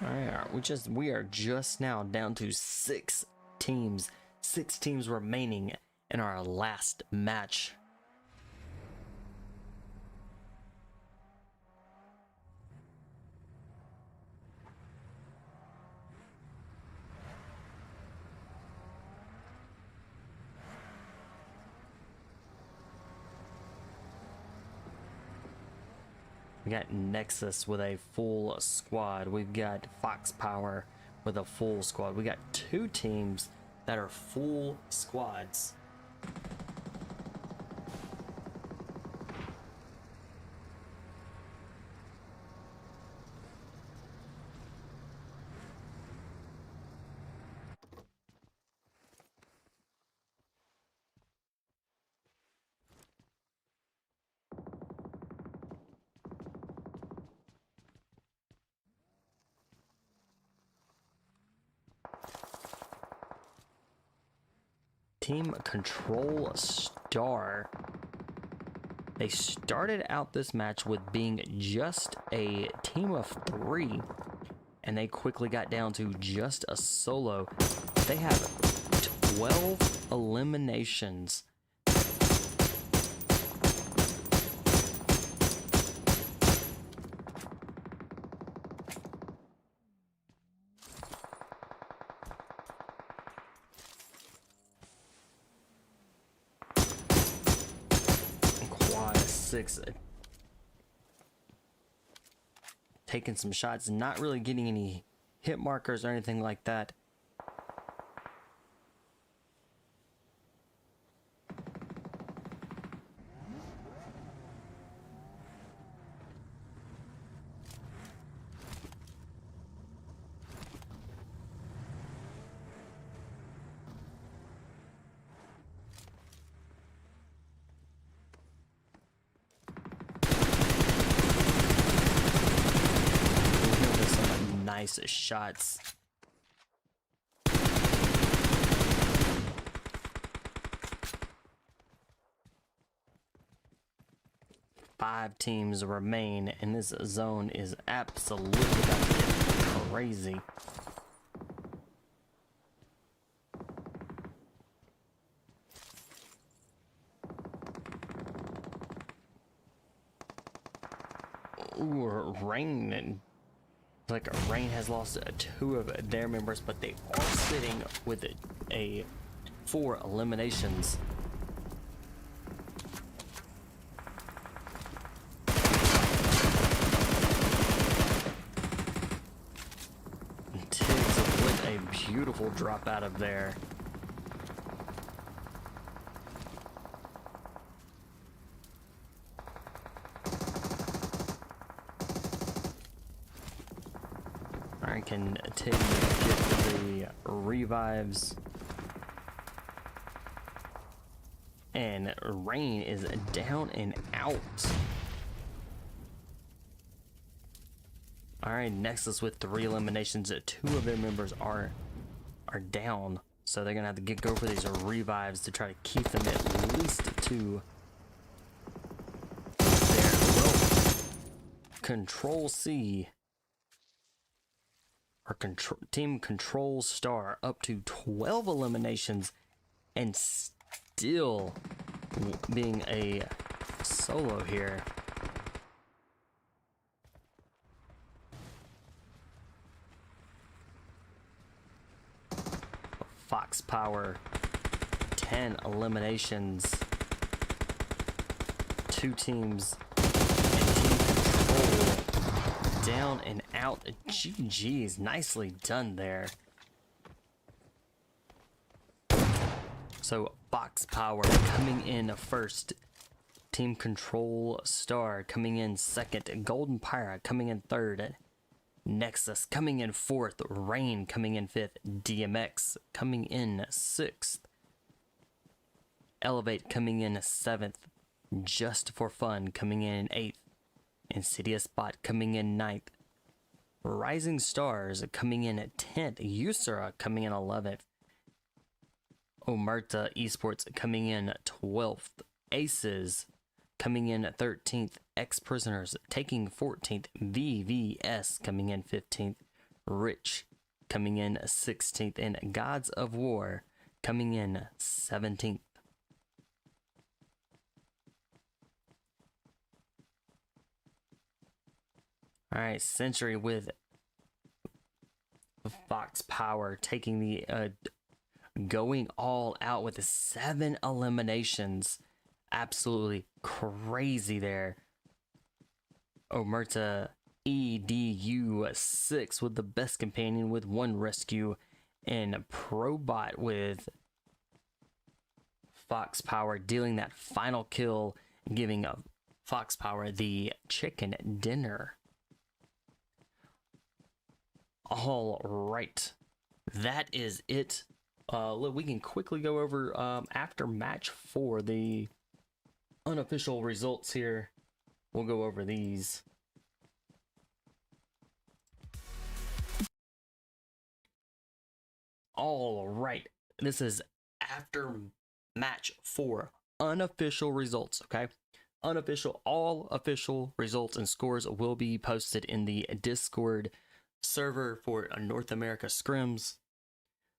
Alright, we are just now down to 6 teams. 6 teams remaining in our last match. We got Nexus with a full squad. We've got PHYR with a full squad. We got 2 teams that are full squads. Team Control Star. They started out this match with being just a team of 3, and they quickly got down to just a solo. They have 12 eliminations. Six, taking some shots, not really getting any hit markers or anything like that. Nice shots. Five teams remain, and this zone is absolutely about to get crazy. Ooh, Rain. Like Rain has lost 2 of their members, but they are sitting with a 4 eliminations. Tiggs with a beautiful drop out of there. I can take the revives, and Rain is down and out. Alright, Nexus with 3 eliminations. 2 of their members are down, so they're gonna have to go for these revives to try to keep them at least to there. Well, Control C. Our Team Control Star up to 12 eliminations and still being a solo here. PHYR 10 eliminations. 2 teams. Down and out. GG's, nicely done there. So PHYR coming in first. Team Control Star coming in second. Golden Phyra coming in third. Nexus coming in fourth. Rain coming in fifth. DMX coming in sixth. Elevate coming in seventh. Just for Fun coming in eighth. Insidious Bot coming in ninth. Rising Stars coming in at 10th. Urza coming in 11th. OMERTÀ Esports coming in 12th. Aces coming in 13th. Ex-Prisoners taking 14th. VVS coming in 15th. RICHx coming in 16th. And Gods of War coming in 17th. Alright, Century with PHYR taking the going all out with the 7 eliminations. Absolutely crazy there. OMERTÀ EDU 6 with the best companion with 1 rescue, and Probot with PHYR dealing that final kill, giving PHYR the chicken dinner. All right, that is it. Look, we can quickly go over after match 4, the unofficial results here. We'll go over these. All right, this is after match 4, unofficial results. Okay, unofficial, all official results and scores will be posted in the Discord server for North America Scrims.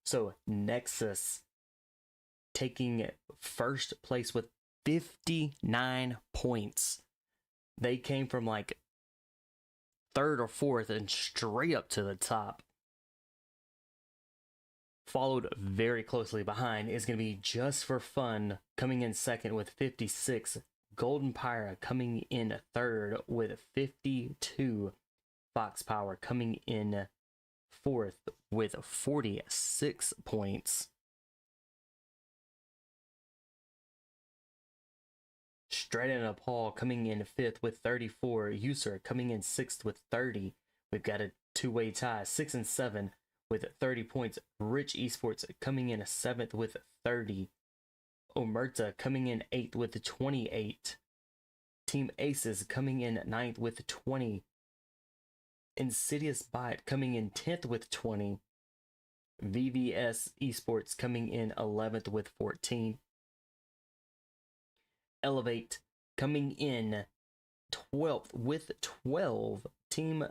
So Nexus taking first place with 59 points. They came from like 3rd or 4th and straight up to the top. Followed very closely behind is going to be Just for Fun coming in second with 56. Golden Phyra coming in third with 52. PHYR coming in fourth with 46 points. Straight in Nepal coming in fifth with 34. Urza coming in sixth with 30. We've got a two-way tie, 6 and 7 with 30 points. RICHx Esports coming in seventh with 30. OMERTÀ coming in eighth with 28. Team Aces coming in ninth with 20. Insidious Bot coming in 10th with 20. VVS Esports coming in 11th with 14. Elevate coming in 12th with 12. Team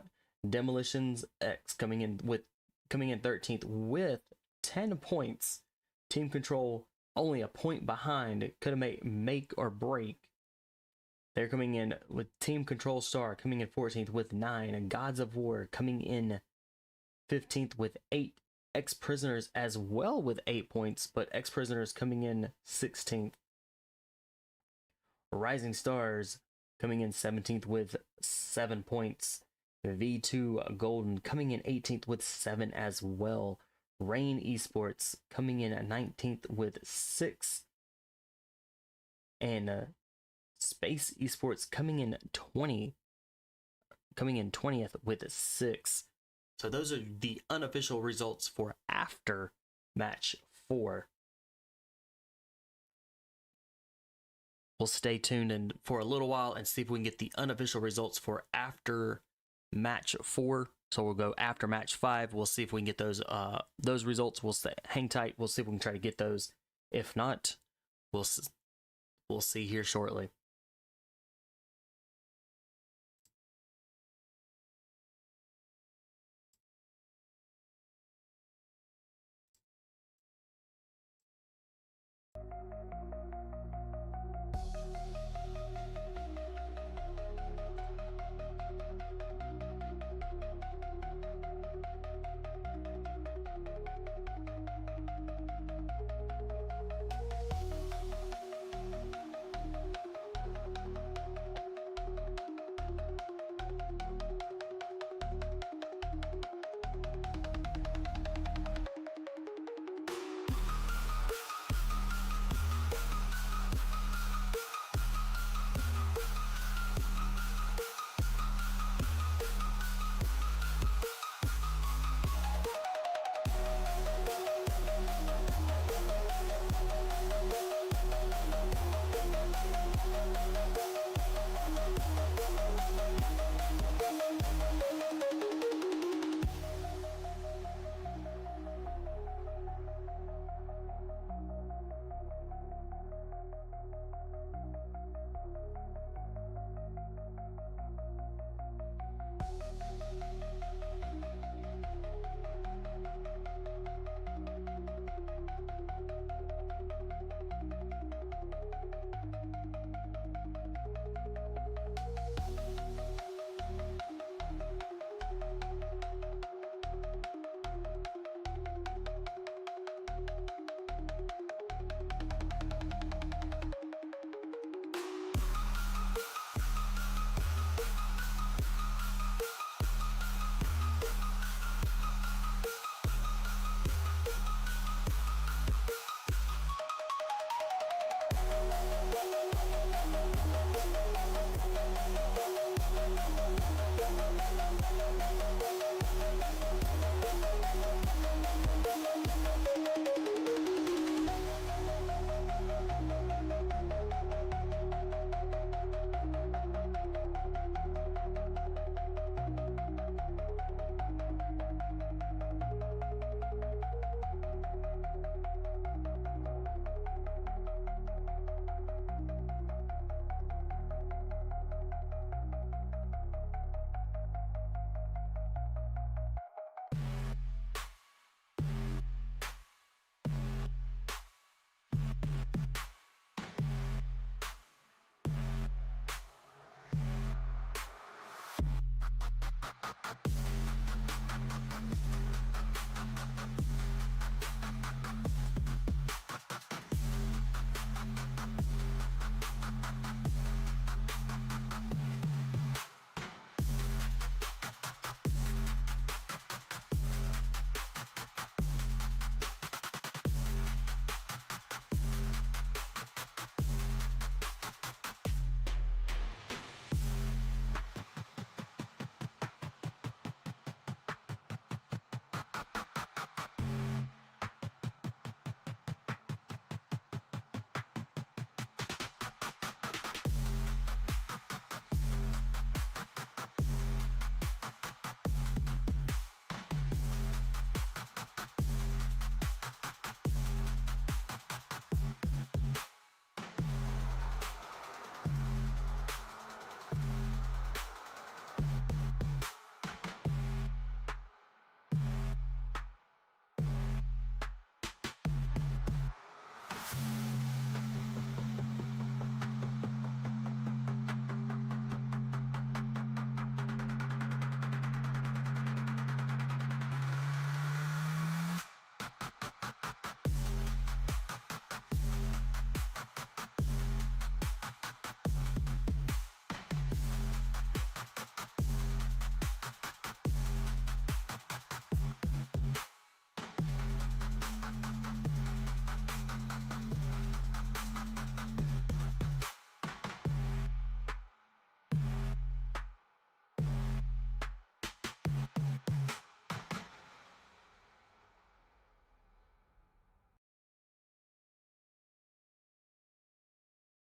Demolitions X coming in 13th with 10 points. Team Control only a point behind. It could have made make or break. They're coming in with Team Control Star coming in 14th with 9. And Gods of War coming in 15th with 8. Ex-Prisoners as well with 8 points, but Ex-Prisoners coming in 16th. Rising Stars coming in 17th with 7 points. V2 Golden coming in 18th with 7 as well. Rain Esports coming in at 19th with 6. And Space Esports coming in 20th with 6. So those are the unofficial results for after match 4. We'll stay tuned and for a little while and see if we can get the unofficial results for after match 4. So we'll go after match 5. We'll see if we can get those results. We'll stay, hang tight. We'll see if we can try to get those. If not, we'll see here shortly.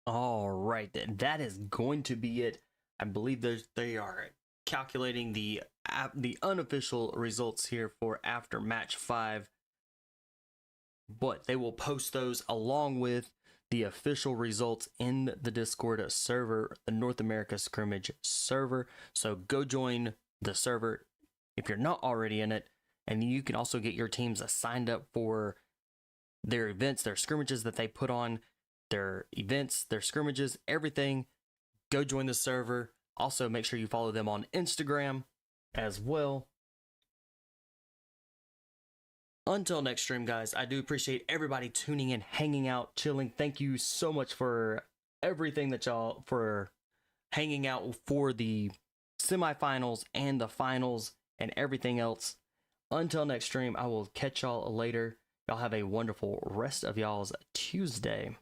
All right, that is going to be it. I believe they are calculating the unofficial results here for after match 5, but they will post those along with the official results in the Discord server, the North America Scrimmage server. So go join the server if you're not already in it, and you can also get your teams signed up for their events, their scrimmages that they put on, their events, their scrimmages, everything. Go join the server. Also, make sure you follow them on Instagram as well. Until next stream, guys, I do appreciate everybody tuning in, hanging out, chilling. Thank you so much for everything that y'all, for hanging out for the semifinals and the finals and everything else. Until next stream, I will catch y'all later. Y'all have a wonderful rest of y'all's Tuesday.